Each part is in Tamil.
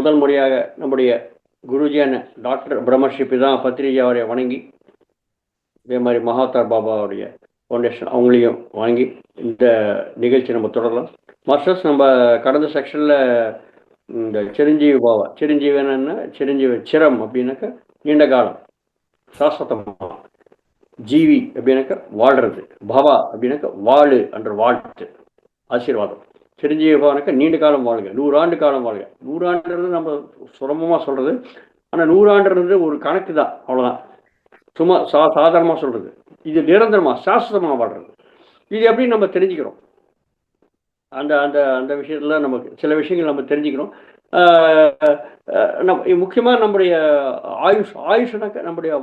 முதல் முறையாக நம்முடைய குருஜியான டாக்டர் பிரம்மஸ்ரீ பிதான் பத்ரிஜி அவரை வணங்கி, இதே மாதிரி மகாத்தார் பாபாவுடைய ஃபவுண்டேஷன் அவங்களையும் வாங்கி இந்த நிகழ்ச்சி நம்ம தொடரலாம். மாஸ்டர்ஸ், நம்ம கடந்த செக்ஷனில் இந்த சிரஞ்சீவி பாபா, சிரஞ்சீவனா சிரஞ்சீவி சிரம் அப்படின்னாக்கா நீண்ட காலம் சாஸ்வதமாக, ஜீவி அப்படின்னாக்கா வாழ்றது, பாபா அப்படின்னாக்கா வாழு என்ற வாழ்த்து ஆசீர்வாதம். சிரஞ்சீவி பாபானாக்கா நீண்ட காலம் வாழ்க, 100 ஆண்டு காலம் வாழ்க. 100 ஆண்டுன்றது நம்ம சுலபமாக சொல்கிறது, ஆனால் 100 ஆண்டுன்றது ஒரு கணக்கு தான், அவ்வளோதான். சும்மா சாதாரணமாக சொல்கிறது. இது நிரந்தரமாக சாஸ்வதமாக வாழ்கிறது. இது எப்படி நம்ம தெரிஞ்சுக்கிறோம்? அந்த அந்த அந்த விஷயத்தில் நமக்கு சில விஷயங்கள் நம்ம தெரிஞ்சுக்கிறோம். முக்கியமாக நம்முடைய ஆயுஷ்னாக்கா நம்முடைய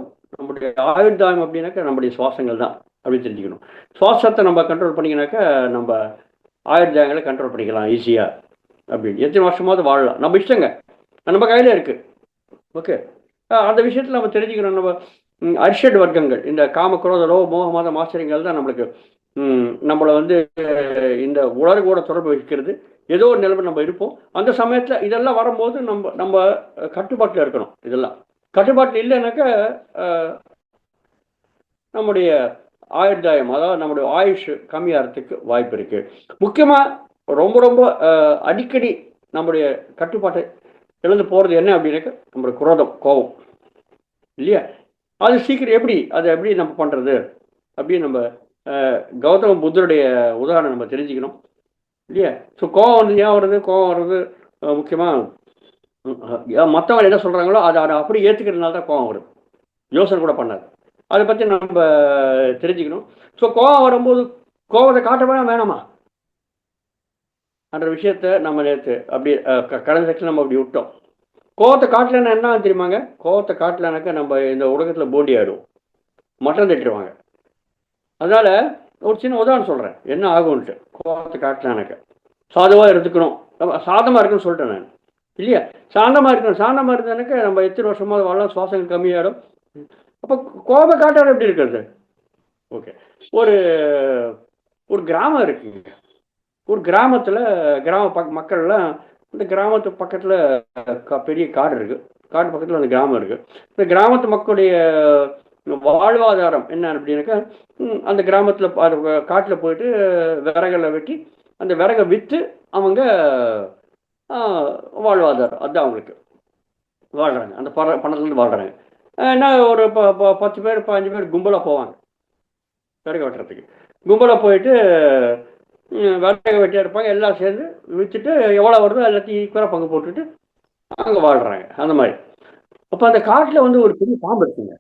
ஆயுர்தாயம் அப்படின்னாக்கா நம்முடைய சுவாசங்கள் தான் அப்படின்னு தெரிஞ்சுக்கணும். சுவாசத்தை நம்ம கண்ட்ரோல் பண்ணிங்கனாக்கா நம்ம ஆயுர்தாயங்களை கண்ட்ரோல் பண்ணிக்கலாம் ஈஸியாக. அப்படின்னு எத்தனை வருஷமாவது வாழலாம், நம்ம இஷ்டங்க, நம்ம கையில் இருக்குது. ஓகே, அந்த விஷயத்தில் நம்ம தெரிஞ்சுக்கணும். நம்ம அரிஷட் வர்க்கங்கள், இந்த காம குரோத லோக மோக மத ஆச்சரியங்கள் தான் நம்மளுக்கு நம்மளை வந்து இந்த உலகோட தொடர்பு வைக்கிறது. ஏதோ ஒரு நிலைமை நம்ம இருப்போம். அந்த சமயத்தில் இதெல்லாம் வரும்போது நம்ம கட்டுப்பாட்டில் இருக்கணும். இதெல்லாம் கட்டுப்பாட்டில் இல்லைனாக்கா நம்முடைய ஆயுர்தாயம், அதாவது நம்முடைய ஆயுஷ் கம்மியாகிறதுக்கு வாய்ப்பு இருக்கு. முக்கியமாக ரொம்ப ரொம்ப அடிக்கடி நம்முடைய கட்டுப்பாட்டை இழந்து போகிறது என்ன அப்படின்னாக்கா நம்மளுடைய குரோதம், கோபம் இல்லையா? அது சீக்கிரம் எப்படி நம்ம பண்ணுறது அப்படின்னு நம்ம கௌதம புத்தருடைய உதாரணம் நம்ம தெரிஞ்சுக்கணும் இல்லையா? ஸோ கோவம் வந்து ஏன் வருது? கோவம் வர்றது முக்கியமாக மற்றவங்க என்ன சொல்கிறாங்களோ அதை அப்படி ஏற்றுக்கிறதுனால தான் கோவம் வருது, யோசனை கூட பண்ணாது. அதை பற்றி நம்ம தெரிஞ்சுக்கணும். ஸோ கோவம் வரும்போது கோவத்தை காட்ட வேணாமா என்ற விஷயத்த நம்ம நேற்று அப்படி கடந்த செக்ஷன் நம்ம அப்படி விட்டோம். கோவத்தை காட்டலைன்னா என்ன தெரியுமாங்க? கோவத்தை காட்டலைனாக்கா நம்ம இந்த உலகத்தில் போண்டி ஆகிடுவோம், மட்டம் தட்டிடுவாங்க. அதனால் ஒரு சின்ன உதாரணம் சொல்கிறேன் என்ன ஆகும்ன்ட்டு. கோவத்தை காட்டலானாக்க சாதுவாக இருந்துக்கணும், சாதமாக இருக்குன்னு சொல்லிட்டேன் நான் இல்லையா? சாந்தமாக இருக்கணும். சாந்தமாக இருந்தேனாக்க நம்ம எத்தனை வருஷமாவது வாழலாம், சுவாசங்கள் கம்மியாகிடும். அப்போ கோபம் காட்டாத எப்படி இருக்கிறது? ஓகே, ஒரு கிராமம் இருக்குங்க. ஒரு கிராமத்தில் மக்கள்லாம், இந்த கிராமத்து பக்கத்தில் பெரிய காடு இருக்குது. காடு பக்கத்தில் அந்த கிராமம் இருக்குது. இந்த கிராமத்து மக்களுடைய வாழ்வாதாரம் என்ன அப்படின்னாக்கா, அந்த கிராமத்தில் காட்டில் போயிட்டு விறகலை வெட்டி அந்த விறகை விற்று அவங்க வாழ்வாதாரம், அதுதான் அவங்களுக்கு வாழ்கிறாங்க. அந்த பணத்துலேருந்து வாழ்கிறாங்க. என்ன ஒரு 10 பேர் 15 பேர் கும்பலாக போவாங்க விறகு வெட்டுறதுக்கு. கும்பலாக போயிட்டு விறகு வெட்டியாக இருப்பாங்க. எல்லாம் சேர்ந்து விற்றுட்டு எவ்வளோ வருதோ எல்லாத்தையும் ஈக்குவலாக பங்கு போட்டுட்டு அங்கே வாழ்கிறாங்க. அந்த மாதிரி. அப்போ அந்த காட்டில் வந்து ஒரு பெரிய பாம்பு இருக்குங்க.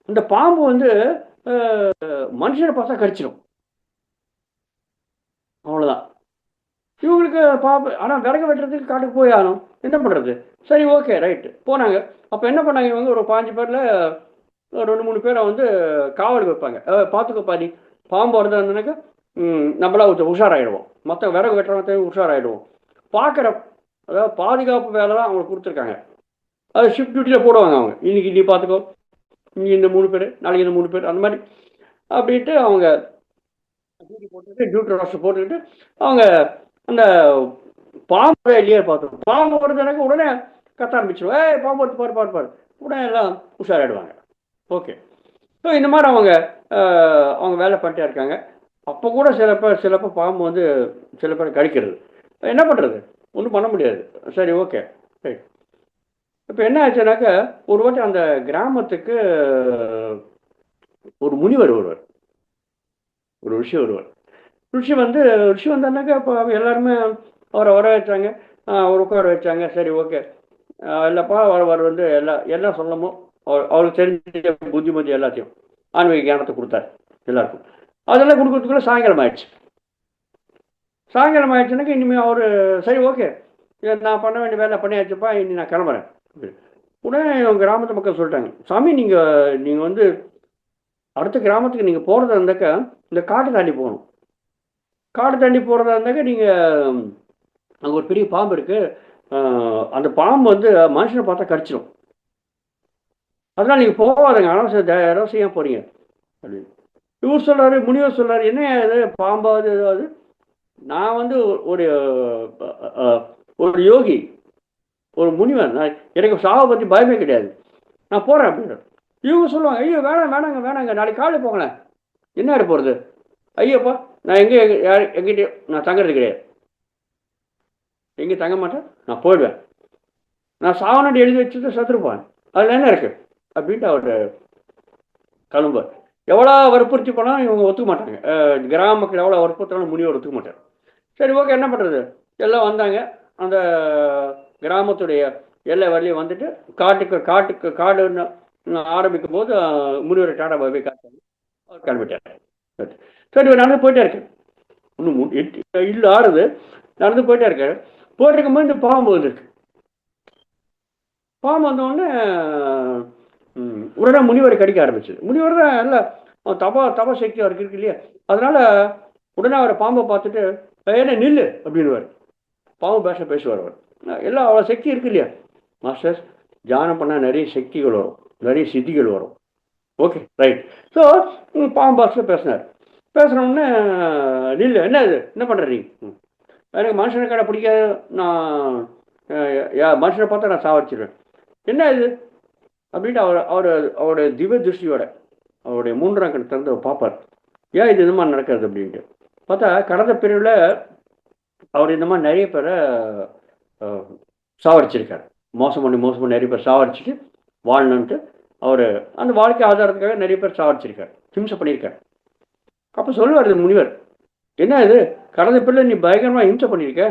அந்த பாம்பு வந்து மனுஷனை பார்த்தா கடிச்சிடும், அவ்வளோதான். இவங்களுக்கு பாம்பு, ஆனால் விறகு வெட்டுறதுக்கு காட்டுக்கு போய் ஆகணும், என்ன பண்ணுறது? சரி, ஓகே, ரைட்டு, போனாங்க. அப்போ என்ன பண்ணாங்க இவங்க? ஒரு 5 பேரில் 2-3 பேரை வந்து காவலுக்கு வைப்பாங்க. பார்த்துக்கோப்பா, நீ பாம்பு வருதுன்னாக்கா நம்மளா உஷாராயிடுவோம், மற்ற விறகு வெட்டுறவங்க உஷாராயிடுவோம். பார்க்குற, அதாவது பாதுகாப்பு வேலை தான் அவங்களுக்கு கொடுத்துருக்காங்க. அது ஷிஃப்ட் டியூட்டியில் போடுவாங்க அவங்க. இன்னைக்கு நீ பார்த்துக்கோ, இங்கே இந்த 3 பேர், நாளைக்கு இந்த 3 பேர், அந்த மாதிரி அப்படின்ட்டு அவங்க டியூட்டி போட்டுக்கிட்டு, டியூட்டி ரோஸ்டர் போட்டுக்கிட்டு அவங்க அந்த பாம்பு இல்லையே பார்த்துக்கோ. பாம்பு வருதுனாக்க உடனே கத்த ஆரம்பிச்சிடும், பாம்பு வருது பாரு பாரு, உடனே எல்லாம் உஷாராயிடுவாங்க. ஓகே, ஸோ இந்த மாதிரி அவங்க வேலை பண்ணிட்டே இருக்காங்க. அப்போ கூட சிலப்போ பாம்பு வந்து சில பேர் கடிக்கிறது. என்ன பண்ணுறது? ஒன்றும் பண்ண முடியாது. சரி, ஓகே, ரைட். இப்போ என்ன ஆச்சுனாக்கா, ஒரு வாட்டி அந்த கிராமத்துக்கு ஒரு முனிவர் வருவார், ஒரு ரிஷி வருவார். ரிஷி வந்தாருனாக்கா இப்போ எல்லாருமே அவரை வர வச்சாங்க, அவர் உட்கார வச்சாங்க. சரி, ஓகே, இல்லைப்பா, அவர் வந்து எல்லாம் சொல்லணுமோ அவருக்கு தெரிஞ்ச புத்திமதி எல்லாத்தையும் ஆன்மீக ஞானத்தை கொடுத்தாரு எல்லாருக்கும். அதெல்லாம் கொடுக்கறதுக்குள்ள சாயங்காலம் ஆயிடுச்சுனாக்கா இனிமேல் அவர் சரி, ஓகே, நான் பண்ண வேண்டிய வேலை பண்ணியாச்சுப்பா, இனி நான் கிளம்புறேன். உடனே கிராமத்து மக்கள் சொல்லிட்டாங்க, சாமி, நீங்கள் வந்து அடுத்த கிராமத்துக்கு நீங்கள் போகிறதா இருந்தாக்கா இந்த காட்டை தாண்டி போகணும். காடு தாண்டி போகிறதா இருந்தாக்கா நீங்கள் அங்கே ஒரு பெரிய பாம்பு இருக்குது, அந்த பாம்பு வந்து மனுஷனை பார்த்தா கடிச்சிடும், அதனால் நீங்கள் போகாதங்க, அரசியம் போகிறீங்க அப்படின்னு இவர் சொல்கிறாரு. முனிவர் சொல்கிறாரு, என்ன இது பாம்பாவது ஏதாவது? நான் வந்து ஒரு ஒரு யோகி, ஒரு முனிவன். எனக்கு சாவை பற்றி பயமே கிடையாது, நான் போகிறேன் அப்படின்னு. இவங்க சொல்லுவாங்க, ஐயோ வேணாம் வேணாங்க வேணாங்க, நாளைக்கு காலையில் போங்களேன், என்ன ஆகிட போகிறது. ஐயோப்பா, நான் எங்கே எங்கிட்ட நான் தங்குறது கிடையாது, எங்கேயும் தங்க மாட்டேன், நான் போயிடுவேன், நான் சாவனடி எழுதி வச்சுட்டு சத்துருப்பேன், அதில் என்ன இருக்கு அப்படின்ட்டு அவர் கிளம்புவார். எவ்வளோ வற்புறுத்தி போனாலும் இவங்க ஒத்துக்க மாட்டாங்க. கிராம மக்கள் எவ்வளோ வற்புறுத்தினாலும் முனிவர் ஒத்துக்க மாட்டார். சரி ஓகே, என்ன பண்ணுறது, எல்லாம் வந்தாங்க. அந்த கிராமத்துடைய எல்லை வரலையும் வந்துட்டு காடுன்னு ஆரம்பிக்கும் போது முனிவரை டாடா பாபே காட்டாங்க, அவர் கிளம்பிட்டார். சரி நடந்து போயிட்டே இருக்கு, இன்னும் இல்லை ஆறுது, நடந்து போயிட்டே இருக்காரு. போயிட்டு இருக்கும்போது இந்த பாம்பு வந்துருக்கு. பாம்பு வந்தோடனே உடனே முனிவரை கடிக்க ஆரம்பிச்சது. முனிவர் தான் இல்லை தப சக்தி அவருக்கு இருக்கு இல்லையா, அதனால உடனே அவரை பாம்பை பார்த்துட்டு என்ன நில்லு அப்படின்னுவார். பாம்பு பேசுவார் அவர். எல்லாம் அவ்வளோ சக்தி இருக்கு இல்லையா மாஸ்டர்ஸ், தியானம் பண்ணால் நிறைய சக்திகள் வரும், நிறைய சித்திகள் வரும். Okay right. ஸோ பாம்பு பாஷையில் பேசினார். பேசுனோடனே நில்லு, என்ன இது, என்ன பண்ணுற நீ, எனக்கு மனுஷனை கடை பிடிக்காது, நான் மனுஷனை பார்த்தா நான் சாவடிச்சிடுவேன், என்ன இது அப்படின்ட்டு அவருடைய திவ்ய திருஷ்டியோட அவருடைய 3ஆம் கண் திறந்து பார்ப்பார். ஏன் இது இந்த மாதிரி நடக்கிறது அப்படின்ட்டு பார்த்தா, கடந்த பிரிவில் அவர் இந்த மாதிரி நிறைய பேரை சாவடிச்சிருக்கார். மோசம் பண்ணி நிறைய பேர் சாவடிச்சுட்டு வாழணுன்ட்டு அவர் அந்த வாழ்க்கை ஆதாரத்துக்காக நிறைய பேர் சாவடிச்சிருக்கார், ஹிம்சை பண்ணியிருக்கார். அப்போ சொல்லுவார் முனிவர், என்ன இது கடந்த பிரிவில் நீ பயங்கரமாக ஹிம்சை பண்ணியிருக்க,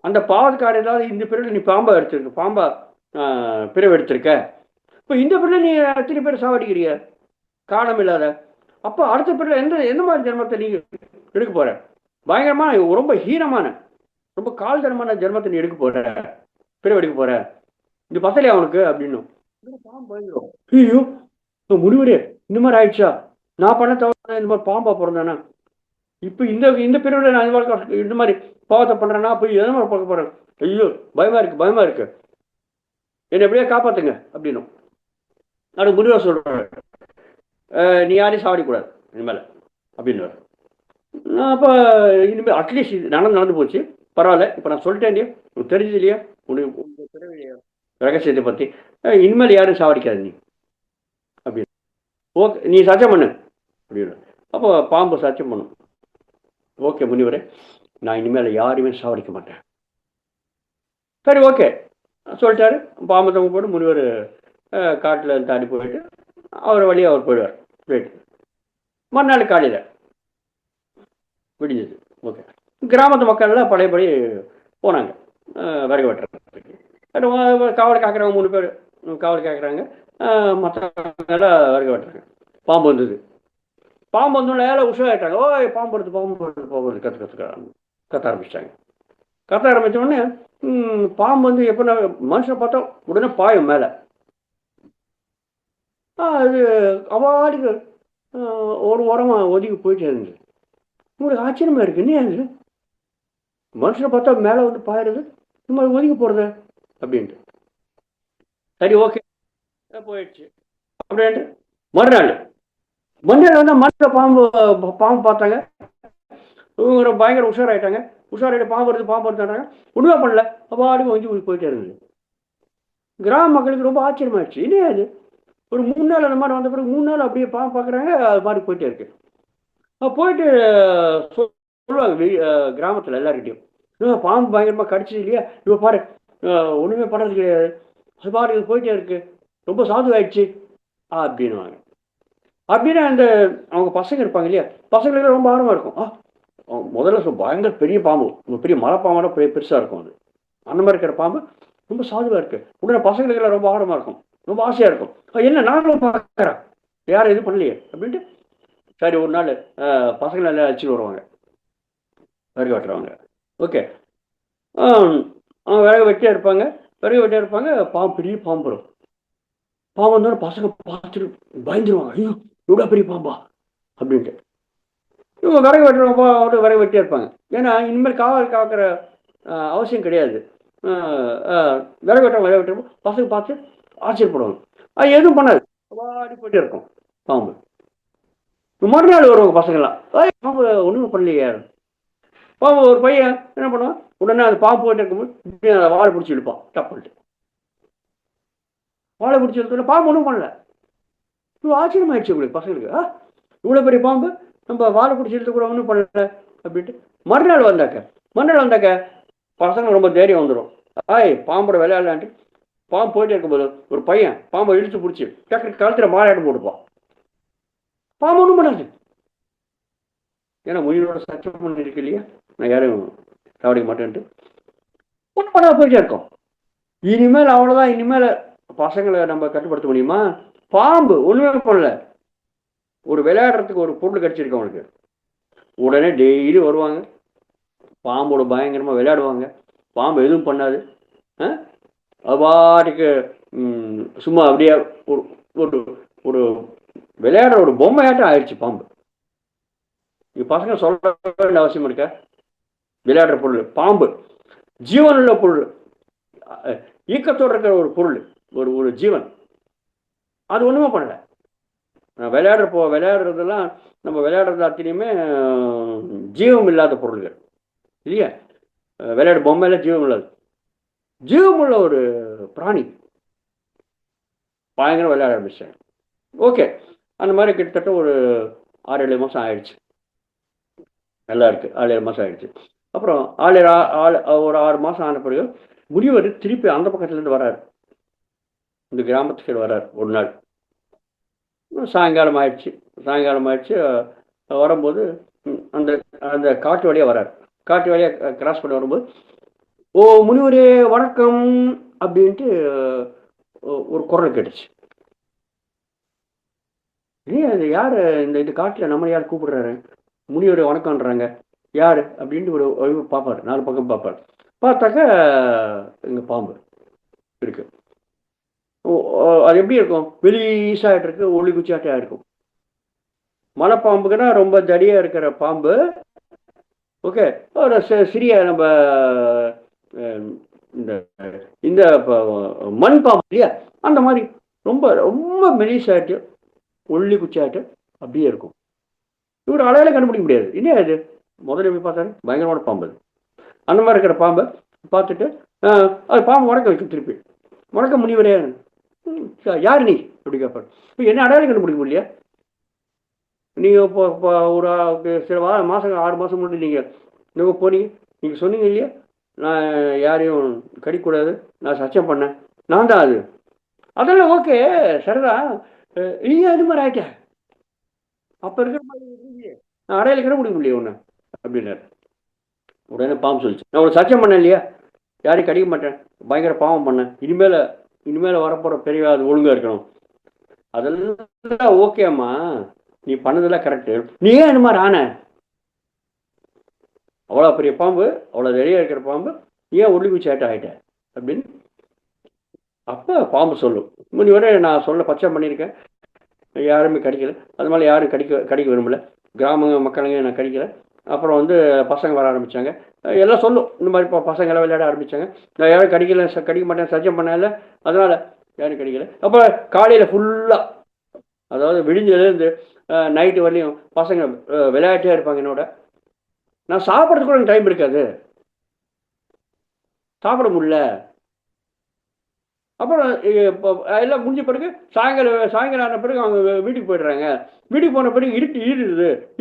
அந்த பாவத்துக்கார ஏதாவது இந்த பிரிவில் நீ பாம்பா பிரிவு எடுத்திருக்க, இப்போ இந்த பிரிவில் நீ எத்தனை பேர் சாவடிக்கிறிய காரணம் இல்லாத, அப்போ அடுத்த பிரிவில் எந்த மாதிரி ஜென்மத்தை நீ எடுக்க போற, பயங்கரமான ரொம்ப ஹீனமான ரொம்ப கால்தனமான ஜென்மத்தை நீ எடுக்க போற, பிரிவு எடுக்க போற, இந்த பத்தலையா அவனுக்கு அப்படின்னு பாம்பு பயந்துடும். ஐயோ முடிவரே இந்த மாதிரி ஆயிடுச்சா, நான் பண்ண தவிர இந்த மாதிரி பாம்பா பிறந்தானே, இப்போ இந்த பிரிவில் நான் இந்த மாதிரி பாவத்தை பண்றேன்னா போய் எந்த மாதிரி பார்க்க போறேன், ஐயோ பயமா இருக்கு என்னை எப்படியா காப்பாத்துங்க அப்படின்னும். அது முடிவாக சொல்றாரு, நீ யாரையும் சாவடிக்கூடாது இனிமேல் அப்படின்னு. அப்போ இனிமேல் அட்லீஸ்ட் இது நடந்து போச்சு, பரவாயில்ல, இப்போ நான் சொல்லிட்டேன் இல்லையா, உனக்கு தெரிஞ்சது இல்லையா உனக்கு ரகசியத்தை பற்றி, இனிமேல் யாரும் சாவடிக்காது நீ அப்படின்னு. ஓகே நீ சத்தியம் பண்ணு அப்படின்னு. அப்போ பாம்பு சத்தியம் பண்ணும், ஓகே முனிவரே நான் இனிமேல் யாரையுமே சாவடிக்க மாட்டேன். சரி ஓகே சொல்லிட்டாரு. பாம்பு தங்க போட்டு முனிவர் காட்டில் தாண்டி போயிட்டு அவர் வழியாக அவர் போயிடுவார். போயிட்டு மறுநாள் காலையில் விடிஞ்சது. ஓகே கிராமத்து மக்கள்லாம் பழையபடி போனாங்க விறகு வெட்டுறதுக்கு. காவல் காக்கிறவங்க 3 பேர் காவல் காக்கிறாங்க, மற்றவங்கெல்லாம் விறகு வெட்டுறாங்க. பாம்பு வந்தது. பாம்பு வந்தோடனே ஏழை உஷாராயிட்டாங்க, ஓய் பாம்பு வருது கத்த ஆரம்பிச்சிட்டாங்க. கத்த ஆரம்பித்த உடனே பாம்பு வந்து எப்போ மனுஷனை பார்த்தா உடனே பாயும் மேலே. அது அவாடிக்கு ஒரு ஓரமாக ஒதுக்கி போயிட்டு இருந்துச்சு. உங்களுக்கு ஆச்சரியமா இருக்கு, என்ன அது மனுஷனை பார்த்தா மேலே வந்து பாயிடுது, இந்த மாதிரி ஒதுக்கி போகிறது அப்படின்ட்டு. சரி ஓகே போயிடுச்சு அப்படின்ட்டு மறுநாள் வந்து மற்ற பாம்பு பார்த்தாங்க. இவங்க பயங்கர உஷாராயிட்டாங்க. உஷாராயிட்டு பாம்பு வருதுன்றாங்க, உண்மை பண்ணல, அவாடிக்கு ஒதுக்கி போயிட்டே இருந்தது. கிராம மக்களுக்கு ரொம்ப ஆச்சரியமாயிடுச்சு, இல்லையா அது ஒரு 3 நாள் அந்த மாதிரி வந்த பிறகு 3 நாள் அப்படியே பாம்பு பார்க்குறாங்க, அது மாதிரி போயிட்டே இருக்கு. போயிட்டு சொல்லுவாங்க கிராமத்தில் எல்லாருக்கிட்டையும், பாம்பு பயங்கரமாக கடிச்சது இல்லையா, இப்போ பாரு ஒன்றுமே பண்ணுறது கிடையாது, அது பாரு போயிட்டே இருக்கு, ரொம்ப சாதுவாயிடுச்சு அப்படின்னுவாங்க. அப்படின்னா அந்த அவங்க பசங்க இருப்பாங்க இல்லையா, பசங்களுக்கு ரொம்ப ஆர்வமாக இருக்கும். முதல்ல பயங்கர பெரிய பாம்பு, பெரிய மலைப்பாம்போட பெருசாக இருக்கும், அது அந்த மாதிரி இருக்கிற பாம்பு ரொம்ப சாதுவாக இருக்கு. உடனே பசங்களுக்கெல்லாம் ரொம்ப ஆர்வமாக இருக்கும், ரொம்ப ஆசையாக இருக்கும், என்ன நாங்களும் பார்க்குறேன் யாரும் இது பண்ணலையே அப்படின்ட்டு. சரி ஒரு நாள் பசங்களை எல்லாம் அழைச்சிட்டு வருவாங்க, விறகு வெட்டுறவங்க. ஓகே அவங்க விறகு வெட்டியாக இருப்பாங்க. பாம்பு பெரிய பாம்பு வரும். பாம்பு வந்தோடனே பசங்க பார்த்துட்டு பயந்துருவாங்க, ஐயோ எவ்வளோ பெரிய பாம்பா அப்படின்ட்டு. இவங்க விறகு வெட்டுறவங்க விறகு வெட்டியாக இருப்பாங்க, ஏன்னா இனிமேல் காவல் காக்கிற அவசியம் கிடையாது. விறகு வெட்டுறவங்க பசங்க பார்த்து ஆச்சரியப்படுவாங்க, அது எதுவும் பண்ணாது, வாடி போயிட்டே இருக்கும் பாம்பு. மறுநாள் வருவாங்க பசங்களாம், பாம்பு ஒன்றுமே பண்ணலையே, பாம்பு ஒரு பையன் என்ன பண்ணுவான், உடனே அது பாம்பு போயிட்டு இருக்கும்போது வாழை பிடிச்சி இழுப்பான், டப்பிட்டு வாழை பிடிச்சி இழுத்தோட பாம்பு ஒன்றும் பண்ணல. இவ்வளோ ஆச்சரியமாயிடுச்சு உங்களுக்கு பசங்களுக்கு. இவ்வளோ பெரிய பாம்பு நம்ம வாழை பிடிச்சி இழுத்து கூட ஒன்றும் பண்ணல அப்படின்ட்டு. மறுநாள் வந்தாக்க பசங்க ரொம்ப தைரியம் வந்துடும். பாம்போட விளையாடலான்ட்டு பாம்பு போயிட்டே இருக்கும்போது ஒரு பையன் பாம்பை இழுத்து பிடிச்சி டக்கு கழுத்துல மாலையாட்டம் போட்டுப்பான். பாம்பு ஒன்றும் பண்ணாது. ஏன்னா உயிரோட சச்சம் பண்ணி இருக்கு இல்லையா, நான் யாரும் சாவடிக்க மாட்டேன்ட்டு ஒன்றும் பண்ணாத போயிட்டே இருக்கோம். இனிமேல் அவ்வளோதான், இனிமேல் பசங்களை நம்ம கட்டுப்படுத்த முடியுமா? பாம்பு ஒன்றுமே பண்ணல. ஒரு விளையாடுறதுக்கு ஒரு பொருள் கிடைச்சிருக்கு அவனுக்கு, உடனே டெய்லி வருவாங்க, பாம்போட பயங்கரமாக விளையாடுவாங்க. பாம்பு எதுவும் பண்ணாது. அது பாட்டுக்கு சும்மா அப்படியே ஒரு ஒரு ஒரு விளையாடுற ஒரு பொம்மையாட்டம் ஆயிடுச்சு பாம்பு. பசங்க சொல்ல வேண்டிய அவசியம் இருக்க? விளையாடுற பொருள் பாம்பு, ஜீவன் உள்ள பொருள், இயக்கத்தோடு இருக்கிற ஒரு பொருள், ஒரு ஜீவன். அது ஒன்றுமே பண்ணல. விளையாடுறதெல்லாம் நம்ம விளையாடுறது அத்தனையுமே ஜீவம் இல்லாத பொருள்கள் இல்லையா? விளையாடு பொம்மையில ஜீவம் இல்லாது. ஜீவமுள்ள ஒரு பிராணி பயங்கரம் விளையாட ஆரம்பிச்சாங்க. ஓகே, அந்த மாதிரி கிட்டத்தட்ட ஒரு 6-7 மாதம் ஆயிடுச்சு. நல்லா இருக்கு, 6-7 மாதம் ஆயிடுச்சு. அப்புறம் ஒரு 6 மாதம் ஆன பிறகு முனிவர் திருப்பி அந்த பக்கத்துலேருந்து வர்றாரு, இந்த கிராமத்துக்கு வர்றாரு. ஒரு நாள் சாயங்காலம் ஆயிடுச்சு. வரும்போது அந்த அந்த காட்டு வழியாக வர்றாரு. காட்டு வழியாக கிராஸ் பண்ணி வரும்போது, ஓ முனிவரே வணக்கம் அப்படின்ட்டு ஒரு குரல் கேட்டுச்சு. அது யாரு இந்த காட்டுல நம்ம யார் கூப்பிடுறாரு, முனிவரே வணக்கம்ன்றாங்க, யாரு அப்படின்ட்டு ஒரு பார்ப்பாரு, 4 பக்கம் பார்ப்பாரு. பார்த்தாக்க இங்க பாம்பு இருக்கு. அது எப்படி இருக்கும், வெளிசாயிட்டு இருக்கு, ஒளி குச்சியாட்டா இருக்கும். மலைப்பாம்புக்குன்னா ரொம்ப தடியா இருக்கிற பாம்பு. ஓகே, ஒரு சிறிய நம்ம இந்த இந்த மண் பாம்பு இல்லையா, அந்த மாதிரி ரொம்ப ரொம்ப மெலிசாயிட்டு ஒல்லி குச்சியாட்டு அப்படியே இருக்கும். இவர் அடையாளம் கண்டுபிடிக்க முடியாது. இல்லையா இது முதல்ல எப்படி பார்த்தாரு, பயங்கரமான பாம்பு. அந்த மாதிரி இருக்கிற பாம்பை பார்த்துட்டு அது பாம்பு உடக்க வைக்கும். திருப்பி உடக்க முனிவரே, யார் நீ அப்படி கேட்பாரு. இப்போ என்ன அடையாளம் கண்டுபிடிக்க முடியலையா? நீங்கள் இப்போ ஒரு சில மாதம் 6 மாதம் முன்னாடி நீங்கள் போனீங்க, நீங்கள் சொன்னீங்க இல்லையா, நான் யாரையும் கடிக்கூடாது, நான் சத்தியம் பண்ணேன், நான் தான் அது. அதெல்லாம் ஓகே சரிதான், நீங்க அது மாதிரி ஆயிட்டேன். அப்போ இருக்கிற மாதிரி நான் அடையாளம் கண்டுபிடிக்க முடியும் ஒன்று அப்படின்னாரு. உடனே பாம்பு சொல்லிச்சு, நான் ஒரு சத்தியம் பண்ணேன் இல்லையா, யாரையும் கடிக்க மாட்டேன், பயங்கர பாவம் பண்ணேன், இனிமேல் வரப்போகிற பெரிய அது ஒழுங்காக இருக்கணும். அதெல்லாம் ஓகேம்மா, நீ பண்ணதெல்லாம் கரெக்டு, நீ ஏன் இந்த மாதிரி ஆன, அவ்வளோ பெரிய பாம்பு, அவ்வளோ வெளியே இருக்கிற பாம்பு, ஏன் ஒளி குச்சி ஆகிட்ட அப்படின்னு. அப்போ பாம்பு சொல்லும், முனிவரே நான் சொல்ல பச்சை பண்ணியிருக்கேன், யாருமே கடிக்கல, அது மாதிரி யாரும் கடிக்க விரும்பல, கிராம மக்களுங்க நான் கடிக்கல. அப்புறம் பசங்க வர ஆரம்பித்தாங்க, எல்லாம் சொல்லும் இந்த மாதிரி பசங்க எல்லாம் விளையாட ஆரம்பித்தாங்க, நான் யாரும் கடிக்க மாட்டேன் சத்தியம் பண்ணல, அதனால் யாரும் கடிக்கல. அப்போ காலையில் ஃபுல்லாக, அதாவது விடிஞ்சதுலேருந்து நைட்டு வரலையும் பசங்க விளையாட்டே இருப்பாங்க என்னோட. நான் சாப்பிட்றதுக்கு கூட எனக்கு டைம் இருக்காது, சாப்பிட முடியல. அப்புறம் எல்லாம் முடிஞ்ச பிறகு சாயங்காலம் ஆன பிறகு அவங்க வீட்டுக்கு போயிடுறாங்க. வீட்டுக்கு போன பிறகு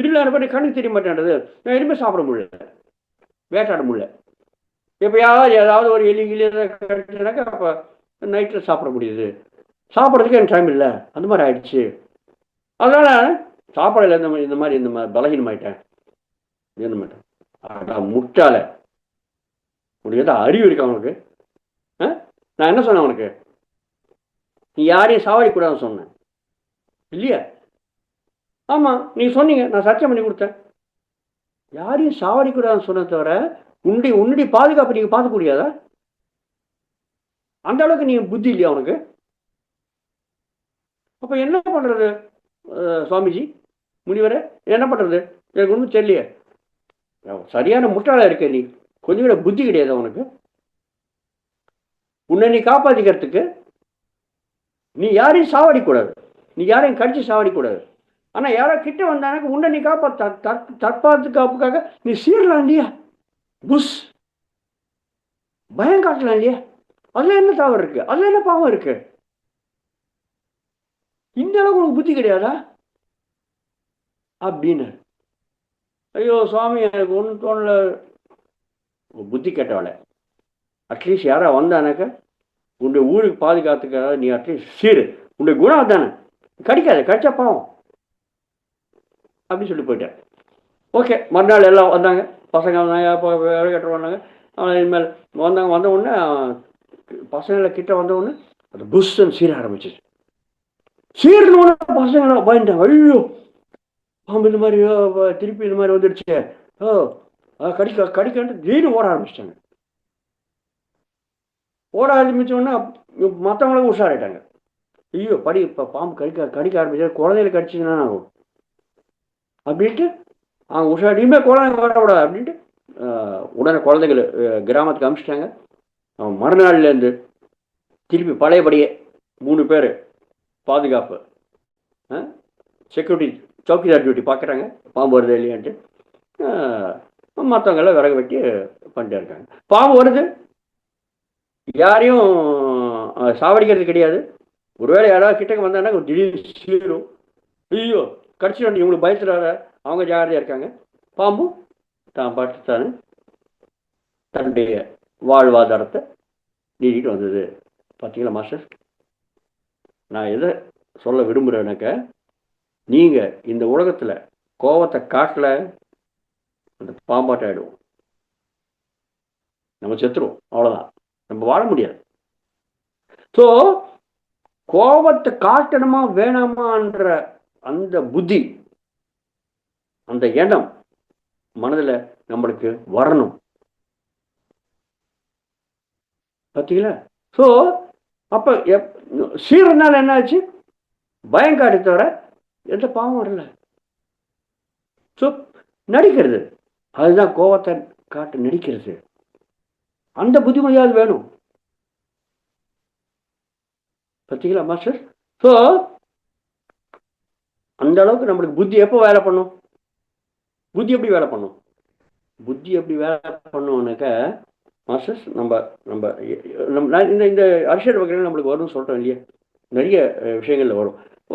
இருளான பிறகு கண்ணுக்கு தெரிய மாட்டேன்றது, நான் எதுவுமே சாப்பிட முடியல, வேட்டாட முடியல. எப்போயாவது ஏதாவது ஒரு எலி கிடைச்சுனாக்கா அப்போ நைட்டில் சாப்பிட முடியுது, சாப்பிட்றதுக்கு எனக்கு டைம் இல்லை, அந்த மாதிரி ஆயிடுச்சு. அதனால் சாப்பாடில் இந்த மாதிரி பலகீனமாயிட்டேன். என்ன மாட்டேன், அதான் முட்டாள, உனக்கு ஏதாவது அறிவு இருக்கு அவனுக்கு? நான் என்ன சொன்னேன் உனக்கு, நீ யாரையும் சாவடிக்கூடாதுன்னு சொன்னேன் இல்லையா? ஆமாம், நீ சொன்னீங்க, நான் சத்தியம் பண்ணி கொடுத்தேன். யாரையும் சாவடிக்கூடாதுன்னு சொன்ன தவிர உன்னுடைய பாதுகாப்பு நீங்கள் பார்க்க முடியாதா? அந்த அளவுக்கு நீ புத்தி இல்லையா உனக்கு? அப்போ என்ன பண்ணுறது சுவாமிஜி, முனிவரை என்ன பண்ணுறது, எனக்கு ஒன்றும் தெரியலையே. சரியான முட்டாளாக இருக்க நீ, கொஞ்சம் கூட புத்தி கிடையாது உனக்கு. உன்னை நீ காப்பாற்றிக்கிறதுக்கு நீ யாரையும் சாவடிக்கூடாது, நீ யாரையும் கடிச்சு சாவடிக்கூடாது. ஆனால் யாரோ கிட்ட வந்தானக்கு உன்னை நீ தற்பாதுகாப்புக்காக நீ சீரலாம் இல்லையா? புஷ் பயம் காட்டலாம் இல்லையா? அதுல என்ன தவறு இருக்கு? அதுல என்ன பாவம் இருக்கு? இந்த அளவுக்கு உனக்கு புத்தி கிடையாதா அப்படின்னு. ஐயோ சுவாமி, எனக்கு ஒன்றும் தோணல. புத்தி கேட்டவளை, அட்லீஸ்ட் யாரா வந்தானாக்க உன்னுடைய ஊருக்கு பாதுகாத்துக்காக நீ அட்லீஸ்ட் சீரு, உன்னுடைய குணம் தானே, கடிக்காது, கடிச்சா பாவம் அப்படின்னு சொல்லி போயிட்டேன். ஓகே, மறுநாள் எல்லாம் வந்தாங்க, பசங்க வந்தாங்க, இப்போ வேலை கட்டுற வந்தாங்க. இனிமேல் வந்தாங்க. வந்த உடனே பசங்களை கிட்ட வந்த உடனே அது புஷ்ன்னு சீர ஆரம்பிச்சிச்சு. சீரணுன்னு பசங்களை பயந்துட்டாங்க. ஐயோ பாம்பு இந்த மாதிரி திருப்பி இந்த மாதிரி வந்துடுச்சு, கடிக்க கடிக்கன்ட்டு திடீர்னு ஓட ஆரம்பிச்சிட்டாங்க. ஓட ஆரம்பிச்சோன்னா மற்றவங்களும் உஷாராயிட்டாங்க. ஐயோ படி, இப்போ பாம்பு கடிக்க ஆரம்பிச்சா குழந்தைகளை கடிச்சிங்கன்னா ஆகும் அப்படின்ட்டு அவங்க உஷார். இனிமேல் குழந்தைங்க வரக்கூடாது அப்படின்ட்டு உடனே குழந்தைகள் கிராமத்துக்கு அனுப்பிச்சிட்டாங்க. அவன் மறுநாள்லேருந்து திருப்பி பழையபடியே 3 பேர் பாதுகாப்பு, செக்யூரிட்டி, சௌக்கிதார் டியூட்டி பார்க்குறாங்க, பாம்பு வருது இல்லையான்ட்டு. மற்றவங்கெல்லாம் விறகு வெட்டி பண்ணிட்டே இருக்காங்க. பாம்பு வருது, யாரையும் சாவடிக்கிறது கிடையாது. ஒருவேளை யாராவது கிட்டக்கு வந்தாங்கன்னா திடீர்னு சீரும். ஐயோ கடிச்சிட்டு இவங்களுக்கு பயத்துறாரு, அவங்க ஜாகிரதையாக இருக்காங்க. பாம்பும் தான் பாட்டுத்தானே தன்னுடைய வாழ்வாதாரத்தை நீடிட்டு வந்தது. பார்த்தீங்களா மாஸ்டர்? நான் எதை சொல்ல விரும்புகிறேன்னாக்க, நீங்கள் இந்த உலகத்தில் கோபத்தை காட்டல, அந்த பாம்பாட்டம் ஆகிடுவோம், நம்ம செத்துருவோம், அவ்வளோதான், நம்ம வாழ முடியாது. ஸோ கோபத்தை காட்டணுமா வேணாமான்ற அந்த புத்தி, அந்த எண்ணம் மனதில் நம்மளுக்கு வரணும். பார்த்தீங்களா? ஸோ அப்போ சீரனால என்ன ஆச்சு? பயம் காட்டி தவிர எந்த பாவம் வரல. ஸோ நடிக்கிறது, அதுதான் கோபத்தை காட்டு நடிக்கிறது. அந்த புத்திமதியாவது வேணும். பார்த்தீங்களா மாஸ்டர்? ஸோ அந்த அளவுக்கு நம்மளுக்கு புத்தி எப்போ வேலை பண்ணும்? புத்தி எப்படி வேலை பண்ணும்? புத்தி எப்படி வேலை பண்ணுவோம்னாக்க மாஸ்டர்ஸ், நம்ம இந்த அரசியல் வகைகள் நம்மளுக்கு வரும்னு சொல்கிறோம் இல்லையா, நிறைய விஷயங்கள்ல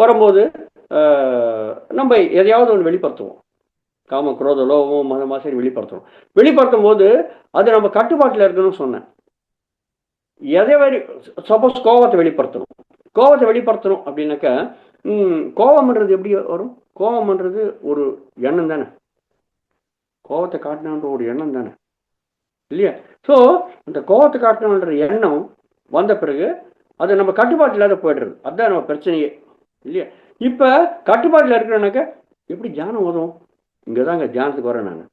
வரும்போது நம்ம எதையாவது ஒன்று வெளிப்படுத்துவோம். காம குரோத லோகம் மதமாசை வெளிப்படுத்தும் போது அது நம்ம கட்டுப்பாட்டில் இருக்கணும்னு சொன்னேன். எதை சப்போஸ் கோபத்தை வெளிப்படுத்தணும் அப்படின்னாக்கா, கோபம்ன்றது எப்படி வரும்? கோபம்ன்றது ஒரு எண்ணம் தானே, கோபத்தை காட்டணுன்ற ஒரு எண்ணம் தானே இல்லையா? ஸோ அந்த கோபத்தை காட்டணுன்ற எண்ணம் வந்த பிறகு அது நம்ம கட்டுப்பாட்டு இல்லாத போய்டுறது. அதுதான் நம்ம பிரச்சனையே இல்லையா? இப்போ கட்டுப்பாட்டில் இருக்கிறனாக்கா எப்படி தியானம் வரும்? இங்கே தாங்க தியானத்துக்கு வரேன் நான்.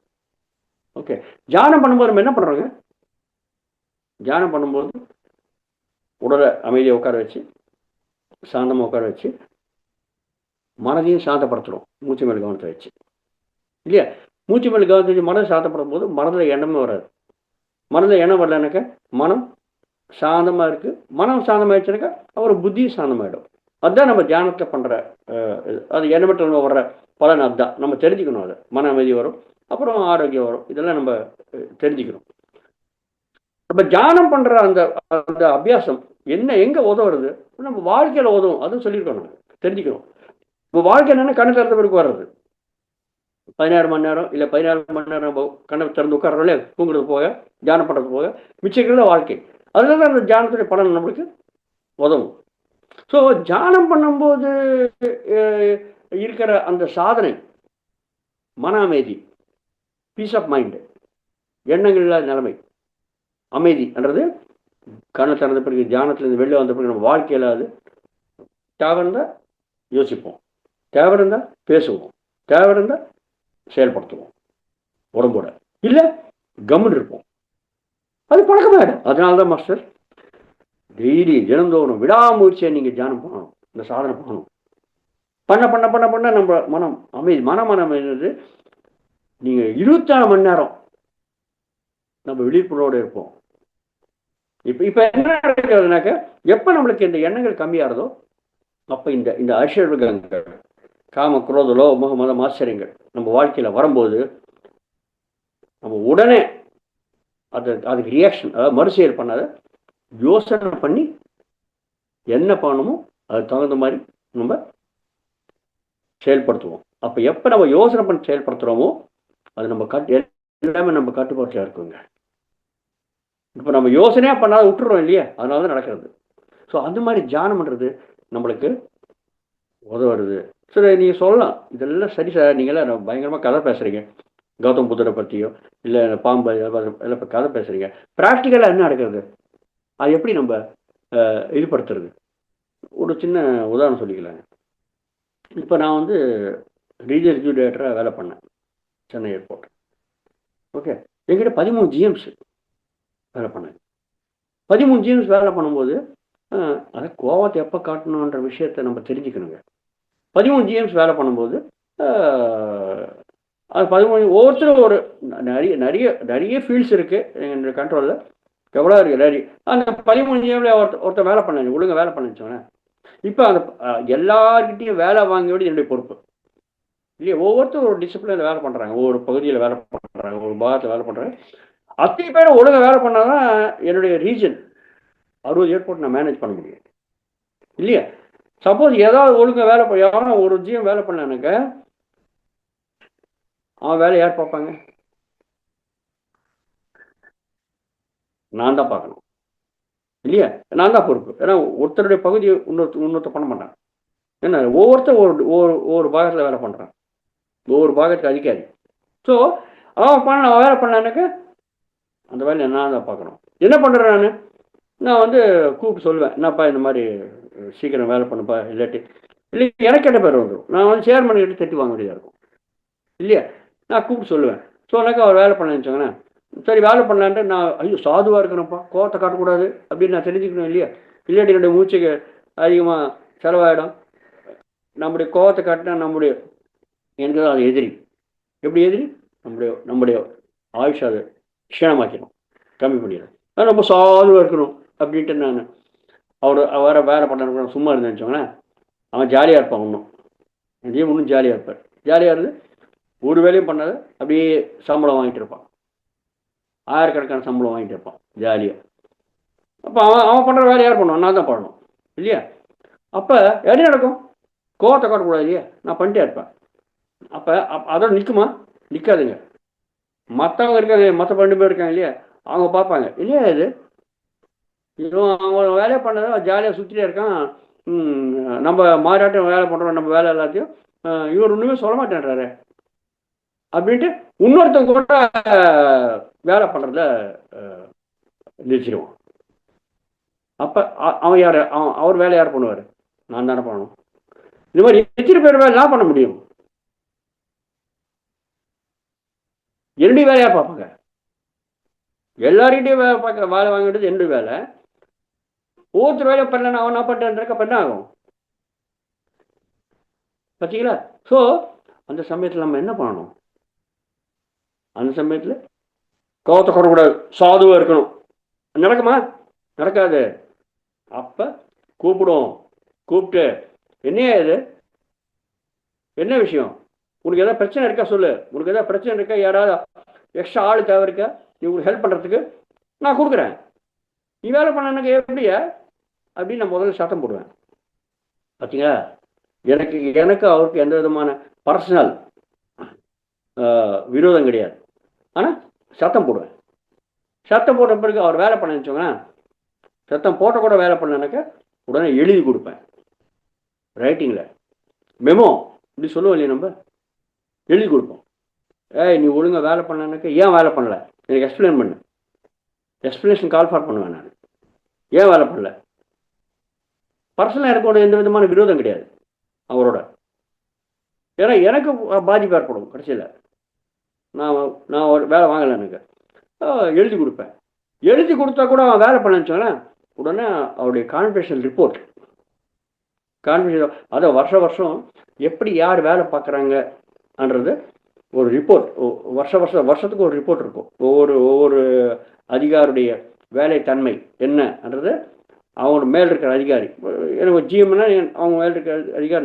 ஓகே, தியானம் பண்ணும்போது நம்ம என்ன பண்ணுறோங்க? தியானம் பண்ணும்போது உடலை அமைதியை உட்கார வச்சு, சாந்தமாக உட்கார வச்சு, மனதையும் சாந்தப்படுத்துகிறோம் மூச்சு மேல் கவனத்தை வச்சு இல்லையா? மூச்சு மேல் கவனத்தை வச்சு மனதை சாந்தப்படுத்தும் போது மனதில் எண்ணமே வராது. மனதில் எண்ணம் வரலனாக்கா மனம் சாந்தமாக இருக்குது. மனம் சாந்தமாகிடுச்சுனாக்கா அப்புறம் புத்தி சாந்தமாகிடும். அதுதான் நம்ம தியானத்தில் பண்ணுற அது எண்ணமற்ற வர்ற பலன். அதுதான் நம்ம தெரிஞ்சுக்கணும். அதை மன அமைதி வரும், அப்புறம் ஆரோக்கியம் வரும். இதெல்லாம் நம்ம தெரிஞ்சுக்கணும். நம்ம தியானம் பண்ணுற அந்த அந்த அபியாசம் என்ன எங்கே உதவுறது? நம்ம வாழ்க்கையில் உதவும். அதுவும் சொல்லியிருக்கோம், நம்ம தெரிஞ்சுக்கணும். இப்போ வாழ்க்கை என்னென்னா கண்ணை திறந்த பிறகு வர்றது 16 மணி நேரம் இல்லை 14 மணி நேரம் நம்ம கண்ணை திறந்து உட்கார்றோம் இல்லையா, தூங்குறது போக தியானம் பண்ணுறது போக மிச்சிக்கிறது வாழ்க்கை. அதுதான் அந்த தியானத்துடைய பலன் நம்மளுக்கு உதவும். ஸோ தியானம் பண்ணும்போது இருக்கிற அந்த சாதனை, மன அமைதி, பீஸ் ஆஃப் மைண்டு, எண்ணங்கள் இல்லாத நிலைமை, அமைதின்றது கண்ணை திறந்த பிறகு தியானத்துலேருந்து வெளில வந்த பிறகு நம்ம வாழ்க்கையில் அது தேவை இருந்தால் யோசிப்போம், தேவை இருந்தால் பேசுவோம், தேவை இருந்தால் செயல்படுத்துவோம் உடம்போட, இல்லை கம்முன்னு இருப்போம். அது பழக்கமாயிடும். அதனால தான் மாஸ்டர் டெய்லி தினந்தோறும் விடாமுயற்சியை நீங்கள் தியானம் பண்ணணும், இந்த சாதனை பண்ணணும். பண்ண பண்ண பண்ண பண்ண நம்ம மனம் அமைதி, மனம் அமைது. நீங்கள் 24 மணி நேரம் நம்ம விழிப்புணர்வோடு இருப்போம். இப்போ என்ன நடக்கிறதுனாக்க, எப்போ நம்மளுக்கு இந்த எண்ணங்கள் கம்மியாகிறதோ அப்போ இந்த ஐஸ்வர்யங்கள், காம குரோத லோக மதம் ஆச்சரியங்கள் நம்ம வாழ்க்கையில் வரும்போது நம்ம உடனே அதுக்கு ரியாக்ஷன், அதாவது மறுசெயல் பண்ணாத, யோசனை பண்ணி என்ன பண்ணணுமோ அதுக்கு தகுந்த மாதிரி நம்ம செயல்படுத்துவோம். அப்போ எப்போ நம்ம யோசனை பண்ணி செயல்படுத்துகிறோமோ அது நம்ம எல்லாமே நம்ம கட்டுப்பாட்டில் இருக்குங்க. இப்போ நம்ம யோசனையாக பண்ணாத விட்டுறோம் இல்லையா, அதனால தான் நடக்கிறது. ஸோ அந்த மாதிரி தியானம் பண்ணுறது நம்மளுக்கு உதவுறது. சரி, நீங்கள் சொல்லலாம் இதெல்லாம் சரி சார், நீங்களாம் பயங்கரமாக கதை பேசுகிறீங்க, கௌதம் புத்தரை பற்றியோ இல்லை பாம்பு எல்லாம் இப்போ கதை பேசுகிறீங்க, ப்ராக்டிக்கலாக என்ன நடக்கிறது, அது எப்படி நம்ம ஈடுபடுத்துறது? ஒரு சின்ன உதாரணம் சொல்லிக்கலாங்க. இப்போ நான் வந்து ரீஜனல் எக்ஸிக்யூட்டிவ் வேலை பண்ணேன் சென்னை ஏர்போர்ட். ஓகே, எங்கிட்ட 13 ஜிஎம்ஸ் வேலை பண்ணேன். 13 ஜிஎம்ஸ் வேலை பண்ணும்போது அதை கோவத்தை எப்போ காட்டணுன்ற விஷயத்தை நம்ம தெரிஞ்சுக்கணுங்க. 13 ஜிஎம்ஸ் வேலை பண்ணும்போது அது 13 ஒவ்வொருத்தரும் ஒரு நிறைய நிறைய நிறைய ஃபீல்ட்ஸ் இருக்குது எங்கள் கண்ட்ரோலில், எவ்வளோ இருக்குது நிறைய. அந்த 13 ஜிஎம்ல ஒருத்தர் வேலை பண்ணேன், ஒழுங்காக வேலை பண்ணிச்சோன்னே. இப்போ அந்த எல்லார்கிட்டையும் வேலை வாங்கியோடு என்னுடைய பொறுப்பு இல்லையா. ஒவ்வொருத்தரும் ஒரு டிசிப்ளினில் வேலை பண்ணுறாங்க, ஒவ்வொரு பகுதியில் வேலை பண்ணுறாங்க, ஒரு பாகத்தில் வேலை பண்ணுறாங்க. அத்தனை பேரும் ஒழுங்காக வேலை பண்ணால் தான் என்னுடைய ரீஜன் 60 ஏர்போர்ட் நான் மேனேஜ் பண்ண முடியும் இல்லையா. சப்போஸ் ஏதாவது ஒழுங்காக வேலை எவனா ஒரு ஜிஎம் வேலை பண்ணானுக்க அவன் வேலை யார் பார்ப்பாங்க? நான் தான் பார்க்கணும் இல்லையா, நான் தான் பொறுப்பு. ஏன்னா ஒருத்தருடைய பகுதியை இன்னொருத்தர் பண்ண மாட்டான். ஏன்னா ஒவ்வொருத்தர் ஒவ்வொரு பாகத்தில் வேலை பண்ணுறான், ஒவ்வொரு பாகத்துக்கு அதிகாரி. ஸோ அவன் வேலை பண்ணானுக்க அந்த வேலையை நான் தான் பார்க்கணும். என்ன பண்ணுறேன் நான் வந்து கூப்பிட்டு சொல்லுவேன், என்னப்பா இந்த மாதிரி சீக்கிரம் வேலை பண்ணுப்பா, இல்லாட்டி இல்லை எனக்கு கெட்ட பேர் வந்துடும். நான் வந்து சேர்மன் கிட்ட தட்டி வாங்க வேண்டியதாக இருக்கும் இல்லையா. நான் கூப்பிட்டு சொல்லுவேன், சொன்னாக்கா அவர் வேலை பண்ண நினச்சாங்கண்ணே, சரி வேலை பண்ணலான்ட்டு நான் ஐயோ சாதுவாக இருக்கணும்ப்பா, கோவத்தை காட்டக்கூடாது அப்படின்னு நான் தெரிஞ்சுக்கணும் இல்லையா. இல்லாட்டி என்னுடைய மூச்சுக்கு அதிகமாக செலவாயிடும். நம்முடைய கோவத்தை காட்டினா நம்முடைய எனக்கு தான் அது எதிரி. எப்படி எதிரி? நம்முடைய ஆயுஷ் அதை க்ஷீணமாக்கணும், கம்மி பண்ணிடும். அது ரொம்ப சாதுவாக இருக்கணும் அப்படின்ட்டு நான் அவரை வேலை பண்ண சும்மா இருந்து நினச்சோங்களேன், அவன் ஜாலியாக இருப்பான், இன்னும் ஜாலியாக இருப்பார். ஜாலியாக இருந்து ஒரு வேலையும் பண்ணாத அப்படியே சம்பளம் வாங்கிட்டு இருப்பான், ஆயிரக்கணக்கான சம்பளம் வாங்கிட்டு இருப்பான் ஜாலியாக. அப்போ அவன் பண்ணுற வேலை யார் பண்ணுவான்? நான் தான் பண்ணணும் இல்லையா. அப்போ என்ன நடக்கும்? கோவத்தை காட்டக்கூடாது இல்லையா, நான் பண்ணிட்டே இருப்பேன். அப்போ அதோட நிற்குமா? நிற்காதுங்க. மற்றவங்க இருக்காங்க, மற்ற 2 பேர் இருக்காங்க இல்லையா, அவங்க பார்ப்பாங்க இல்லையா, அவங்க வேலையை பண்ணதை ஜாலியாக சுற்றிட்டே இருக்கான், நம்ம மாறாட்டம் வேலை பண்ணுறோம், நம்ம வேலை எல்லாத்தையும் இவர் ஒன்றுமே சொல்ல மாட்டேன்றாரு அப்படின்ட்டு இன்னொருத்தவங்க கூட வேலை பண்ணுறத நிறுத்திடுவான். அப்போ அவன் யார்? அவர் வேலை யார் பண்ணுவார்? நான் தானே பண்ணணும். இந்த மாதிரி எத்தனை பேர் வேலை நான் பண்ண முடியும்? என்னுடைய வேலை யார் பார்ப்பாங்க? எல்லார்கிட்டையும் வேலை வாங்கிட்டு என்னுடைய வேலை. ஒவ்வொருத்தர் வேலையை பண்ணல, அவன் நான் பண்ணுறேன்றக்க பண்ண ஆகும் பார்த்தீங்களா. ஸோ அந்த சமயத்தில் நம்ம என்ன பண்ணணும்? அந்த சமயத்தில் கோவத்தை கொடக்கூடாது, சாதுவாக இருக்கணும். நடக்குமா? நடக்காது. அப்போ கூப்பிட்டு என்னையா இது, என்ன விஷயம், உனக்கு எதாவது பிரச்சனை இருக்கா சொல்லு, உனக்கு எதாவது பிரச்சனை இருக்கா, யாராவது எக்ஸ்ட்ரா ஆள் தேவை இருக்கா, நீ உங்களுக்கு ஹெல்ப் பண்ணுறதுக்கு நான் கொடுக்குறேன், நீ வேலை பண்ண எப்படியா அப்படின்னு நான் முதல்ல சத்தம் போடுவேன். பார்த்தீங்களா, எனக்கு அவருக்கு எந்த விதமான பர்சனல் விரோதம் கிடையாது. ஆனால் சத்தம் போடுவேன். சத்தம் போட்ட பிறகு அவர் வேலை பண்ண வச்சோங்கன்னா, சத்தம் போட்ட கூட வேலை பண்ணனாக்கா உடனே எழுதி கொடுப்பேன், ரைட்டிங்கில் மெமோ இப்படி சொல்லுவோம் இல்லையா, நம்ம எழுதி கொடுப்போம். நீ ஒழுங்காக வேலை பண்ணனாக்கா ஏன் வேலை பண்ணல எனக்கு எக்ஸ்பிளைன் பண்ணு, எக்ஸ்பிளனேஷன் கால் ஃபார் பண்ணுவேன் நான். ஏன் வேலை பண்ணல? பர்சனலாக எனக்கோட எந்த விதமான விரோதம் கிடையாது அவரோட. ஏன்னா எனக்கு பாதிப்பு ஏற்படும் கடைசியில். நான் ஒரு வேலை வாங்கலை, எனக்கு எழுதி கொடுப்பேன். எழுதி கொடுத்தா கூட அவன் வேலை பண்ண உடனே அவருடைய கான்ஃபிடென்ஷியல் ரிப்போர்ட், அதை வருஷம் எப்படி யார் வேலை பார்க்குறாங்கன்றது ஒரு ரிப்போர்ட், வருஷத்துக்கு ஒரு ரிப்போர்ட் இருக்கும். ஒவ்வொரு அதிகாரியுடைய வேலை தன்மை என்னன்றது அவங்க மேல் இருக்கிற அதிகாரி, எனக்கு ஜிஎம்னா அவங்க மேல் இருக்கிற அதிகாரி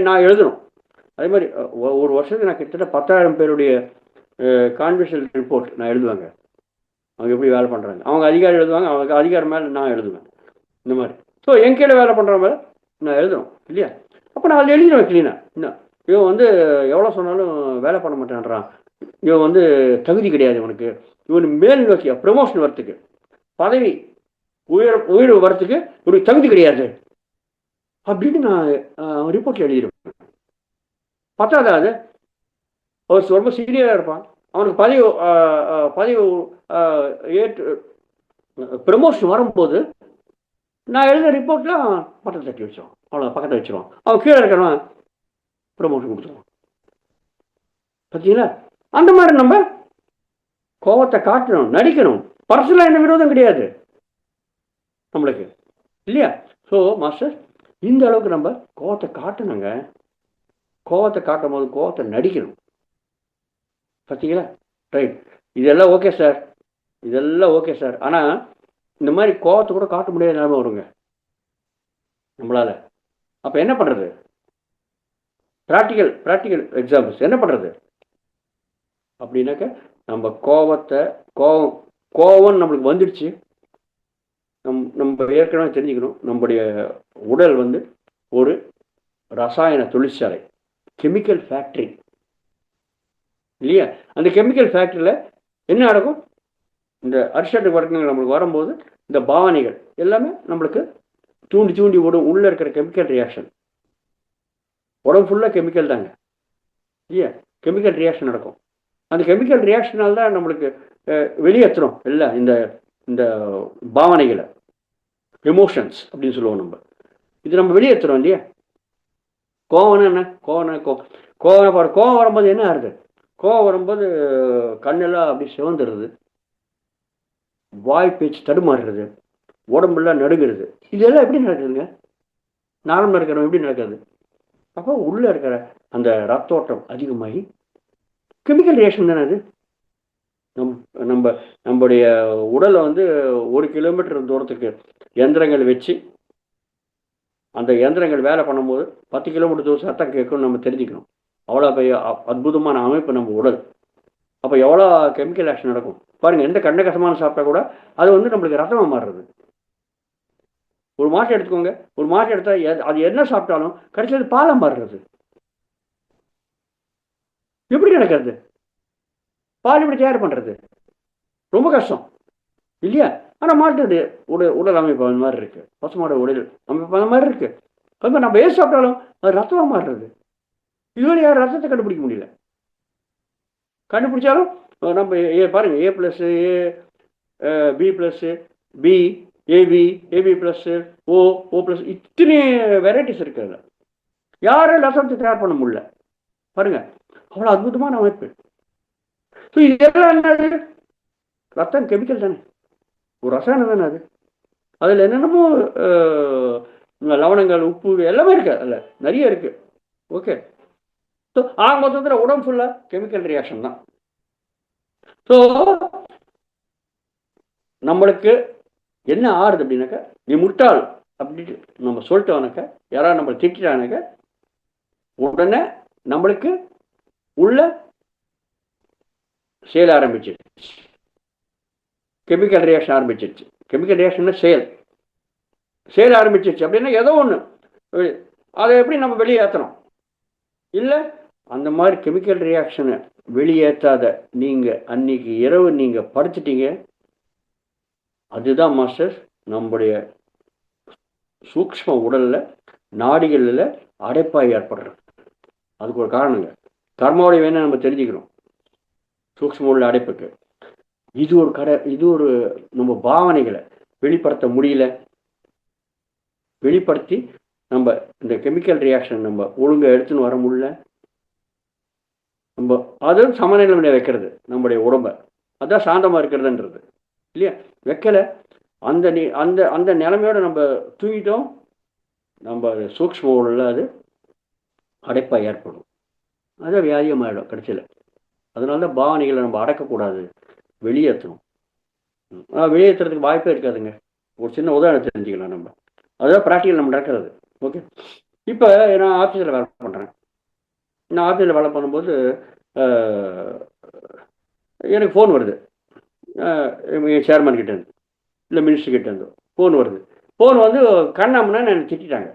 நான் எழுதணும். அதே மாதிரி ஒரு வருஷத்துக்கு நான் கிட்டத்தட்ட 10,000 பேருடைய கான்ஃபிடென்ஷியல் ரிப்போர்ட் நான் எழுதுவாங்க. அவங்க எப்படி வேலை பண்ணுறாங்க, அவங்க அதிகாரி எழுதுவாங்க, அவங்க அதிகாரி மேலே நான் எழுதுவேன், இந்த மாதிரி. ஸோ என் கீழே வேலை பண்ணுற மேலே நான் எழுதணும் இல்லையா? அப்போ நான் அதில் எழுதிடுவேன் க்ளீனாக. இன்னும் இவன் வந்து எவ்வளோ சொன்னாலும் வேலை பண்ண மாட்டேன்றான், இவன் வந்து தகுதி கிடையாது இவனுக்கு, இவன் மேல் நோக்கிய ப்ரமோஷன் வரத்துக்கு, பதவி உயர்வு வரத்துக்கு இவனுக்கு தகுதி கிடையாது அப்படின்னு நான் ரிப்போர்ட்டில் எழுதிடுவேன். பத்தாது, அவர் ரொம்ப சீனியராக இருப்பான், அவனுக்கு பதவி ஏற்று ப்ரமோஷன் வரும்போது நான் எழுத ரிப்போர்ட்டில் பட்டத்தை தட்டி வச்சிருவான், அவ்வளோ பக்கத்தை வச்சிருவான். அவன் கீழே இருக்கிறவன் ப்ரமோஷன் கொடுத்துருவான். பார்த்தீங்களா? அந்த மாதிரி நம்ம கோபத்தை காட்டணும், நடிக்கணும். பர்சனலாக என்ன விரோதம் கிடையாது நம்மளுக்கு இல்லையா? ஸோ மாஸ்டர், இந்த அளவுக்கு நம்ம கோபத்தை காட்டணுங்க. கோபத்தை காட்டும் போது கோபத்தை நடிக்கணும். பார்த்தீங்களா? ரைட். இதெல்லாம் ஓகே சார், இதெல்லாம் ஓகே சார். ஆனால் இந்த மாதிரி கோபத்தை கூட காட்ட முடியாத நிலைமை வருங்க நம்மளால. அப்போ என்ன பண்ணுறது? ப்ராக்டிக்கல் எக்ஸாம்பிள்ஸ் என்ன பண்ணுறது அப்படின்னாக்க, நம்ம கோபம் நம்மளுக்கு வந்துடுச்சு, நம்ம ஏற்கனவே தெரிஞ்சுக்கணும், நம்முடைய உடல் வந்து ஒரு ரசாயன தொழிற்சாலை, கெமிக்கல் ஃபேக்ட்ரி இல்லையா? அந்த கெமிக்கல் ஃபேக்ட்ரியில் என்ன நடக்கும்? இந்த அரிஸ்டாட்டிக் வர்க்கங்கள் நம்மளுக்கு வரும்போது இந்த பாவனைகள் எல்லாமே நம்மளுக்கு தூண்டி விடும். உள்ளே இருக்கிற கெமிக்கல் ரியாக்ஷன், உடம்பு ஃபுல்லாக கெமிக்கல் தாங்க இல்லையா? கெமிக்கல் ரியாக்ஷன் நடக்கும். அந்த கெமிக்கல் ரியாக்ஷனால் தான் நம்மளுக்கு வெளியேற்றுறோம் இல்லை இந்த இந்த பாவனைகளை, எமோஷன்ஸ் அப்படின்னு சொல்லுவோம் நம்ம. இது நம்ம வெளியேற்றுறோம் இல்லையா? கோவம்னா என்ன? கோவம் வரும்போது என்ன ஆகுது? கோவம் வரும்போது கண்ணெல்லாம் அப்படி சிவந்துடுறது, வாய் பேச்சு தடுமாறுறது, உடம்புலாம் நடுங்கிறது. இதெல்லாம் எப்படி நடக்குதுங்க? நார்மலாக இருக்கிறவங்க எப்படி நடக்குது? அப்போ உள்ளே இருக்கிற அந்த ரத்தோட்டம் அதிகமாகி கெமிக்கல் ரியாக்ஷன் தானே அது. நம்முடைய உடலை வந்து 1 கிலோமீட்டர் தூரத்துக்கு எந்திரங்கள் வச்சு அந்த எந்திரங்கள் வேலை பண்ணும்போது 10 கிலோமீட்டர் தூரம் சத்தம் கேட்கும்னு நம்ம தெரிஞ்சுக்கணும். அவ்வளோ பெரிய அற்புதமான அமைப்பு நம்ம உடல். அப்போ எவ்வளோ கெமிக்கல் ஆக்ஷன் நடக்கும் பாருங்கள். எந்த கண்ட கசமான சாப்பிட்டா கூட அது வந்து நம்மளுக்கு ரத்தமாக மாறுறது. ஒரு மாட்டை எடுத்துக்கோங்க, ஒரு மாட்டை எடுத்தால் அது என்ன சாப்பிட்டாலும் கடைசியில் பாலாக மாறுறது. எப்படி நடக்கிறது? பால் எப்படி தயார் பண்ணுறது? ரொம்ப கஷ்டம் இல்லையா? ஆனால் மாட்டு உடல் அமைப்பு அந்த மாதிரி இருக்குது, பசுமாட உடல் அமைப்பு அந்த மாதிரி இருக்குது. அது மாதிரி நம்ம ஏன் சாப்பிட்டாலும் அது ரத்தமாக மாறுறது. இதுவரை யாரும் ரத்தத்தை கண்டுபிடிக்க முடியல. கண்டுபிடிச்சாலும் நம்ம பாருங்கள், A+, B+, B, AB+, O+, இத்தனை வெரைட்டிஸ் இருக்குது. யாரும் ரத்தத்தை தயார் பண்ண முடியல பாருங்க. அவ்வளோ அற்புதமான அமைப்பு. ஸோ இதெல்லாம் என்னது? ரத்தம் கெமிக்கல் தானே, ஒரு ரசாயனம் தானே அது. அதில் என்னென்னமோ லவணங்கள், உப்பு எல்லாமே இருக்கு, அதில் நிறைய இருக்கு. ஓகே. ஸோ ஆக மொத்தத்தில் உடம்பு ஃபுல்லாக கெமிக்கல் ரியாக்ஷன் தான். ஸோ நம்மளுக்கு என்ன ஆறுது அப்படின்னாக்கா, நீ முட்டாள் அப்படின்னு நம்ம சொல்லிட்டோம்னாக்க, யாராவது நம்மளை திட்டானாக்க உடனே நம்மளுக்கு உள்ள செயல் ஆரம்பிச்சிருச்சு, கெமிக்கல் ரியாக்ஷன் ஆரம்பிச்சிருச்சு. கெமிக்கல் ரியாக்ஷன் செயல் ஆரம்பிச்சிருச்சு அப்படின்னா ஏதோ ஒன்று அதை எப்படி நம்ம வெளியேற்றணும் இல்லை? அந்த மாதிரி கெமிக்கல் ரியாக்ஷனை வெளியேற்றாத நீங்கள் அன்னைக்கு இரவு நீங்கள் படுத்துட்டீங்க, அதுதான் மாஸ்டர் நம்முடைய சூக்ஷ்ம உடலில் நாடிகளில் அடைப்பாய் ஏற்படுறது. அதுக்கு ஒரு காரணங்க, கர்மாவுடைய வேணும் நம்ம தெரிஞ்சுக்கிறோம். சூக்ஷ்ம உள்ள அடைப்புக்கு இது ஒரு நம்ம பாவனைகளை வெளிப்படுத்த முடியல, வெளிப்படுத்தி நம்ம இந்த கெமிக்கல் ரியாக்ஷன் நம்ம ஒழுங்காக எடுத்துன்னு வர முடியல. நம்ம அதுவும் சமநிலை வைக்கிறது நம்முடைய உடம்பை, அதுதான் சாந்தமாக இருக்கிறதுன்றது இல்லையா? வைக்கலை. அந்த அந்த அந்த நிலைமையோட நம்ம தூங்கிட்டோம், நம்ம சூக்ஷ்ம உடலில் அது அடைப்பாக ஏற்படும், அது வியாதியமாகிடும் கடைசியில். அதனால தான் பாவனைகளை நம்ம அடக்கக்கூடாது, வெளியேற்றணும். வெளியேற்றுறதுக்கு வாய்ப்பே இருக்காதுங்க. ஒரு சின்ன உதாரணத்தை தெரிஞ்சுக்கலாம் நம்ம, அதுதான் ப்ராக்டிக்கல் நம்ம நடக்கிறது. ஓகே. இப்போ நான் ஆஃபீஸில் வேலை பண்ணுறேன். நான் ஆஃபீஸில் வேலை பண்ணும்போது எனக்கு ஃபோன் வருது. சேர்மன் கிட்டேருந்து இல்லை மினிஸ்டர் கிட்டேருந்து ஃபோன் வருது. ஃபோன் வந்து கண்ணாமனா என்னை திட்டாங்க.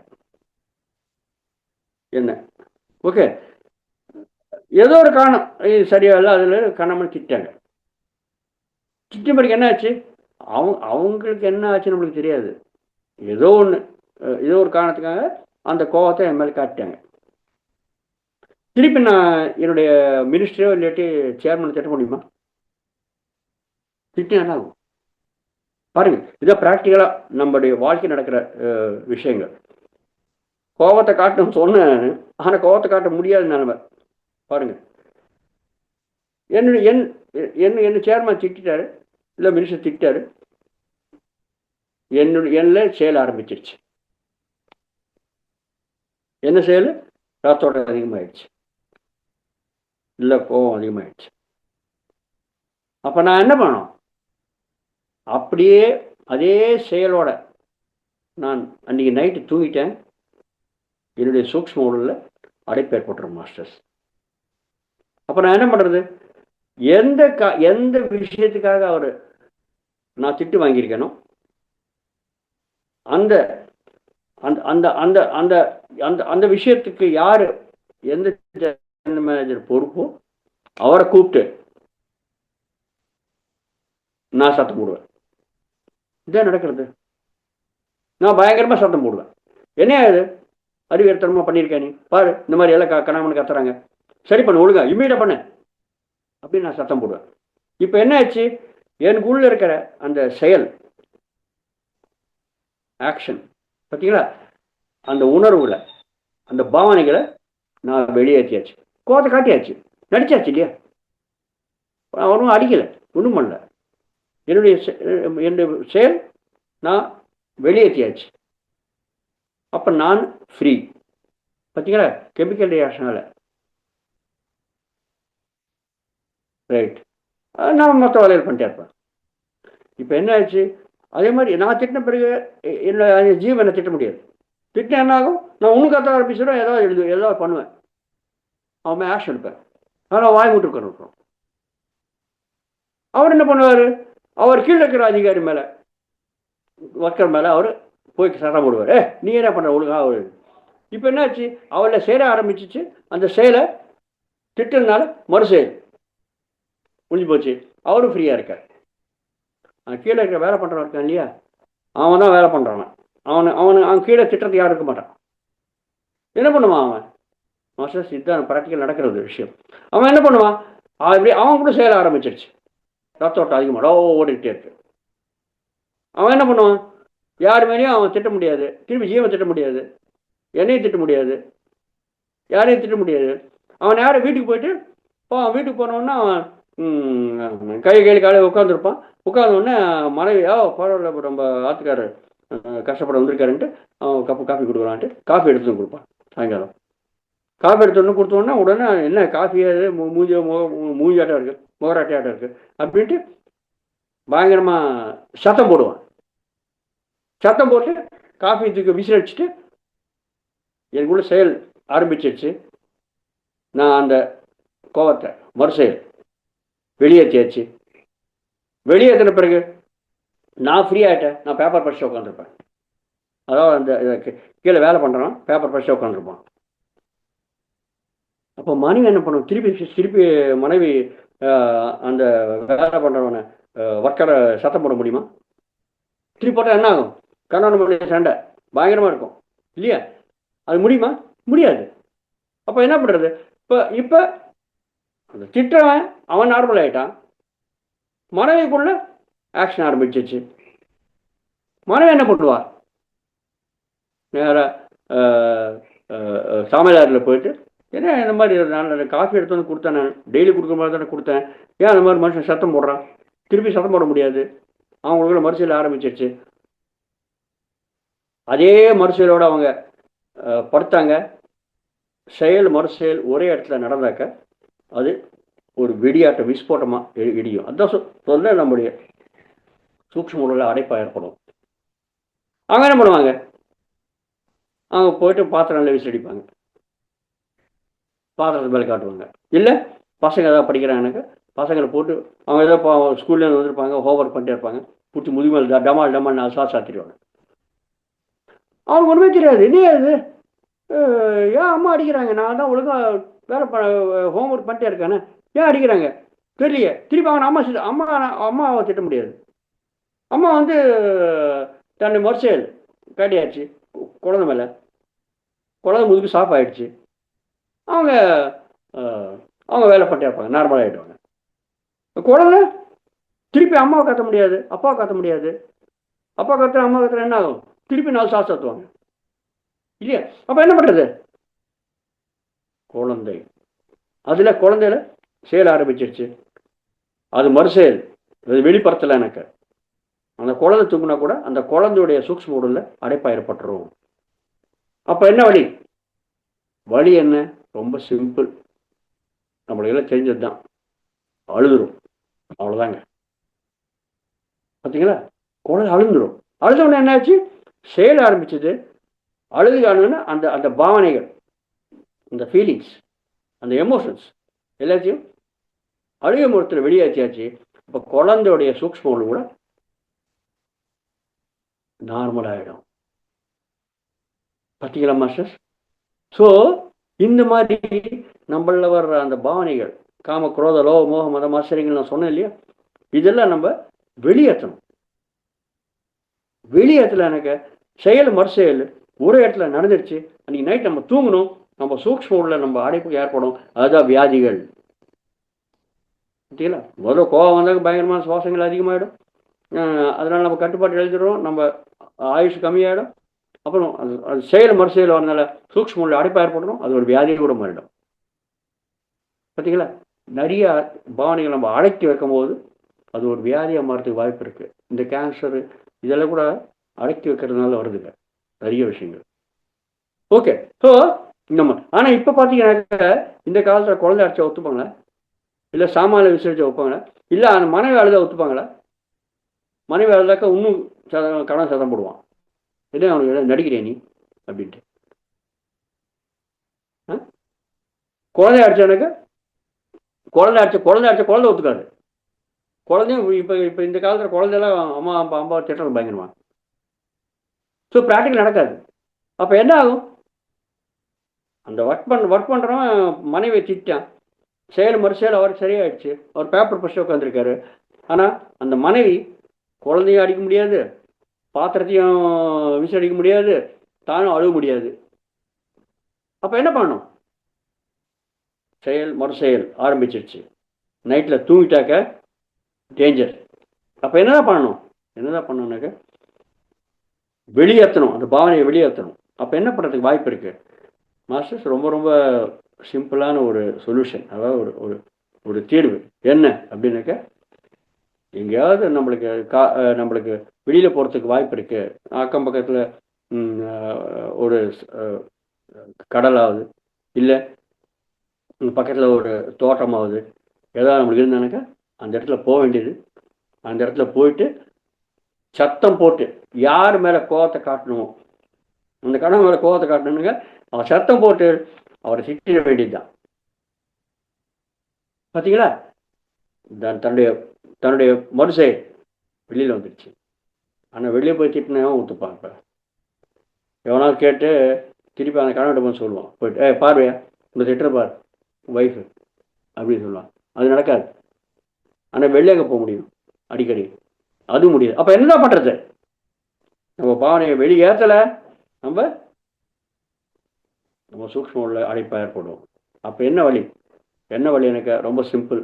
என்ன ஓகே, ஏதோ ஒரு காரணம் இது சரியா இல்லை, அதில் கண்ணாமன்னு திட்டாங்க. திட்டம்படிக்கு என்ன ஆச்சு, அவங்களுக்கு என்ன ஆச்சுன்னு நம்மளுக்கு தெரியாது. ஏதோ ஒன்று, ஏதோ ஒரு காரணத்துக்காக அந்த கோபத்தை என் மேலே காட்டிட்டாங்க. திருப்பி நான் என்னுடைய மினிஸ்டரோ இல்லாட்டி சேர்மனை திட்ட முடியுமா? திட்டம் என்ன ஆகும் பாருங்க. இதான் ப்ராக்டிக்கலாக நம்மளுடைய வாழ்க்கை நடக்கிற விஷயங்கள். கோபத்தை காட்டணும்னு சொன்னேன், ஆனால் கோபத்தை காட்ட முடியாத நிலைமை பாருங்க. என்ன சேர்மன் திட்டாரு, இல்லை மினிஸ்டர் திட்டாரு, என்ன செயல் ஆரம்பிச்சிருச்சு. என்ன செயல்? ரத்தோட்டம் அதிகமாகிடுச்சு, இல்லை கோபம் அதிகமாகிடுச்சு. அப்போ நான் என்ன பண்ணோம், அப்படியே அதே செயலோட நான் அன்றைக்கி நைட்டு தூங்கிட்டேன். என்னுடைய சூக்ஷ்ம உடலில் அடைப்பு ஏற்பட்டுரும் மாஸ்டர்ஸ். அப்போ நான் என்ன பண்ணுறது, எந்த விஷயத்துக்காக அவர் நான் திட்டு வாங்கியிருக்கேனோ அந்த அந்த அந்த அந்த அந்த அந்த அந்த விஷயத்துக்கு யார் எந்த மேனேஜர் பொறுப்போ அவரை கூப்பிட்டு நான் சத்தம் போடுவேன். இதான் நடக்கிறது. நான் பயங்கரமாக சத்தம் போடுவேன். என்ன அது அறிவுறுத்தனமாக பண்ணியிருக்கேன், நீ பாரு இந்த மாதிரி எல்லாம் கணவன் கத்துறாங்க, சரி பண்ணு, ஒழுங்கா இம்மீடியட்டாக பண்ணு அப்படின்னு நான் சத்தம் போடுவேன். இப்போ என்ன ஆச்சு, எனக்குள்ள இருக்கிற அந்த செயல் ஆக்ஷன் பார்த்தீங்களா, அந்த உணர்வுகளை அந்த பாவனைகளை நான் வெளியேற்றியாச்சு, கோவத்தை காட்டியாச்சு, நடிச்சாச்சு இல்லையா. அவனும் அடிக்கலை, ஒன்றும் பண்ணல. என்னுடைய செயல் நான் வெளியேற்றியாச்சு. அப்போ நான் ஃப்ரீ. பார்த்தீங்களா, கெமிக்கல் ரியாக்ஷனால ரைட். நான் மொத்த வேலையில் பண்ணிட்டே இருப்பேன். இப்போ என்ன ஆச்சு, அதே மாதிரி நான் திட்டின பிறகு என்னோட ஜீவனை திட்ட முடியாது. திட்டம் என்ன ஆகும், நான் ஒன்று கத்த ஆரம்பிச்சிடும், ஏதாவது பண்ணுவேன், அவன் ஆக்ஷன் எடுப்பேன். ஆனால் வாய் மூட்டு உட்காந்துருக்கோம். அவர் என்ன பண்ணுவார், அவர் கீழே இருக்கிற அதிகாரி மேலே, ஒர்க்கர் மேலே அவர் போய் சட்டம் போடுவார், நீ என்ன பண்ணுற ஒழுங்காக அவர். இப்போ என்னாச்சு, அவளை சேர ஆரம்பிச்சிச்சு. அந்த செயலை திட்டனால மறு செயல் முடிஞ்சு போச்சு. அவரும் ஃப்ரீயாக இருக்கார். கீழே இருக்கிற வேலை பண்ணுறவன் இருக்கான் இல்லையா, அவன் தான் வேலை பண்ணுறான். அவன் கீழே திட்டத்தை யாரும் இருக்க மாட்டான். என்ன பண்ணுவான் அவன், மாஸ்டர்ஸ் இதுதான் ப்ராக்டிக்கல் நடக்கிற ஒரு விஷயம். அவன் என்ன பண்ணுவான், இப்படி அவன் கூட செயல ஆரம்பிச்சிருச்சு. ரத்தோட்டம் அதிகமாக ஓடிக்கிட்டே இருக்கு. அவன் என்ன பண்ணுவான், யார் மேலேயும் அவன் திட்ட முடியாது, திரும்பி ஜீவன் திட்ட முடியாது, என்னையும் திட்ட முடியாது, யாரையும் திட்ட முடியாது. அவன் யாரும் வீட்டுக்கு போயிட்டு வீட்டுக்கு போனோன்னா அவன் கையில் காலையில் உட்காந்துருப்பான். உட்காந்தோடனே மனைவியா பரவாயில்ல, ரொம்ப ஆத்துக்காரர் கஷ்டப்பட வந்திருக்காருன்ட்டு அவன் காஃபி கொடுக்குறான்ட்டு காஃபி எடுத்து கொடுப்பான். சாயங்காலம் காஃபி எடுத்து கொடுத்தோடனே உடனே என்ன காஃபியாது மூஞ்சாட்டம் இருக்குது, முகராட்டையாட்டம் இருக்குது அப்படின்ட்டு பயங்கரமாக சத்தம் போடுவான். சத்தம் போட்டு காஃபி தூக்கி விசிலடிச்சுட்டு எனக்குள்ள செயல் ஆரம்பிச்சிருச்சு. நான் அந்த கோவத்தை மறு செயல் வெளியேற்றியாச்சு. வெளியேற்றின பிறகு நான் ஃப்ரீ ஆகிட்டேன். நான் பேப்பர் படிச்சு உட்காந்துருப்பேன். அதாவது அந்த கீழே வேலை பண்ணுறான், பேப்பர் படிச்சு உட்காந்துருப்பான். அப்போ மனைவி என்ன பண்ணுவோம், திருப்பி மனைவி அந்த வேலை பண்ணுறவனை ஒர்க்கரை சத்தம் போட முடியுமா? திருப்பி போட்டால் என்ன ஆகும், கணவன் மனைவி சண்டை பயங்கரமாக இருக்கும் இல்லையா. அது முடியுமா? முடியாது. அப்போ என்ன பண்ணுறது, இப்போ அந்த திட்டவன் அவன் நார்மல் ஆகிட்டான், மனைவிக்குள்ள ஆக்ஷன் ஆரம்பிச்சிச்சு. மனைவி என்ன பண்ணுவா, நேராக சாமியாரில் போயிட்டு ஏன்னா இந்த மாதிரி நான் காஃபி எடுத்து வந்து கொடுத்தேன், நான் டெய்லி கொடுக்குற மாதிரி தானே கொடுத்தேன், ஏன் அந்த மாதிரி மனுஷன் சத்தம் போடுறான், திருப்பி சத்தம் போட முடியாது. அவங்களுக்குள்ள மறுசெயல் ஆரம்பிச்சிருச்சு. அதே மறுசெயலோடு அவங்க படுத்தாங்க. செயல் மறுசெயல் ஒரே இடத்துல நடந்தாக்க அது ஒரு வெடியாட்ட விஸ்போட்டமாக இடியும். அதான் சொல்ல நம்முடைய சூக்ஷ்ம உடலில் அடைப்பாக ஏற்படும். அவங்க என்ன பண்ணுவாங்க, அவங்க போயிட்டு பாத்திரம் நல்லா விசிலடிப்பாங்க, பாத்திரத்தை மேலே காட்டுவாங்க. இல்லை பசங்க ஏதாவது படிக்கிறாங்கனாக்க பசங்களை போட்டு அவங்க ஏதோ ஸ்கூல்லேருந்து வந்திருப்பாங்க, ஹோம்ஒர்க் பண்ணிட்டே இருப்பாங்க, பிடிச்சி முதுமேல் டமால் டமால் 4 சாத்திடுவாங்க. அவனுக்கு ஒன்றுமே தெரியாது. என்ன அது ஏன் அம்மா அடிக்கிறாங்க, நான் தான் ஒழுங்காக வேலை ஹோம்ஒர்க் பண்ணிட்டே இருக்கானே, ஏன் அடிக்கிறாங்க தெரியலையே. திருப்பி அவன் அம்மாவை திட்ட முடியாது. அம்மா வந்து தன்னுடைய மறுசெயல் காட்டியாச்சு குழந்தை மேலே, குழந்தை முதுகு சாஃப் ஆகிடுச்சு. அவங்க அவங்க வேலை பண்ணிட்டே இருப்பாங்க, நார்மலாக ஆகிடுவாங்க. குழந்தை திருப்பி அம்மாவை கத்த முடியாது, அப்பாவை கத்த முடியாது. அப்பா கத்துற அம்மா கத்துற என்ன ஆகும், திருப்பி 4 சாத்து சாத்துவாங்க இல்லையா. அப்போ என்ன பண்ணுறது, குழந்தை அதில் குழந்தையில செயல் ஆரம்பிச்சிருச்சு. அது மறுசெயல், அது வெளிப்படுத்தலை. எனக்கு அந்த குழந்தை தூக்குனா கூட அந்த குழந்தையுடைய சூக்ஷ்ம உடலில் அடைப்பாக ஏற்பட்டுரும். அப்போ என்ன வழி, வழி என்ன, ரொம்ப சிம்பிள், நம்மளுக்கெல்லாம் தெரிஞ்சது தான், அழுதுரும். அவ்வளோதாங்க. பார்த்தீங்களா, குழந்தை அழுந்துடும். அழுதவுடனே என்னாச்சு, செயல் ஆரம்பிச்சது. அழுதுகாணுன்னா அந்த அந்த பாவனைகள், அந்த ஃபீலிங்ஸ், அந்த எமோஷன்ஸ் எல்லாத்தையும் அழுகை முகத்தில் வெளியாச்சியாச்சு. இப்போ குழந்தையுடைய சூக்ஷ்ம உடல் கூட நார்மல் ஆகிடும். பார்த்தீங்களா மாஸ்டர். ஸோ இந்த மாதிரி நம்மள வர்ற அந்த பாவனைகள், காம குரோத லோக மோக மத மாஸ்டரிங்கள் நான் சொன்னேன் இல்லையா, இதெல்லாம் நம்ம வெளியேற்றணும். வெளியேற்றல எனக்கு செயல் மறுசெயல் ஒரு இடத்துல நடந்துருச்சு. அன்றைக்கி நைட் நம்ம தூங்கணும், நம்ம சூக்ஷ்ம உடலில் நம்ம அடைப்பு ஏற்படும். அதுதான் வியாதிகள். பார்த்தீங்களா, முதல்ல கோவம் வந்தாக்க பயங்கரமான சுவாசங்கள் அதிகமாகிடும். அதனால் நம்ம கட்டுப்பாட்டு எழுதிடுறோம், நம்ம ஆயுஷ் கம்மியாகிடும். அப்புறம் அது செயல் மறுசெயல் வரனால சூக்ஷ்ம உள்ள அடைப்பாக ஏற்படணும், அது ஒரு வியாதியை கூட மாறிடும். பார்த்தீங்களா, நிறைய பாவனைகள் நம்ம அடக்கி வைக்கும் போது அது ஒரு வியாதியாக மாறதுக்கு வாய்ப்பு இருக்குது. இந்த கேன்சரு இதெல்லாம் கூட அடக்கி வைக்கிறதுனால வருதுங்க நிறைய விஷயங்கள். ஓகே. ஸோ நம்ம ஆனால் இப்போ பார்த்தீங்கன்னாக்க இந்த காலத்தில் குழந்தை அடிச்சா ஒத்துப்பாங்களா, இல்லை சாமானிய விசேஷம் வைப்பாங்களா, இல்லை அந்த மனைவி அழுதா ஒத்துப்பாங்களா? மனைவி அழுதாக்கா இன்னும் கடன் சதம் போடுவான், என்ன அவனுக்கு நடிக்கிறேன் நீ அப்படின்ட்டு. குழந்தை அடிச்சானாக்க குழந்தை அடிச்ச குழந்தை ஒத்துக்காது. குழந்தையும் இப்போ இந்த காலத்தில் குழந்தையெல்லாம் அம்மா திட்டம் பயங்கரமா. ஸோ ப்ராக்டிக்கல் நடக்காது. அப்போ என்ன ஆகும், அந்த ஒர்க் பண்ணுறவன் மனைவியை திட்டான், செயல் மறுசெயல் அவருக்கு சரியாயிடுச்சு, அவர் பேப்பர் படிச்சு உட்காந்துருக்காரு. ஆனால் அந்த மனைவி குழந்தையும் அடிக்க முடியாது, பாத்திரத்தையும் விசிலடிக்க முடியாது, தானும் அழுக முடியாது. அப்போ என்ன பண்ணணும், செயல் மறுசெயல் ஆரம்பிச்சிருச்சு. நைட்டில் தூங்கிட்டாக்க டேஞ்சர். அப்போ என்னதான் பண்ணணும்னாக்க வெளியேற்றணும், அந்த பாவனையை வெளியேற்றணும். அப்போ என்ன பண்ணுறதுக்கு வாய்ப்பு இருக்குது மாஸ்டர்ஸ், ரொம்ப ரொம்ப சிம்பிளான ஒரு சொல்யூஷன், அதாவது ஒரு ஒரு ஒரு தீர்வு என்ன அப்படின்னாக்க, எங்கேயாவது நம்மளுக்கு வெளியில் போகிறதுக்கு வாய்ப்பு இருக்குது, அக்கம் பக்கத்தில் ஒரு கடலாவது இல்லை பக்கத்தில் ஒரு தோட்டமாவது ஏதாவது நம்மளுக்கு இருந்தானாக்கா அந்த இடத்துல போக வேண்டியது. அந்த இடத்துல போயிட்டு சத்தம் போட்டு யார் மேலே கோவத்தை காட்டணுமோ, அந்த கணவன் மேலே கோவத்தை காட்டணுங்க, அவன் சத்தம் போட்டு அவரை திட்டிட வேண்டியது தான். பார்த்தீங்களா, தன்னுடைய மறுசெயல் வெளியில் வந்துடுச்சு. ஆனால் வெளியே போய் திட்டினவன் ஒத்துப்பான். இப்போ எவனாவது கேட்டு திருப்பி அந்த கணவன் போய் சொல்லுவான், போயிட்டு பார்வையா இந்த திட்டுற பார் ஒய்ஃபு அப்படின்னு சொல்லுவான். அது நடக்காது. ஆனால் வெளியே அங்கே போக முடியும் அடிக்கடி, அது முடியாது. அப்போ என்னதான் பண்ணுறது, நம்ம பாவனையை வெளியேற்றலை, நம்ம சூக்ஷ்ம உள்ள அடைப்பாக ஏற்படும். அப்போ என்ன வழி எனக்கு ரொம்ப சிம்பிள்,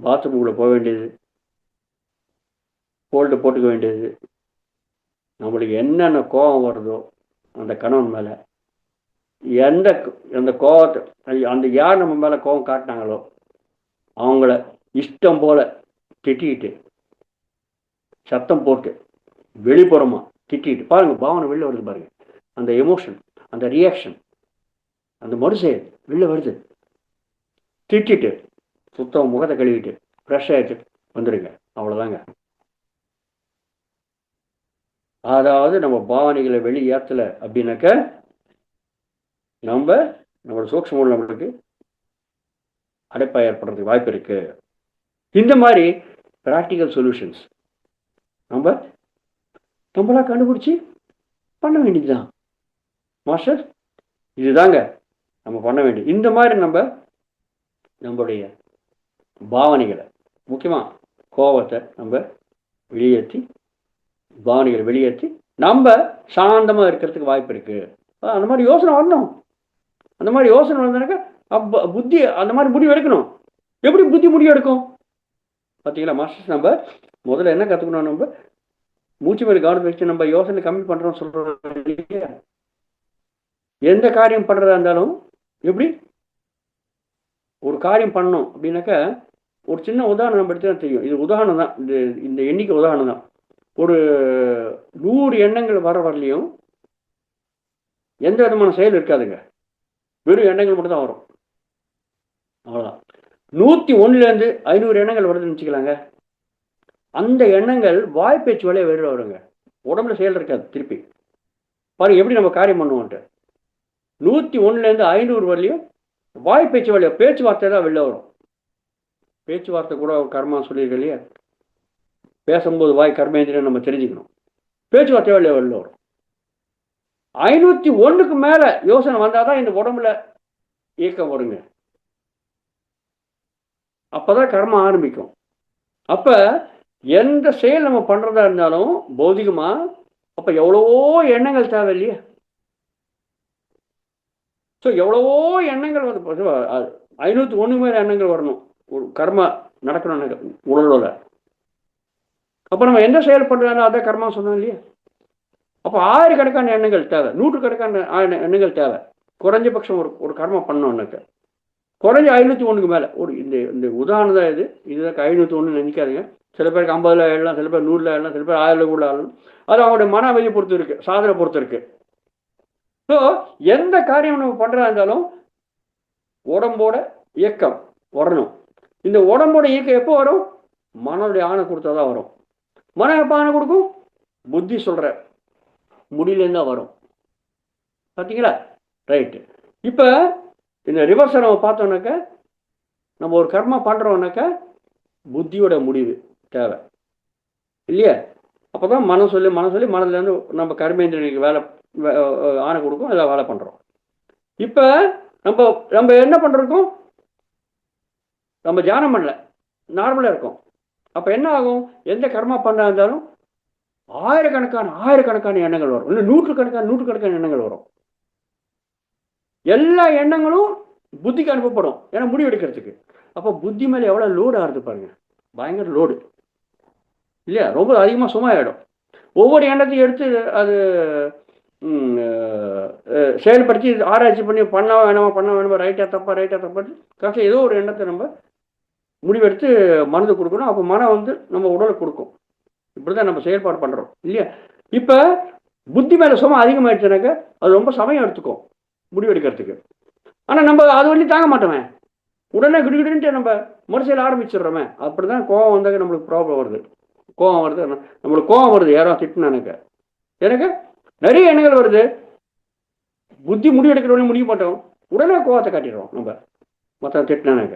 பாத்ரூமுக்குள்ளே போக வேண்டியது, போல்ட்டு போட்டுக்க வேண்டியது. நம்மளுக்கு என்னென்ன கோபம் வருதோ அந்த கணவன் மேலே, அந்த கோபத்தை அந்த யார் நம்ம மேலே கோபம் காட்டினாங்களோ அவங்கள இஷ்டம் போல திட்டிக்கிட்டு சத்தம் போட்டு வெளிப்புறமா திட்டிக்கிட்டு பாருங்க, பாவனை வெளில வருது பாருங்க, அந்த எமோஷன், அந்த ரியாக்ஷன், அந்த மறுசெயல் வெளில வருது. திட்டிட்டு சுத்தம் முகத்தை கழுவிட்டு ஃப்ரெஷ் ஆகிட்டு வந்துடுங்க, அவ்வளோதாங்க. அதாவது நம்ம பாவனைகளை வெளியேற்றலை அப்படின்னாக்க நம்மளோட சூக்ஷ்ம நம்மளுக்கு அடைப்பாக ஏற்படுறதுக்கு வாய்ப்பு இருக்கு. இந்த மாதிரி ப்ராக்டிக்கல் சொல்யூஷன்ஸ் நம்மளா கண்டுபிடிச்சி பண்ண வேண்டியதுதான் மாஸ்டர். இதுதாங்க நம்ம பண்ண வேண்டியது. இந்த மாதிரி நம்மளுடைய பாவனைகளை, முக்கியமாக கோபத்தை வெளியேற்றி, பாவனைகளை வெளியேற்றி நம்ம சாந்தமாக இருக்கிறதுக்கு வாய்ப்பு இருக்கு. அந்த மாதிரி யோசனை வரணும். அந்த மாதிரி யோசனை வந்தனாக்கா புத்தி அந்த மாதிரி முடிவு எடுக்கணும். எப்படி புத்தி முடிவு எடுக்கும் பார்த்தீங்களா மாஸ்டர்ஸ்? நம்ம முதல்ல என்ன கற்றுக்கணும், நம்ம மூச்சு மேலே கவனம் வச்சு நம்ம யோசனை கம்மி பண்ணுறோம் சொல்கிறோம். எந்த காரியம் பண்ணுறதா இருந்தாலும் எப்படி ஒரு காரியம் பண்ணணும் அப்படின்னாக்கா, ஒரு சின்ன உதாரணம் நம்ம எடுத்து தான் தெரியும். இது உதாரணம் தான், இந்த எண்ணிக்கை உதாரணம் தான். ஒரு 100 எண்ணங்கள் வரலையும் எந்த விதமான செயல் இருக்காதுங்க. வெறும் எண்ணங்கள் மட்டும் தான் வரும். அவ்வளோதான். 101லேருந்து 500 எண்ணங்கள் வருதுன்னு வச்சுக்கலாங்க. அந்த எண்ணங்கள் வாய்ப்பேச்சு வழியாக வெளியில் வருங்க. உடம்புல செயல் இருக்காது. திருப்பி பாருங்க எப்படி நம்ம காரியம் பண்ணுவோன்ட்டு. 101லேருந்து 500 வரலையும் வாய்ப்பேச்சு வழியாக பேச்சுவார்த்தை தான் வெளில வரும். பேச்சுவார்த்தை கூட கர்மா சொல்லியிருக்க இல்லையா, பேசும்போது வாய் கர்மேந்திரன் நம்ம தெரிஞ்சுக்கணும். பேச்சுவார்த்தை வெளில வரும். 501க்கு மேலே யோசனை வந்தால் தான் இந்த உடம்புல இயக்கம் வருங்க. அப்போதான் கர்மம் ஆரம்பிக்கும். அப்போ எந்த செயல் நம்ம பண்ணுறதா இருந்தாலும் பௌதிகமாக, அப்போ எவ்வளவோ எண்ணங்கள் தேவை இல்லையா? ஸோ எவ்வளவோ எண்ணங்கள் வந்து 501 மேலே எண்ணங்கள் வரணும் ஒரு கர்மா நடக்கணும் உடலோட. அப்போ நம்ம எந்த செயல் பண்ணுறதாலும் அதான் கர்மா சொன்னோம் இல்லையா? அப்போ 1000கணக்கான எண்ணங்கள் தேவை, 100கணக்கான எண்ணங்கள் தேவை. குறைஞ்சபட்சம் ஒரு கர்மா பண்ணோம்னாக்க குறைஞ்ச 501க்கு மேலே ஒரு இந்த உதாரணம் தான் இது. இதுதான் 501 நினைக்காதுங்க. சில பேருக்கு 50ல் ஆயிடலாம், சில பேர் 100ல் ஆயிடலாம், சில பேர் 1000 கூட ஆகலாம். அது அவங்களுடைய மன அமைதியை பொறுத்து இருக்குது, சாதனை பொறுத்து இருக்குது. ஸோ எந்த காரியம் நம்ம பண்ணுறதா இருந்தாலும் உடம்போட இயக்கம் வரணும். இந்த உடம்போட இயக்கம் எப்போ வரும்? மனோடைய ஆணை கொடுத்தா தான் வரும். மனம் எப்போ ஆணை கொடுக்கும்? புத்தி சொல்கிற முடியலேருந்து தான் வரும். பார்த்தீங்களா? ரைட்டு. இப்போ இந்த ரிவர்ஸை நம்ம பார்த்தோம்னாக்க, நம்ம ஒரு கர்மா பண்ணுறோம்னாக்க புத்தியோட முடிவு தேவை இல்லையா? அப்போ தான் மனம் சொல்லி மனதுலேருந்து நம்ம கர்மேந்திரனுக்கு வேலை ஆணை கொடுக்கும், அதில் வேலை பண்ணுறோம். இப்போ நம்ம என்ன பண்ணுறோம்? நம்ம தியானம் பண்ணல, நார்மலாக இருக்கும். அப்போ என்ன ஆகும்? எந்த கர்மா பண்ணா இருந்தாலும் ஆயிரக்கணக்கான எண்ணங்கள் வரும். இல்லை நூற்றுக்கணக்கான எண்ணங்கள் வரும். எல்லா எண்ணங்களும் புத்திக்கு அனுப்பப்படும், ஏன்னா முடிவு எடுக்கிறதுக்கு. அப்போ புத்தி மேலே எவ்வளோ லோடு ஆகுது பாருங்க, பயங்கர லோடு இல்லையா? ரொம்ப அதிகமாக சுமையாயிடும். ஒவ்வொரு எண்ணத்தையும் எடுத்து அது செயல்படுத்தி ஆராய்ச்சி பண்ணி பண்ண வேணுமா ரைட்டாக தப்பா கடைசி ஏதோ ஒரு எண்ணத்தை நம்ம முடிவெடுத்து மனது கொடுக்கணும். அப்போ மனம் நம்ம உடலுக்கு கொடுக்கும். இப்படி தான் நம்ம செயல்பாடு பண்ணுறோம் இல்லையா? இப்போ புத்தி மேலே சுமை அதிகமாகிடுச்சுனாக்க அது ரொம்ப சமயம் எடுத்துக்கும் முடிவெடுக்கிறதுக்கு. ஆனால் நம்ம அது வழி தாங்க மாட்டோமே, உடனே கிடுகிடுன்ட்டு நம்ம மறுசெயல் ஆரம்பிச்சிடுறோமே. அப்படி தான் கோவம் வந்தாக்க நம்மளுக்கு ப்ராப்ளம் வருது. நம்மளுக்கு கோவம் வருது, யாரோ திட்டுனா எனக்கு நிறைய எண்ணங்கள் வருது. புத்தி முடிவெடுக்கிறவனே முடிவு மாட்டோம், உடனே கோவத்தை காட்டிடுறோம் நம்ம மற்ற திட்டினாக்க.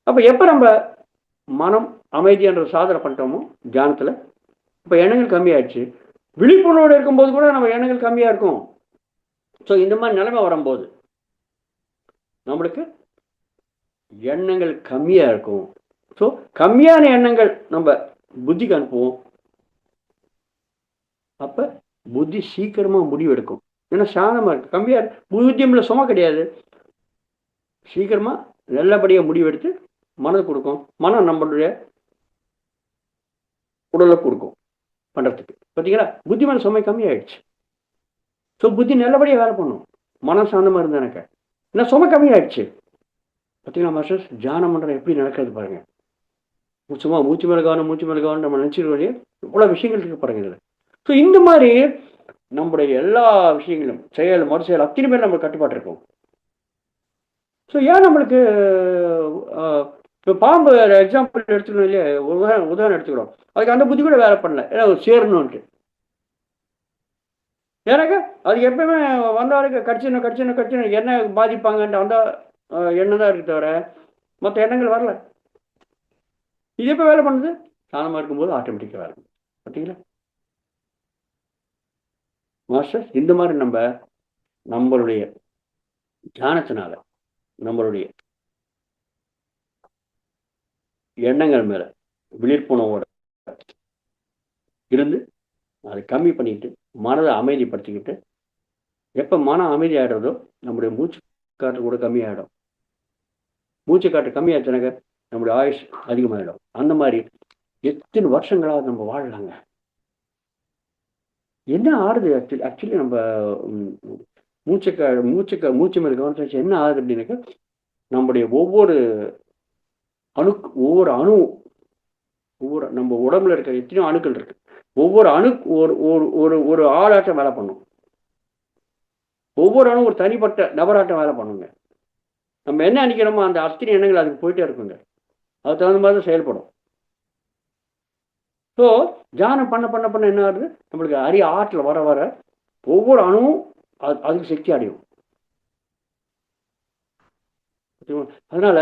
அப்போ எப்போ நம்ம மனம் அமைதின்ற சாதனை பண்ணிட்டோமோ தியானத்தில், இப்போ எண்ணங்கள் கம்மியாயிடுச்சு. விழிப்புணர்வோடு இருக்கும்போது கூட நம்ம எண்ணங்கள் கம்மியாக இருக்கும். ஸோ இந்த மாதிரி நிலைமை வரும்போது நம்மளுக்கு எண்ணங்கள் கம்மியாக இருக்கும். ஸோ கம்மியான எண்ணங்கள் நம்ம புத்திக்கு அனுப்புவோம். அப்போ புத்தி சீக்கிரமாக முடிவெடுக்கும். ஏன்னா சாந்தமாக இருக்கு, கம்மியாக புத்தியம்ல சும்மா கிடையாது. சீக்கிரமாக நல்லபடியாக முடிவெடுத்து மனது கொடுக்கும். மனம் நம்மளுடைய உடலை கொடுக்கும் பண்ணுறதுக்கு. பார்த்தீங்களா? புத்தி மேலே சுமை கம்மியாயிடுச்சு. ஸோ புத்தி நல்லபடியாக வேலை பண்ணும், மனம் சாந்தமாக இருந்தானாக்க. ஏன்னா சுமை கம்மியாயிடுச்சு. பார்த்தீங்களா மாஸ்டர்ஸ்? தியானம் பண்ணுறது எப்படி நடக்கிறது பாருங்கள். சும்மா மூச்சு மேலே கவனம் நம்ம நினச்சிருக்கோம் இல்லையா? இவ்வளோ விஷயங்கள் இருக்கு பாருங்க இதில். ஸோ இந்த மாதிரி நம்முடைய எல்லா விஷயங்களும் செயல் மறுசெயல் அத்தனை பேர் நம்ம கட்டுப்பாட்டு இருக்கோம். ஸோ ஏன் நம்மளுக்கு இப்போ பாம்பு எக்ஸாம்பிள் எடுத்துக்கணும் இல்லையா? உதாரணம் எடுத்துக்கிறோம். அதுக்கு அந்த புத்தி கூட வேலை பண்ணல, ஏன்னா சேரணும்ன்ட்டு. எனக்கு அதுக்கு எப்பவுமே வந்தாலுக்கு கடிச்சிடணும் என்ன பாதிப்பாங்கன்ட்டு அந்த எண்ணம் தான் இருக்கு தவிர மற்ற எண்ணங்கள் வரல. இது எப்போ வேலை பண்ணுது? சாந்தமாக இருக்கும்போது ஆட்டோமேட்டிக்காக வேலை பண்ணுது. பார்த்தீங்களா மாஸ்டர்? இந்த மாதிரி நம்மளுடைய தியானத்தினால நம்மளுடைய எண்ணங்கள் மேல விழிப்புணர்வோட இருந்து அதை கம்மி பண்ணிட்டு மனதை அமைதிப்படுத்திக்கிட்டு எப்போ மனம் அமைதி ஆகிடுறதோ நம்முடைய மூச்சு காற்று கூட கம்மியாயிடும். மூச்சு காற்று கம்மியாச்சுனாக்க நம்முடைய ஆயுஷ் அதிகமாகிடும். அந்த மாதிரி எத்தனை வருஷங்களாவது நம்ம வாழலாங்க. என்ன ஆறுது ஆக்சுவலி நம்ம மூச்சு மேலே கவனிச்சு என்ன ஆகுது அப்படின்னாக்கா நம்முடைய ஒவ்வொரு அணு நம்ம உடம்புல இருக்கிற எத்தனையோ அணுக்கள் இருக்கு. ஒவ்வொரு அணு ஒரு ஆளாட்டம் வேலை பண்ணும். ஒவ்வொரு அணு ஒரு தனிப்பட்ட நபராட்டம் வேலை பண்ணுங்க. நம்ம என்ன நினைக்கிறோமோ அந்த அத்தனை எண்ணங்கள் அதுக்கு போயிட்டே இருக்குங்க. அதுக்கு தகுந்த மாதிரி தான் செயல்படும். ஸோ தியானம் பண்ண பண்ண பண்ண என்ன ஆகுது, நம்மளுக்கு அரிய ஆற்றல் வர வர ஒவ்வொரு அணுவும் அதுக்கு சக்தி அடையும். அதனால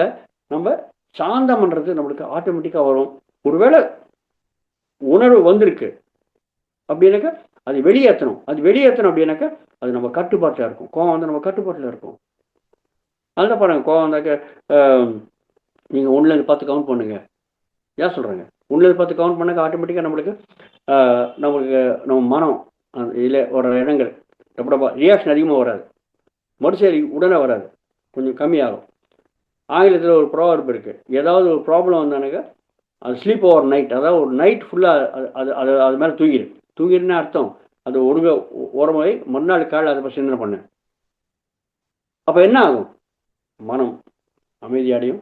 நம்ம சாந்தம் பண்றது நம்மளுக்கு ஆட்டோமேட்டிக்காக வரும். ஒருவேளை உணர்வு வந்திருக்கு அப்படின்னாக்கா அது வெளியேற்றணும். அப்படின்னாக்கா அது நம்ம கட்டுப்பாட்டில் இருக்கும். கோவம் வந்து நம்ம கட்டுப்பாட்டில் இருக்கும். அதுதான் பாருங்க, கோவம் வந்தாக்க நீங்கள் 1லேருந்து 10 கவுண்ட் பண்ணுங்க. ஏன் சொல்கிறேங்க? 1லேருந்து 10 கவுண்ட் பண்ணாக்க ஆட்டோமேட்டிக்காக நம்மளுக்கு நம்ம மனம் இதில் வர இடங்கள் எப்படப்பா ரியாக்ஷன் அதிகமாக வராது. மறுசெயல் உடனே வராது, கொஞ்சம் கம்மியாகும். ஆங்கிலத்தில் ஒரு ப்ராவர்ப் இருக்குது, ஏதாவது ஒரு ப்ராப்ளம் வந்தானாக்கா அது ஸ்லீப் ஓவர் நைட், அதாவது ஒரு நைட் ஃபுல்லாக அது மேலே தூங்கிடுன்னு அர்த்தம். அது ஓரமாகி மறுநாள் காலையில் அதை பற்றி சிந்தனை பண்ணேன். அப்போ என்ன ஆகும்? மனம் அமைதியடையும்.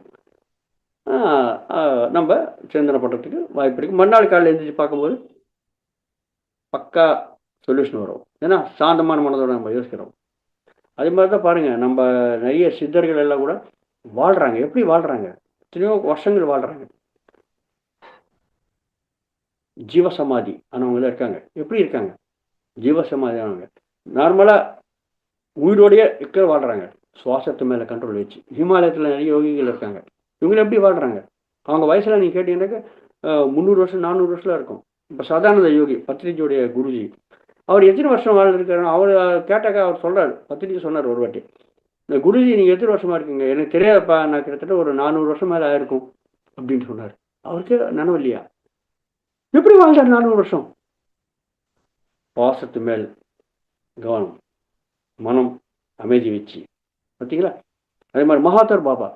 நம்ம சிந்தனை பண்ணுறதுக்கு வாய்ப்பு இருக்குது. மறுநாள் காலையில் எழுந்திரிச்சு பார்க்கும்போது பக்கா சொல்யூஷன் வரும். ஏன்னா சாந்தமான மனதோடு நம்ம யோசிக்கிறோம். அதே மாதிரி தான் பாருங்கள், நம்ம நிறைய சித்தர்கள் எல்லாம் கூட வாழ்கிறாங்க. எப்படி வாழ்கிறாங்க? எத்தனையோ வருஷங்கள் வாழ்கிறாங்க. ஜீவசமாதி ஆனவங்க இருக்காங்க. எப்படி இருக்காங்க? ஜீவசமாதி ஆனவங்க நார்மலாக உயிரோடைய இருக்கிற வாழ்கிறாங்க. சுவாசத்து மேலே கண்ட்ரோல் வச்சு. ஹிமாலயத்தில் நிறைய யோகிகள் இருக்காங்க. இவங்க எப்படி வாழ்கிறாங்க? அவங்க வயசில் நீங்கள் கேட்டீங்கன்னாக்க 300 வருஷம் 400 வருஷம் இருக்கும். இப்போ சதானந்த யோகி பத்ரிஜியோடைய குருஜி, அவர் எத்தனை வருஷம் வாழ்ந்துருக்காரு? அவர் கேட்டாக்கா அவர் சொல்கிறார், பத்ரிஜி சொன்னார் ஒரு வாட்டி, இந்த குருஜி நீங்கள் எத்தனை வருஷமாக இருக்கீங்க? எனக்கு தெரியாதப்பா, நான் கிட்டத்தட்ட ஒரு 400 வருஷம் மேலே ஆயிருக்கும் அப்படின்னு சொன்னார். அவருக்கு நினைவு இல்லையா? எப்படி வாழ்ந்தார் 400 வருஷம்? சுவாசத்து மேல் கவனம், மனம் அமைதி வச்சு. பார்த்தீங்களா? அதே மாதிரி மகாதர் பாபா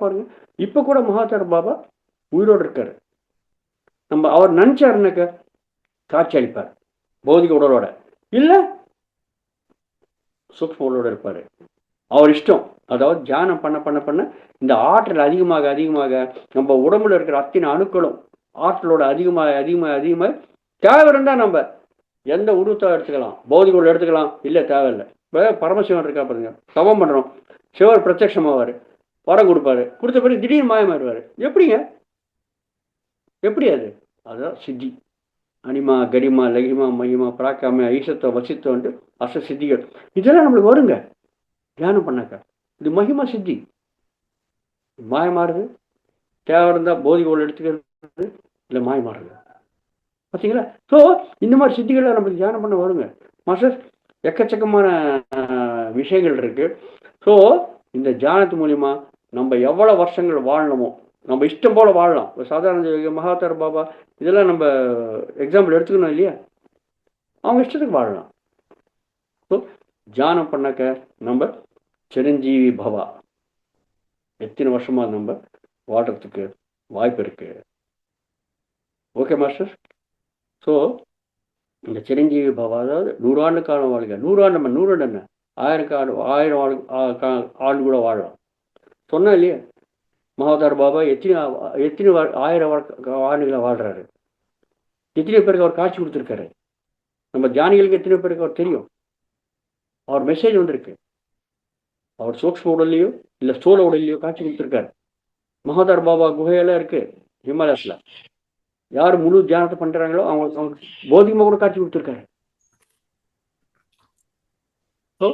பாருங்க, இப்போ கூட மகாதர் பாபா உயிரோடு இருக்காரு. நம்ம அவர் நினைச்சாருனாக்க காட்சி அளிப்பார் பௌதிக உடலோட, இல்லை சூக்ஷ்ம உடலோட இருப்பார். அவர் இஷ்டம். அதாவது தியானம் பண்ண பண்ண பண்ண இந்த ஆற்றல் அதிகமாக அதிகமாக நம்ம உடம்புல இருக்கிற அத்தனை அணுக்களும் ஆற்றலோட அதிகமாக தேவை இருந்தால் நம்ம எந்த உருவத்தை எடுத்துக்கலாம், பௌதிக உடல் எடுத்துக்கலாம், இல்லை தேவையில்லை. இப்போ பரமசிவன் இருக்கா பாருங்க, தவம் பண்ணுறோம், சிவர் பிரத்யட்சமாவார், வரம் கொடுப்பாரு, கொடுத்த பிறகு திடீர்னு மாயமாடுவார். எப்படிங்க? எப்படி அது? அதுதான் சித்தி. அனிமா கரிமா லகிமா மகிமா பிராக்காம ஈசத்துவம் வசித்துவன்ட்டு அஷ்ட சித்திகள், இதெல்லாம் நம்மளுக்கு வருங்க தியானம் பண்ணாக்கா. இது மகிமா சித்தி. மாயமாறுது, தேவை இருந்தால் பௌதிக உடல் எடுத்துக்கிறது, இல்லை மாயமாறுது. பார்த்தீங்களா? ஸோ இந்த மாதிரி சித்திகளை நம்ம தியானம் பண்ண வருங்க மாஸ்டர். எக்கச்சக்கமான விஷயங்கள் இருக்கு. ஸோ இந்த தியானத்து மூலிமா நம்ம எவ்வளோ வருஷங்கள் வாழணுமோ நம்ம இஷ்டம் போல வாழலாம். சாதாரண மகாதர் பாபா இதெல்லாம் நம்ம எக்ஸாம்பிள் எடுத்துக்கணும் இல்லையா? அவங்க இஷ்டத்துக்கு வாழலாம். ஸோ தியானம் பண்ணாக்க நம்ம சிரஞ்சீவி பவா எத்தனை வருஷமா நம்ம வாழ்றதுக்கு வாய்ப்பு இருக்கு. Okay master. ஸோ இந்த சிரஞ்சீவி பவா, அதாவது 100 ஆண்டு காலம் வாழ்க. 100 ஆண்டு 100 ஆண்டு என்ன, 1000 ஆண்டு கூட வாழலாம் சொன்னா இல்லையா? மகாதார் பாபா எத்தனை 1000 ஆண்டுகளை வாழ்றாரு. எத்தனை பேருக்கு அவர் காட்சி கொடுத்துருக்காரு. நம்ம தியானிகளுக்கு எத்தனை பேருக்கு அவர் தெரியும். அவர் மெசேஜ் வந்திருக்கு. அவர் சூக்ஷ்ம உடல்லையோ இல்லை ஸ்தூல உடல்லையோ காட்சி கொடுத்துருக்காரு. மகாதார் பாபா குகையெல்லாம் இருக்கு ஹிமாலயத்தில். யார் முழு தியானத்தை பண்றாங்களோ அவங்க போதிகமாக கூட காட்சி கொடுத்துருக்காரு. ஸோ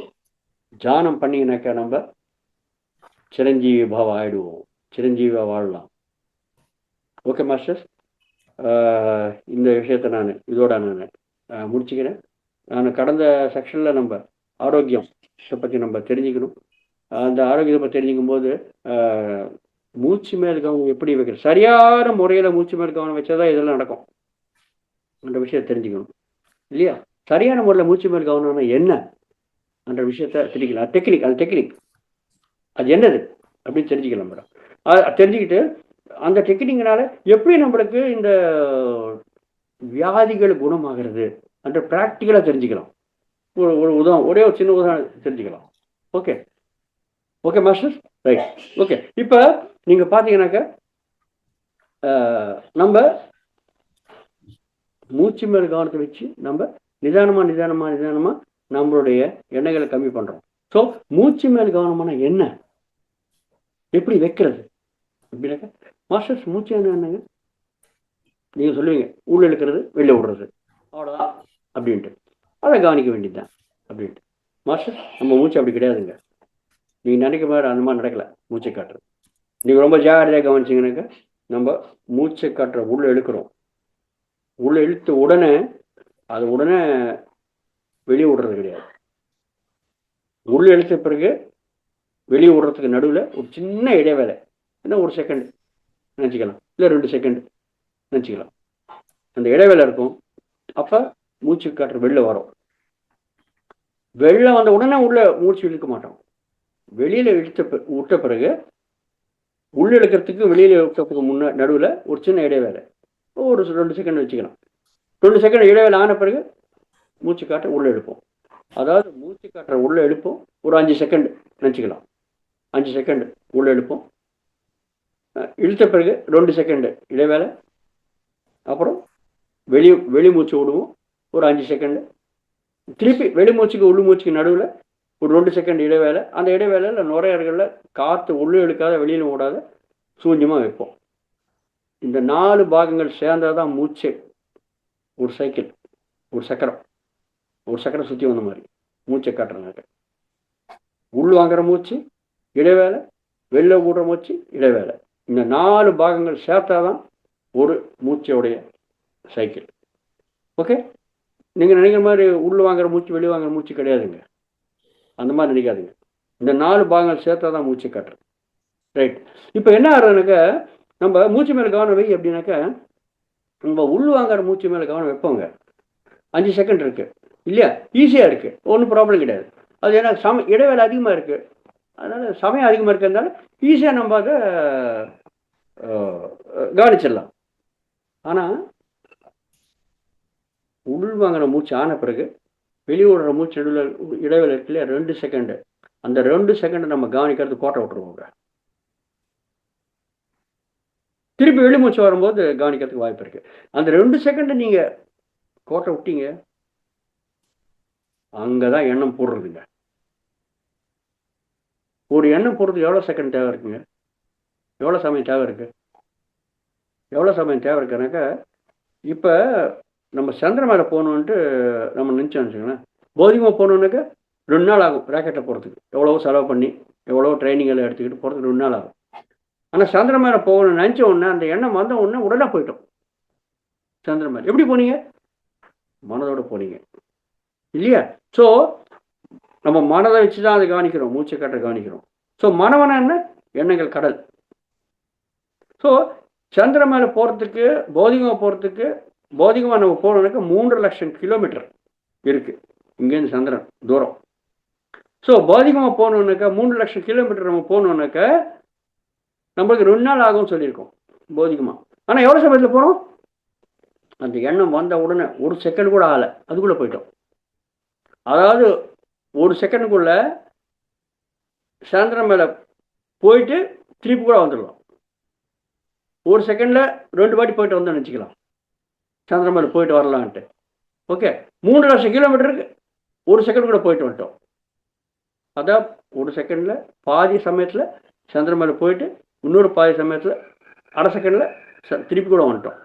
தியானம் பண்ணிங்கனாக்கா நம்ம சிரஞ்சீவி பாவம் ஆயிடுவோம், சிரஞ்சீவியாக வாழலாம். ஓகே மாஸ்டர்ஸ், இந்த விஷயத்தை நான் இதோட நான் முடிச்சுக்கிறேன். நான் கடந்த செக்ஷனில் நம்ம ஆரோக்கியம் இதை பற்றி நம்ம தெரிஞ்சுக்கணும். அந்த ஆரோக்கியத்தை பற்றி தெரிஞ்சுக்கும் போது மூச்சு மேல் கவனம் எப்படி வைக்கிறது, சரியான முறையில் மூச்சு மேல் கவனம் வச்சாதான் இதெல்லாம் நடக்கும். அந்த விஷயத்தை தெரிஞ்சுக்கணும் இல்லையா? சரியான முறையில் மூச்சு மேல் கவனம்னா என்ன அந்த விஷயத்த தெரிஞ்சுக்கலாம். டெக்னிக், அது டெக்னிக் அது என்னது அப்படின்னு தெரிஞ்சுக்கலாம் மேடம். தெரிஞ்சுக்கிட்டு அந்த டெக்னிக்னால எப்படி நம்மளுக்கு இந்த வியாதிகள் குணமாகிறது அந்த ப்ராக்டிக்கலாக தெரிஞ்சுக்கலாம். ஒரு ஒரு உதாரணம், ஒரே ஒரு சின்ன உதாரணம் தெரிஞ்சுக்கலாம். Okay okay master, right. Okay, இப்போ நீங்கள் பார்த்தீங்கன்னாக்க நம்ம மூச்சு மேல் கவனத்தை வச்சு நம்ம நிதானமாக நம்மளுடைய எண்ணெய்களை கம்மி பண்ணுறோம். ஸோ மூச்சு மேல் கவனமான என்ன, எப்படி வைக்கிறது அப்படின்னாக்க மாஸ்டர்ஸ், மூச்சு என்னங்க நீங்கள் சொல்லுவீங்க, உள்ள இழுக்கிறது வெளில விடுறது அவ்வளோதான் அப்படின்ட்டு, அதை கவனிக்க வேண்டியதுதான் அப்படின்ட்டு. மாஸ்டர், நம்ம மூச்சு அப்படி கிடையாதுங்க. நீங்கள் நினைக்க மாதிரி அந்த மாதிரி நடக்கலை. மூச்சை காட்டுறது நீங்கள் ரொம்ப ஜாகிரதையாக கவனிச்சிங்கனாக்கா, நம்ம மூச்சை காட்டுற உள்ளே இழுக்கிறோம், உள்ளே இழுத்த உடனே அது உடனே வெளியே விடுறது கிடையாது. உள்ளே இழுத்த பிறகு வெளியே விடுறதுக்கு நடுவில் ஒரு சின்ன இடைவேளை, என்ன ஒரு செகண்ட் நினச்சிக்கலாம், இல்லை 2 செகண்ட் நினச்சிக்கலாம், அந்த இடைவேளை இருக்கும். அப்போ மூச்சு காற்று வெளில வரும். வெளில வந்த உடனே உள்ள மூச்சு இழுக்க மாட்டோம். வெளியில் விட்ட பிறகு உள்ள இழுக்கிறதுக்கு வெளியில் இழுக்கிறதுக்கு நடுவில் ஒரு சின்ன இடைவேளை, ஒரு 2 செகண்ட் வச்சுக்கலாம். 2 செகண்ட் இடைவேளை ஆன பிறகு மூச்சு காற்றை உள்ளே எழுப்போம். அதாவது மூச்சு காற்றை உள்ளே எழுப்போம், ஒரு 5 செகண்ட் நினச்சிக்கலாம். 5 செகண்ட் உள்ளே எழுப்போம், இழுத்த பிறகு 2 செகண்ட் இடைவேளை, அப்புறம் வெளி மூச்சு விடுவோம் ஒரு 5 செகண்ட், திருப்பி வெளி மூச்சுக்கு உள் மூச்சுக்கு நடுவில் ஒரு 2 செகண்ட் இடைவேளை. அந்த இடைவேளையில் நுரையீரலில் காற்று உள்ளே இழுக்காத வெளியில் ஓடாத சூன்யமாக வைப்போம். இந்த 4 பாகங்கள் சேர்ந்தாதான் மூச்சு ஒரு சைக்கிள், ஒரு சக்கரம் சுற்றி வந்த மாதிரி மூச்சை காட்டுறனாக்க. உள் வாங்குற மூச்சு இடைவேளை, வெளில விடுற மூச்சு இடைவேளை, இந்த 4 பாகங்கள் சேர்த்தாதான் ஒரு மூச்சோடைய சைக்கிள். ஓகே, நீங்கள் நினைக்கிற மாதிரி உள்ள வாங்குற மூச்சு வெளியே வாங்குற மூச்சு கிடையாதுங்க, அந்த மாதிரி நினைக்காதுங்க. இந்த 4 பாகங்கள் சேர்த்தா தான் மூச்சு காட்டுறது. ரைட். இப்போ என்ன ஆகுறதுனாக்கா, நம்ம மூச்சு மேலே கவனம் வை அப்படின்னாக்கா, நம்ம உள் வாங்குற மூச்சு மேலே கவனம் வைப்போங்க. 5 செகண்ட் இருக்கு இல்லையா, ஈஸியாக இருக்கு, ஒன்றும் ப்ராப்ளம் கிடையாது. அது ஏன்னா இடைவேளை அதிகமாக இருக்கு, அதனால சமயம் அதிகமாக இருக்கிறதுனால ஈஸியாக நம்ம அதை கவனிச்சிடலாம். ஆனால் உள் வாங்குற மூச்சு ஆன பிறகு வெளியோடுற மூச்சு இடைவேளை இருக்குல்லையா 2 செகண்டு, அந்த 2 செகண்டை நம்ம கவனிக்கிறது கோட்டை விட்டுருவோங்க. திருப்பி வெளி மூச்சு வரும்போது கவனிக்கிறதுக்கு வாய்ப்பு இருக்கு. அந்த 2 செகண்டை நீங்க கோட்டை விட்டீங்க, அங்கதான் எண்ணம் போடுறதுங்க. ஒரு எண்ணம் போடுறதுக்கு எவ்வளோ செகண்ட் தேவை இருக்குங்க, எவ்வளோ சமயம் தேவை இருக்கு, எவ்வளோ சமயம் தேவை இருக்குனாக்கா, இப்போ நம்ம சந்திரன் மேலே போகணுன்ட்டு நம்ம நினச்சோம்னு வச்சுக்கோங்களேன், போதிகமாக போகணுன்னாக்கா 2 நாள் ஆகும் ராக்கெட்டில் போகிறதுக்கு, எவ்வளவோ செலவு பண்ணி எவ்வளோ ட்ரைனிங் எல்லாம் எடுத்துக்கிட்டு போகிறதுக்கு 2 நாள் ஆகும். ஆனால் சந்திரன் மேலே போகணும்னு நினச்ச உடனே அந்த எண்ணம் வந்த உடனே உடனே போயிட்டோம் சந்திரன் மேலே. எப்படி போனீங்க, மனதோடு போனீங்க இல்லையா? ஸோ நம்ம மனதை வச்சு தான் அதை கவனிக்கிறோம், மூச்சை காற்றை கவனிக்கிறோம். ஸோ மனவன என்ன, எண்ணங்கள் கடல். ஸோ சந்திரன் மேலே போகிறதுக்கு பௌதிகமாக போகிறதுக்கு, பௌதிகமாக நம்ம போகணுன்னாக்கா 3 லட்சம் கிலோமீட்டர் இருக்குது இங்கேருந்து சந்திரன் தூரம். ஸோ பௌதிகமாக போகணுன்னாக்கா 3 லட்சம் கிலோமீட்டர் நம்ம போகணுன்னாக்கா நம்மளுக்கு 2 நாள் ஆகும்னு சொல்லியிருக்கோம் பௌதிகமாக. ஆனால் எவ்வளோ சமயத்தில் போகிறோம், அந்த எண்ணம் வந்த உடனே 1 செகண்ட் கூட ஆகலை, அதுக்குள்ளே போயிட்டோம். அதாவது 1 செகண்டுக்குள்ள சந்திரன் மேலே போயிட்டு திருப்பி கூட வந்துடலாம். 1 செகண்டில் 2 வாட்டி போயிட்டு வந்தோம்னு நினச்சிக்கலாம், சந்திரன் மேலே போயிட்டு வரலான்ட்டு. ஓகே, 3 லட்சம் கிலோமீட்டருக்கு 1 செகண்ட் கூட போயிட்டு வந்துட்டோம். அதான் 1 செகண்டில் பாதி சமயத்தில் சந்திரன் மேலே போயிட்டு இன்னொரு பாதி சமயத்தில் அரை செகண்டில் திருப்பி கூட வந்துட்டோம்.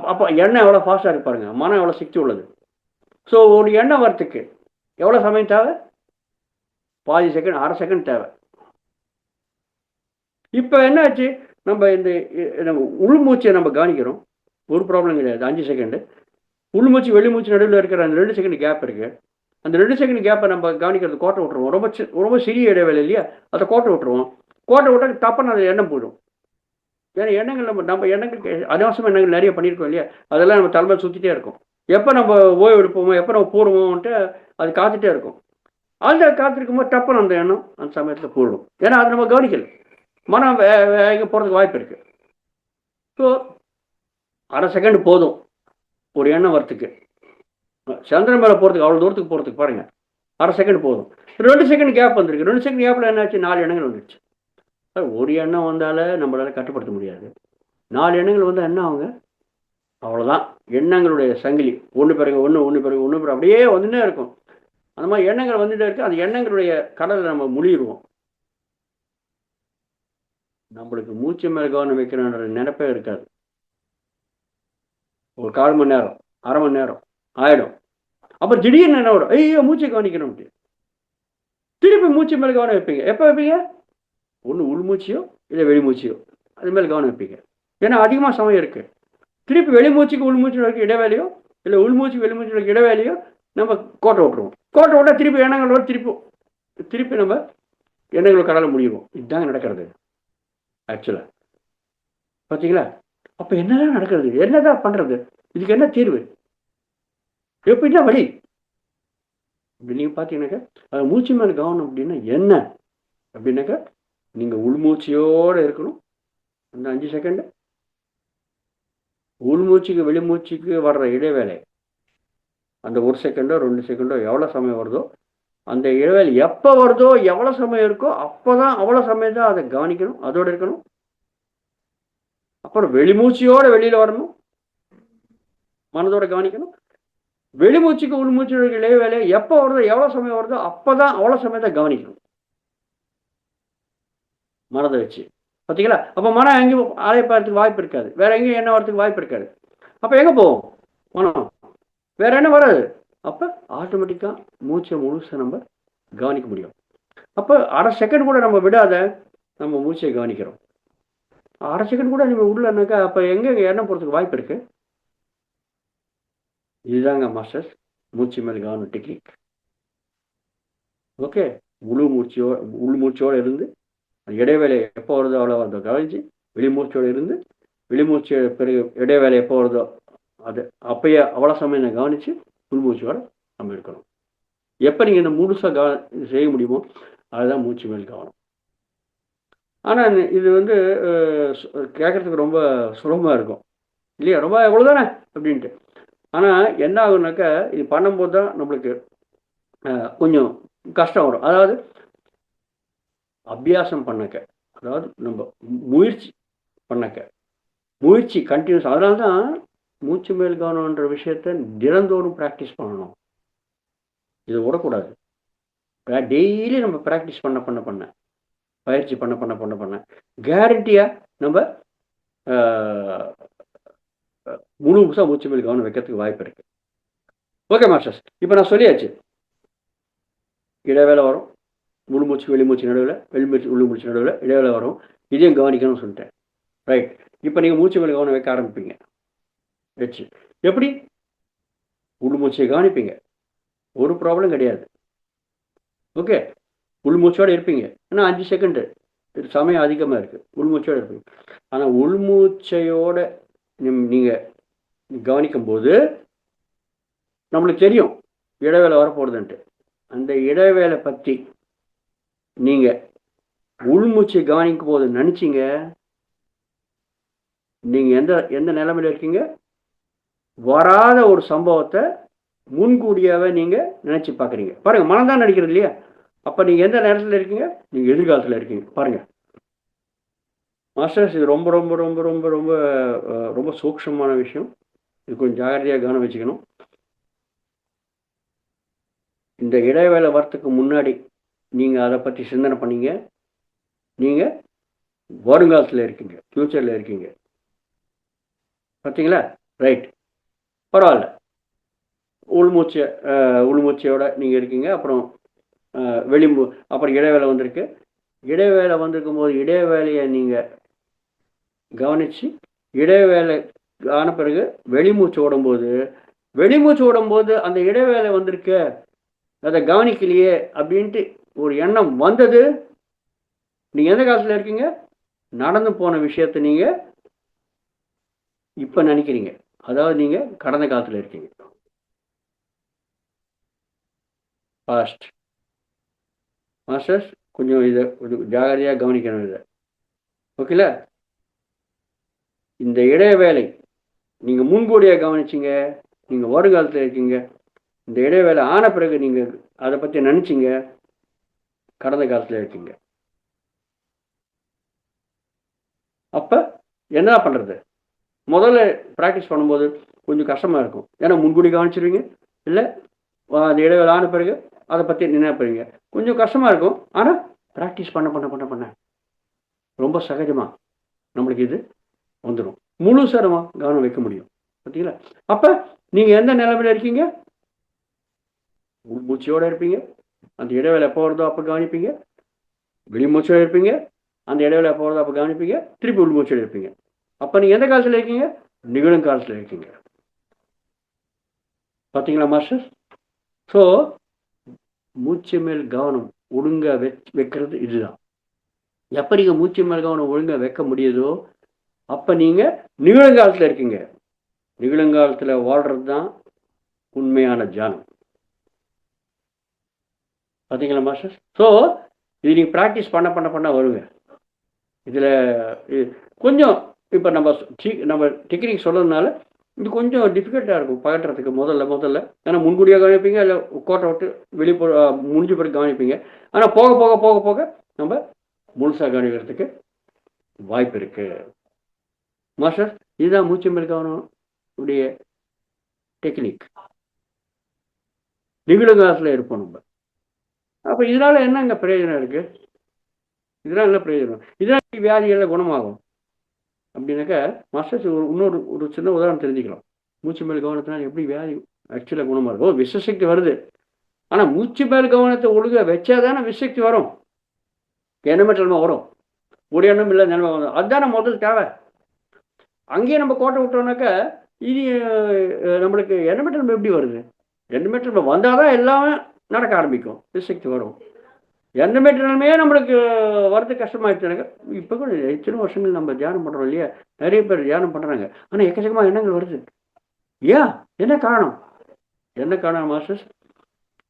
அப்போ எண்ணம் எவ்வளோ ஃபாஸ்ட்டாக இருக்கு பாருங்க, மனம் எவ்வளோ சக்தி உள்ளது. ஸோ ஒரு எண்ணம் வரத்துக்கு எவ்வளோ சமயம் தேவை, பாதி செகண்ட், அரை செகண்ட் தேவை. இப்போ என்னாச்சு, நம்ம நம்ம உள்மூச்சை நம்ம கவனிக்கிறோம், ஒரு ப்ராப்ளம் கிடையாது. 5 செகண்டு உள்மூச்சு வெளிமூச்சு நடுவில் இருக்கிற அந்த 2 செகண்ட் கேப் இருக்குது. அந்த 2 செகண்ட் கேப்பை நம்ம கவனிக்கிறது கோட்டை விட்டுருவோம். ரொம்ப சிறிய இடைவேளை இல்லையா, அதை கோட்டை விட்டுருவோம். கோட்டை விட்டால் தப்புன்னு அது எண்ணம் போயிடும். ஏன்னா எண்ணங்கள் நம்ம எண்ணங்களுக்கு அனாவசியமாக எண்ணங்கள் நிறைய பண்ணியிருக்கோம் இல்லையா, அதெல்லாம் நம்ம தலைமையில் சுற்றிட்டே இருக்கும். எப்போ நம்ம ஓய்வு எடுப்போமோ, எப்போ நம்ம போடுவோம்ன்ட்டு அது காத்துட்டே இருக்கும். அந்த காத்திருக்கும் போது டப்புன்னு அந்த எண்ணம் அந்த சமயத்தில் போயிடும். ஏன்னா அதை நம்ம கவனிக்கல, மனம் எங்கே போகிறதுக்கு வாய்ப்பு இருக்குது. ஸோ அரை செகண்ட் போதும் ஒரு எண்ணம் வரத்துக்கு. சந்திரன் மேலே போகிறதுக்கு அவ்வளோ தூரத்துக்கு போகிறதுக்கு பாருங்கள், அரை செகண்ட் போதும். 2 செகண்ட் கேப் வந்திருக்கு. 2 செகண்ட் கேப்பில் என்னாச்சு, 4 எண்ணங்கள் வந்துடுச்சு. ஒரு எண்ணம் வந்தாலே நம்மளால் கட்டுப்படுத்த முடியாது. 4 எண்ணங்கள் வந்தால் என்ன ஆகுங்க, அவ்வளோதான். எண்ணங்களுடைய சங்கிலி ஒன்று பிறகு ஒன்று, ஒன்று பிறகு ஒன்று பிறகு அப்படியே வந்துட்டே இருக்கும். அந்த மாதிரி எண்ணங்கள் வந்துட்டே இருக்கு. அந்த எண்ணங்களுடைய கடலில் நம்ம முழிடுவோம். நம்மளுக்கு மூச்சு மேலே கவனம் வைக்கணுன்ற நினைப்பே இருக்காது. ஒரு 1/4 மணி நேரம், அரை மணி நேரம் ஆயிடும். அப்போ திடீர்னு என்ன வரும், ஐயோ மூச்சை கவனிக்கணும். திருப்பி மூச்சு மேலே கவனம் வைப்பீங்க. எப்போ வைப்பீங்க, ஒன்று உள்மூச்சியோ இல்லை வெளிமூச்சியோ அது மேலே கவனம் வைப்பீங்க. ஏன்னா அதிகமாக சமயம் இருக்குது. திருப்பி வெளிமூச்சுக்கு உள்மூச்சு இடைவேளையோ இல்லை உள்மூச்சு வெளிமூச்சு இடைவேளையோ நம்ம கோட்டை விட்டுருவோம். கோட்டை விட்டால் திருப்பி எண்ணங்களோட திருப்பி நம்ம எண்ணங்களோட கடலை முடிவோம். இதுதாங்க நடக்கிறது ஆக்சுவலாக. பார்த்தீங்களா? அப்போ என்னதான் நடக்கிறது, என்னதான் பண்ணுறது, இதுக்கு என்ன தீர்வு, எப்படின்னா வழி இப்படி நீங்கள் பார்த்தீங்கன்னாக்கா அது மூச்சு மேலே கவனம் அப்படின்னா என்ன அப்படின்னாக்கா, நீங்கள் உள்மூச்சியோடு இருக்கணும் அந்த 5 செகண்டு. உள்மூச்சுக்கு வெளிமூச்சுக்கு வர்ற இடைவேளை அந்த 1 செகண்டோ 2 செகண்டோ எவ்வளோ சமயம் வருதோ, அந்த இடைவேளை எப்போ வருதோ எவ்வளோ சமயம் இருக்கோ அப்போ தான் அவ்வளோ சமயம் தான் அதை கவனிக்கணும், அதோடு இருக்கணும். அப்புறம் வெளிமூச்சியோடு வெளியில் வரணும், மனதோட கவனிக்கணும். வெளிமூச்சுக்கு உள்மூச்சு இடைவேளை எப்போ வருதோ எவ்வளோ சமயம் வருதோ அப்போ தான் அவ்வளோ சமயத்தை கவனிக்கணும் மனதை வச்சு. பார்த்தீங்களா? அப்போ மனம் எங்கேயும் அலைப்பாறதுக்கு வாய்ப்பு இருக்காது, வேற எங்கேயும் என்ன வரதுக்கு வாய்ப்பு இருக்காது. அப்போ எங்கே போவோம் மனம், வேற என்ன வராது. அப்போ ஆட்டோமேட்டிக்காக மூச்சை முழுசை நம்ம கவனிக்க முடியும். அப்போ அரை செகண்ட் கூட நம்ம விடாத நம்ம மூச்சை கவனிக்கிறோம். அரை செகண்ட் கூட நம்ம உள்ளனாக்கா அப்போ எங்கே எண்ணம் போகிறதுக்கு வாய்ப்பு இருக்கு. இதுதாங்க மாஸ்டர்ஸ் மூச்சு மேல் கவனம் டெக்னிக். ஓகே, உள்மூச்சோடு இருந்து இடைவேளை எப்போ வருதோ அவ்வளோ அதை கவனிச்சு, வெளிமூச்சோடு இருந்து வெளிமூச்சு பிறகு இடைவேளை எப்போ வருதோ அது அப்பயே அவ்வளோ சமயம் கவனித்து உள்மூச்சோடு நம்ம இருக்கணும். எப்போ நீங்கள் இந்த முழுசாக செய்ய முடியுமோ அதுதான் மூச்சு மேல் கவனம். ஆனால் இது கேட்குறதுக்கு ரொம்ப சுலபமாக இருக்கும் இல்லையா, ரொம்ப எவ்வளோதானே அப்படின்ட்டு. ஆனால் என்ன ஆகுனாக்கா இது பண்ணும்போது தான் நம்மளுக்கு கொஞ்சம் கஷ்டம் வரும். அதாவது அபியாசம் பண்ணக்க, அதாவது நம்ம முயற்சி பண்ணக்க, முயற்சி கண்டினியூஸ். அதனால தான் மூச்சு மேல் கவனம்ன்ற விஷயத்த தினந்தோறும் ப்ராக்டிஸ் பண்ணணும். இதை விடக்கூடாது. டெய்லி நம்ம ப்ராக்டிஸ் பண்ண பயிற்சி பண்ண கேரண்டியாக நம்ம முழுசாக மூச்சு மேல் கவனம் வைக்கிறதுக்கு வாய்ப்பு இருக்குது. ஓகே மாஸ்டர்ஸ், இப்போ நான் சொல்லியாச்சு. இடைவேளை வரும், முழுமூச்சு வெளிமூச்சு நடுவில், வெளிமூச்சு உள்ளுமூச்சு நடுவில் இடைவேளை வரும், இதையும் கவனிக்கணும்னு சொல்லிட்டேன். ரைட், இப்போ நீங்கள் மூச்சு மேல் கவனம் வைக்க ஆரம்பிப்பீங்க. வச்சு எப்படி உள்மூச்சை கவனிப்பீங்க, ஒரு ப்ராப்ளம் கிடையாது. ஓகே, உள்மூச்சோடு இருப்பீங்க. ஏன்னா 5 செகண்டு சமயம் அதிகமாக இருக்குது, உள்மூச்சோடு இருப்பீங்க. ஆனால் உள்மூச்சையோட நீங்கள் கவனிக்கும் போது நம்மளுக்கு தெரியும் இடைவேளை வரப்போகுதுன்ட்டு. அந்த இடைவேளை பற்றி நீங்கள் உள்மூச்சை கவனிக்கும் போது நினச்சிங்க, நீங்கள் எந்த நிலைமையில் இருக்கீங்க, வராத ஒரு சம்பவத்தை முன்கூடியாவே நீங்கள் நினச்சி பார்க்குறீங்க. பாருங்கள், மனம் தான் நடிக்கிறது இல்லையா. அப்போ நீங்கள் எந்த நேரத்தில் இருக்கீங்க, நீங்கள் எதிர்காலத்தில் இருக்கீங்க. பாருங்கள் மாஸ்டர்ஸ், இது ரொம்ப ரொம்ப ரொம்ப ரொம்ப ரொம்ப ரொம்ப சூக்ஷமான விஷயம். இது கொஞ்சம் ஜாகிரதையாக கவனம் வச்சுக்கணும். இந்த இடைவேளை வரத்துக்கு முன்னாடி நீங்கள் அதை பற்றி சிந்தனை பண்ணீங்க, நீங்கள் வருங்காலத்தில் இருக்கீங்க, ஃப்யூச்சரில் இருக்கீங்க. பார்த்தீங்களா? ரைட், பரவாயில்ல. உள்மூச்சையோட நீங்கள் இருக்கீங்க. அப்புறம் அப்புறம் இடைவேளை வந்திருக்கு. இடைவேளை வந்திருக்கும் போது இடைவேளையை நீங்கள் கவனித்து இடைவேளை ஆன பிறகு வெளிமூச்சு ஓடும்போது அந்த இடைவேளை வந்திருக்கு, அதை கவனிக்கலையே அப்படின்ட்டு ஒரு எண்ணம் வந்தது. நீங்கள் எந்த காலத்தில் இருக்கீங்க? நடந்து போன விஷயத்தை நீங்கள் இப்போ நினைக்கிறீங்க. அதாவது நீங்கள் கடந்த காலத்தில் இருக்கீங்க. பாஸ்ட். மாஸ்டர்ஸ் கொஞ்சம் இதை ஜாகிரதையாக கவனிக்கணும். இதை ஓகேல? இந்த இடைவேளை நீங்கள் முன்கூடியாக கவனிச்சிங்க, நீங்கள் வருங்காலத்தில் இருக்கீங்க. இந்த இடைவேளை ஆன பிறகு நீங்கள் அதை பற்றி நினச்சிங்க, கடந்த காலத்தில் இருக்கீங்க. அப்போ என்ன பண்ணுறது? முதல்ல ப்ராக்டிஸ் பண்ணும்போது கொஞ்சம் கஷ்டமாக இருக்கும். ஏன்னா முன்கூடி கவனிச்சிருவீங்க, இல்லை அந்த இடைவேளை ஆன பிறகு அதை பற்றி நினைப்பீங்க. கொஞ்சம் கஷ்டமாக இருக்கும். ஆனால் ப்ராக்டிஸ் பண்ண பண்ண பண்ண பண்ண ரொம்ப சகஜமாக நம்மளுக்கு இது வந்துடும். முழு சரமாக கவனம் வைக்க முடியும். பார்த்தீங்களா? அப்போ நீங்கள் எந்த நிலைமையில் இருக்கீங்க? உள்மூச்சியோடு இருப்பீங்க. அந்த இடைவேளை எப்போ வருதோ அப்போ கவனிப்பீங்க. வெளிமூச்சோடு இருப்பீங்க. அந்த இடைவேளை எப்போ வருதோ அப்போ கவனிப்பீங்க. திருப்பி உள்மூச்சோடு இருப்பீங்க. அப்போ நீங்கள் எந்த காலத்தில் இருக்கீங்க? நிகழும் காலத்தில் இருக்கீங்க. பார்த்தீங்களா மாஸ்டர்? ஸோ மூச்சு மேல் கவனம் ஒழுங்காக வைக்கிறது இதுதான். எப்போ நீங்கள் மூச்சு மேல் கவனம் ஒழுங்காக வைக்க முடியுதோ அப்போ நீங்கள் நிகழங்காலத்தில் இருக்கீங்க. நிகழங்காலத்தில் வாழ்கிறது தான் உண்மையான தியானம். பார்த்தீங்களா மாஸ்டர்? ஸோ இது நீங்கள் ப்ராக்டிஸ் பண்ண பண்ண பண்ண வருங்க. இதில் கொஞ்சம் இப்போ நம்ம டெக்னிக் சொல்கிறதுனால இது கொஞ்சம் டிஃபிகல்ட்டாக இருக்கும் பகட்டுறதுக்கு முதல்ல. ஏன்னா முன்கூடியாக கவனிப்பீங்க, இல்லை கோட்டை விட்டு வெளிப்போ முடிஞ்ச பிறகு கவனிப்பீங்க. ஆனால் போக போக போக போக நம்ம முழுசாக கவனிக்கிறதுக்கு வாய்ப்பு இருக்குது. மாஸ்டர் இதுதான் மூச்சு மேல் கவனம் உடைய டெக்னிக். நிகழ்காலத்தில் இருப்போம் நம்ம. அப்போ இதனால் என்னங்க பிரயோஜனம் இருக்குது? இதனால் என்ன பிரயோஜனம்? இதனால் வியாதிகளில் குணமாகும் அப்படின்னாக்கா மாஸ்டர்ஸ் ஒரு சின்ன உதாரணம் தெரிஞ்சுக்கலாம். மூச்சு மேல் கவனத்தினால் எப்படி வியாதி ஆக்சுவலாக குணமாக இருக்கும்? விஷசக்தி வருது. ஆனால் மூச்சு மேல் கவனத்தை ஒழுங்காக வச்சா தானே விஷசக்தி வரும். எண்ணமற்றமா வரும். ஒரு எண்ணம் இல்லை நிலைமை வரும். அதுதானே முதல் தேவை. அங்கேயே நம்ம கோட்டை விட்டோம்னாக்கா இது நம்மளுக்கு எண்ணமற்ற எப்படி வருது? எண்ணமற்ற வந்தால் தான் எல்லாமே நடக்க ஆரம்பிக்கும், விஷசக்தி வரும். எண்ணமற்ற நிலைமையே நம்மளுக்கு வரது கஷ்டமாயிடுச்சுனாக்கா இப்போ கூட எத்தனை வருஷங்கள் நம்ம தியானம் பண்ணுறோம் இல்லையா? நிறைய பேர் தியானம் பண்ணுறாங்க. ஆனால் எக்கச்சக்கமாக எண்ணங்கள் வருது. ஏன்? என்ன காரணம் மாஸ்டர்ஸ்?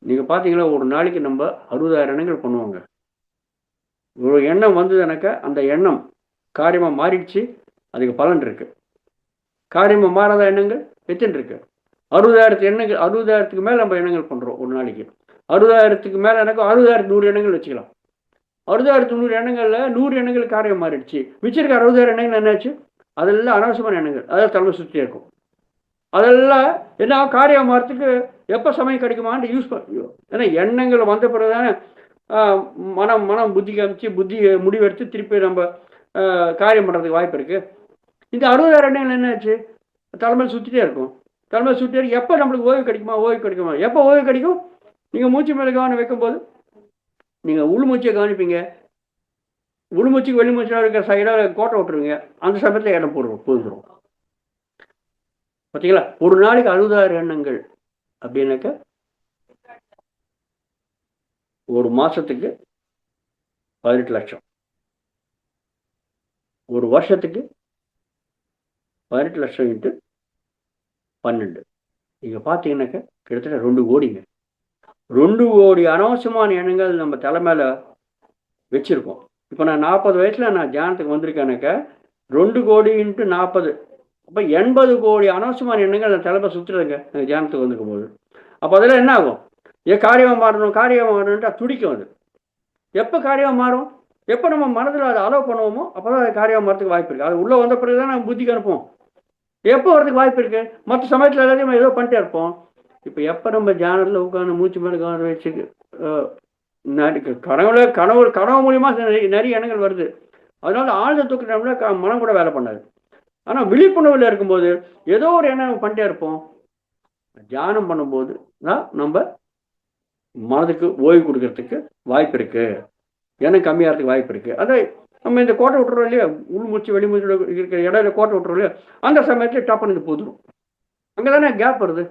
நீங்கள் பார்த்தீங்களா, ஒரு நாளைக்கு நம்ம 60,000 எண்ணங்கள் பண்ணுவாங்க. ஒரு எண்ணம் வந்ததுனாக்கா அந்த எண்ணம் காரியமாக மாறிடுச்சு, அதுக்கு பலன் இருக்குது. காரியமாக மாறாத எண்ணங்கள் எத்தனை இருக்குது? 60,000 எண்ணங்கள். 60,000க்கு மேலே நம்ம எண்ணங்கள் பண்ணுறோம் ஒரு நாளைக்கு. 60,000க்கு மேலே எனக்கு 60,100 எண்ணங்கள் வச்சுக்கலாம். 60,100 எண்ணங்களில் 100 எண்ணங்கள் காரியம் மாறிடுச்சு. மிச்சிருக்க 60,000 எண்ணங்கள் என்னாச்சு? அதெல்லாம் அனாவசியமான எண்ணங்கள். அதாவது தலைமை சுற்றியே இருக்கும். அதெல்லாம் என்ன காரியம் மாறத்துக்கு எப்போ சமயம் கிடைக்குமான்னு யூஸ் பண்ண. ஏன்னா எண்ணங்கள் வந்த பிறகு தானே மனம் புத்தி காமிச்சு புத்தி முடிவெடுத்து திருப்பி நம்ம காரியம் பண்ணுறதுக்கு வாய்ப்பு இருக்குது. இந்த 60,000 எண்ணங்கள் என்னாச்சு? தலைமையில் சுற்றிட்டே இருக்கும். தலைமையில் சுற்றிட்டே இருக்கும். எப்போ நம்மளுக்கு ஓய்வு கிடைக்குமா? எப்போ ஓய்வு கிடைக்கும்? நீங்கள் மூச்சு மேலே கவனம் வைக்கும்போது நீங்கள் உள்மூச்சியை கவனிப்பீங்க. உள்மூச்சுக்கு வெளிமூச்சில் இருக்கிற சைடாக கோட்டை விட்டுருவீங்க. அந்த சமயத்தில் இடம் போதுரும். பார்த்தீங்களா? ஒரு நாளைக்கு 60,000 எண்ணங்கள் அப்படின்னாக்க ஒரு மாதத்துக்கு 18 லட்சம். ஒரு வருஷத்துக்கு 18 லட்சம் இன்ட்டு 12. நீங்கள் பார்த்தீங்கன்னாக்க கிட்டத்தட்ட 2 கோடிங்க. 2 கோடி அனாவசியமான எண்ணங்கள் நம்ம தலைமையில் வச்சுருக்கோம். இப்போ நான் 40 வயசில் நான் தியானத்துக்கு வந்திருக்கேனாக்கா 2 கோடி இன்ட்டு 40, அப்போ 80 கோடி அனாவசியமான எண்ணங்கள் நான் தலைமை சுற்றுறதுங்க எனக்கு தியானத்துக்கு வந்துருக்கும் போது. அப்போ அதெல்லாம் என்ன ஆகும்? காரியமாக மாறணுன்ட்டு துடிக்கும். அது எப்போ காரியமாக மாறும்? எப்போ நம்ம மனதில் அதை அலோவ் பண்ணுவோமோ அப்போ தான் அது காரியமாக மாறதுக்கு வாய்ப்பு இருக்குது. அது உள்ளே வந்த பிறகு தான் நம்ம புத்திக்கு அனுப்புவோம். எப்போ வரதுக்கு வாய்ப்பு இருக்குது? மற்ற சமயத்தில் எல்லாத்தையும் நம்ம ஏதோ பண்ணிட்டே இருப்போம். இப்போ எப்போ நம்ம தியானத்தில் உட்காந்து மூச்சு மேலே கவனம் வச்சு கனவு மூலியமாக நிறைய எண்ணங்கள் வருது. அதனால ஆழ்ந்த தூக்கிட்டோம்னா மனம் கூட வேலை பண்ணாது. ஆனால் விழிப்புணர்வில் இருக்கும்போது ஏதோ ஒரு எண்ணம் பண்ணிட்டே இருப்போம். தியானம் பண்ணும்போது தான் நம்ம மனதுக்கு ஓய்வு கொடுக்கறதுக்கு வாய்ப்பு இருக்குது. எண்ணம் கம்மியாகிறதுக்கு வாய்ப்பு இருக்குது. அதை நம்ம இந்த கோட்டை விட்டுறோம் இல்லையா, உள்மூச்சு வெளிமூச்சு இருக்கிற இடையில கோட்டை விட்டுறோம் இல்லையா, அந்த சமயத்தில் டப்புன்னு இது போதுடும். அங்கே தானே கேப் வருது,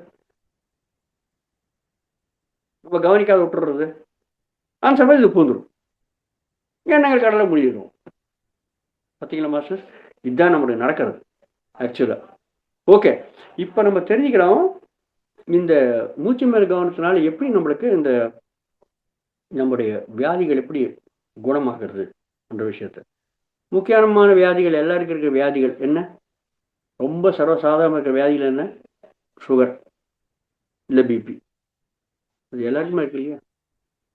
நம்ம கவனிக்காத விட்டுறது. அந்த சமயம் இது பூந்துடும், எண்ணங்கள் கடலை முடிஞ்சிடும். பார்த்தீங்களா மாஸ்டர், இதுதான் நம்மளுக்கு நடக்கிறது ஆக்சுவலாக. ஓகே, இப்போ நம்ம தெரிஞ்சுக்கிறோம் இந்த மூச்சு மேல் கவனத்தினால எப்படி நம்மளுக்கு இந்த நம்முடைய வியாதிகள் எப்படி குணமாகிறது என்ற விஷயத்த. முக்கியமான வியாதிகள் எல்லாருக்கும் இருக்கிற வியாதிகள் என்ன, ரொம்ப சர்வசாதாரணமாக இருக்கிற வியாதிகள் என்ன, சுகர் இல்லை பிபி. அது எல்லாருக்குமே இருக்கு இல்லையா,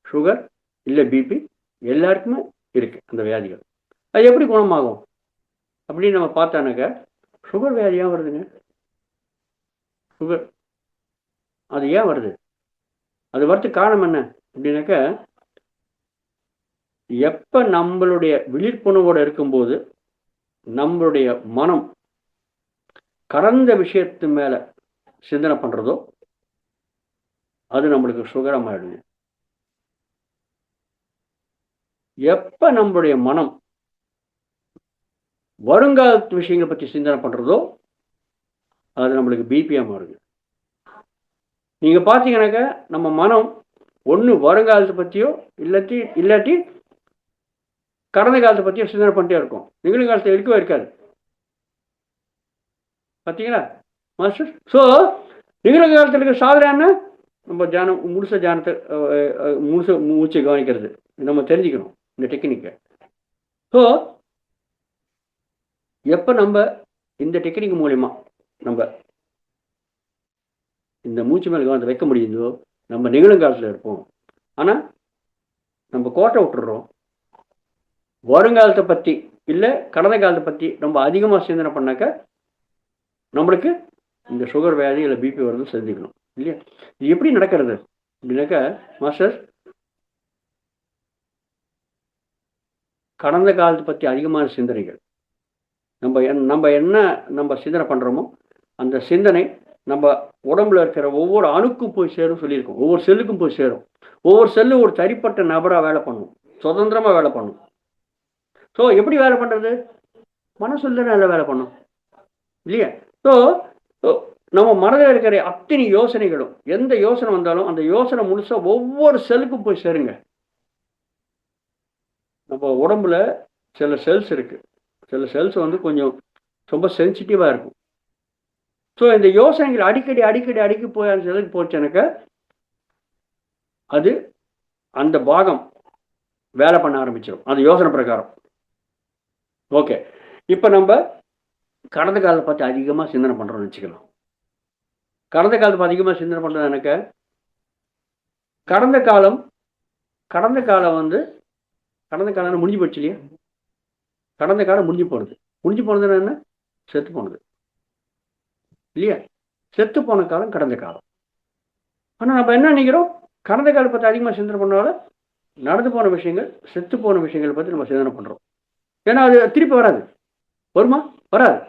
சுகர் இல்லை பிபி எல்லாருக்குமே இருக்கு அந்த வியாதிகள். அது எப்படி குணமாகும் அப்படின்னு நம்ம பார்த்தானாக்க, சுகர் வியாதி ஏன் வருதுங்க, சுகர் அது ஏன் வருது, அது வரதுக்கு காரணம் என்ன அப்படின்னாக்க, எப்ப நம்மளுடைய விழிப்புணர்வோடு இருக்கும்போது நம்மளுடைய மனம் கடந்த விஷயத்து மேல சிந்தனை பண்றதோ அது நம்மளுக்கு சுகரமாயிடுங்க. எப்ப நம்மளுடைய மனம் வருங்காலத்து விஷயங்களை பற்றி சிந்தனை பண்றதோ அது நம்மளுக்கு பிபியா மாறுங்க. நீங்க பாத்தீங்கன்னாக்க நம்ம மனம் ஒண்ணு வருங்காலத்தை பத்தியோ இல்லாட்டி கடந்த காலத்தை பற்றிய சிந்தனை பண்ணிட்டே இருக்கும், நிகழ்காலத்தை இருக்கவே இருக்காது. பார்த்தீங்களா மாஸ்டர்? ஸோ நிகழ்காலத்தில் இருக்கிற சாதனை நம்ம தியானம் முழுச தியானத்தை மூச்சை கவனிக்கிறது நம்ம தெரிஞ்சுக்கணும் இந்த டெக்னிக்கை. ஸோ எப்போ நம்ம இந்த டெக்னிக் மூலயமா நம்ம இந்த மூச்சு மேல் கவனத்தை வைக்க முடியுதோ நம்ம நிகழ்காலத்தில் இருப்போம். ஆனால் நம்ம கோட்டை விட்டுடுறோம், வருங்காலத்தை பற்றி இல்லை கடந்த காலத்தை பற்றி ரொம்ப அதிகமாக சிந்தனை பண்ணாக்க நம்மளுக்கு இந்த சுகர் வியாதி இல்லை பிபி வருதுன்னு தெரிஞ்சுக்கணும் இல்லையா. இது எப்படி நடக்கிறது அப்படின்னாக்கா மாஸ்டர், கடந்த காலத்தை பற்றி அதிகமான சிந்தனைகள் நம்ம என்ன சிந்தனை பண்ணுறோமோ அந்த சிந்தனை நம்ம உடம்புல இருக்கிற ஒவ்வொரு அணுக்கும் போய் சேரும் சொல்லியிருக்கோம், ஒவ்வொரு செல்லுக்கும் போய் சேரும். ஒவ்வொரு செல்லும் ஒரு தனிப்பட்ட நபராக வேலை பண்ணும், சுதந்திரமாக வேலை பண்ணும். ஸோ எப்படி வேலை பண்ணுறது, மனசுல நல்லா வேலை பண்ணும் இல்லையா. ஸோ நம்ம மனதில் இருக்கிற அத்தனை யோசனைகளும் எந்த யோசனை வந்தாலும் அந்த யோசனை முழுசாக ஒவ்வொரு செல்லுக்கும் போய் சேருங்க. நம்ம உடம்புல சில செல்ஸ் இருக்கு, சில செல்ஸ் வந்து கொஞ்சம் ரொம்ப சென்சிட்டிவாக இருக்கும். ஸோ இந்த யோசனைகள் அடிக்கடி போய் அந்த செல்லுக்கு போச்சுனாக்க அது அந்த பாகம் வேலை பண்ண ஆரம்பிச்சிடும் அந்த யோசனை பிரகாரம். ஓகே, இப்போ நம்ம கடந்த காலத்தை பற்றி அதிகமாக சிந்தனை பண்ணுறோம்னு வச்சுக்கலாம். கடந்த காலத்தை அதிகமாக சிந்தனை பண்ணுறது எனக்கு கடந்த காலம் வந்து கடந்த காலம் முடிஞ்சு போச்சு இல்லையா. கடந்த காலம் முடிஞ்சு போனது என்ன, செத்து போனது இல்லையா. செத்து போன காலம் கடந்த காலம். ஆனால் நம்ம என்ன நினைக்கிறோம், கடந்த காலம் பற்றி அதிகமாக சிந்தனை பண்ணால நடந்து போன விஷயங்கள் செத்து போன விஷயங்களை பற்றி நம்ம சிந்தனை பண்ணுறோம். ஏன்னா அது திருப்பி வராது, வருமா, வராது,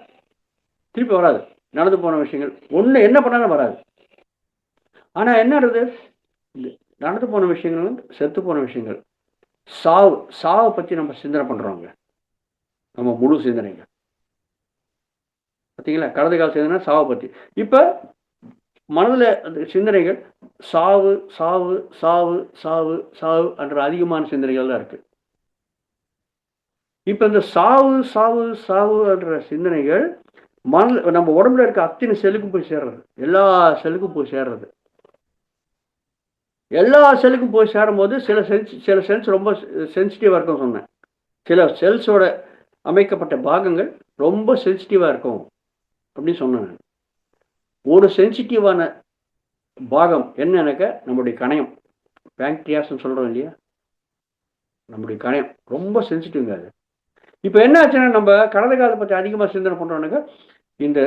திருப்பி வராது. நடந்து போன விஷயங்கள் ஒன்று என்ன பண்ணாலும் வராது. ஆனால் என்ன ஆகுது, நடந்து போன விஷயங்கள் செத்து போன விஷயங்கள் சாவை பற்றி நம்ம சிந்தனை பண்ணுறோங்க, நம்ம முழு சிந்தனைங்க. பார்த்தீங்களா, கடந்த கால சிந்தனை சாவை பற்றி. இப்போ மனதில் அந்த சிந்தனைகள் சாவு சாவு சாவு சாவு சாவு என்ற அதிகமான சிந்தனைகள் தான் இருக்கு. இப்போ இந்த சாவு சாவு சாவு என்ற சிந்தனைகள் நம்ம உடம்புல இருக்க அத்தனை செல்லுக்கும் போய் சேர்றது, எல்லா செல்லுக்கும் போய் சேர்றது. எல்லா செல்லுக்கும் போய் சேரும் போது சில செல்ஸ் ரொம்ப சென்சிட்டிவாக இருக்கும் சொன்னேன். சில செல்ஸோட அமைக்கப்பட்ட பாகங்கள் ரொம்ப சென்சிட்டிவாக இருக்கும் அப்படின்னு சொன்னேன். ஒரு சென்சிட்டிவான பாகம் என்னன்னாக்க நம்முடைய கணையம், பேங்க்ரியாஸ்ன்னு சொல்கிறோம் இல்லையா, நம்முடைய கணையம் ரொம்ப சென்சிட்டிவ்ங்க அது. இப்போ என்ன ஆச்சுன்னா நம்ம கடந்த காலத்தை பற்றி அதிகமாக சிந்தனை பண்ணுறோன்னாக்க இந்த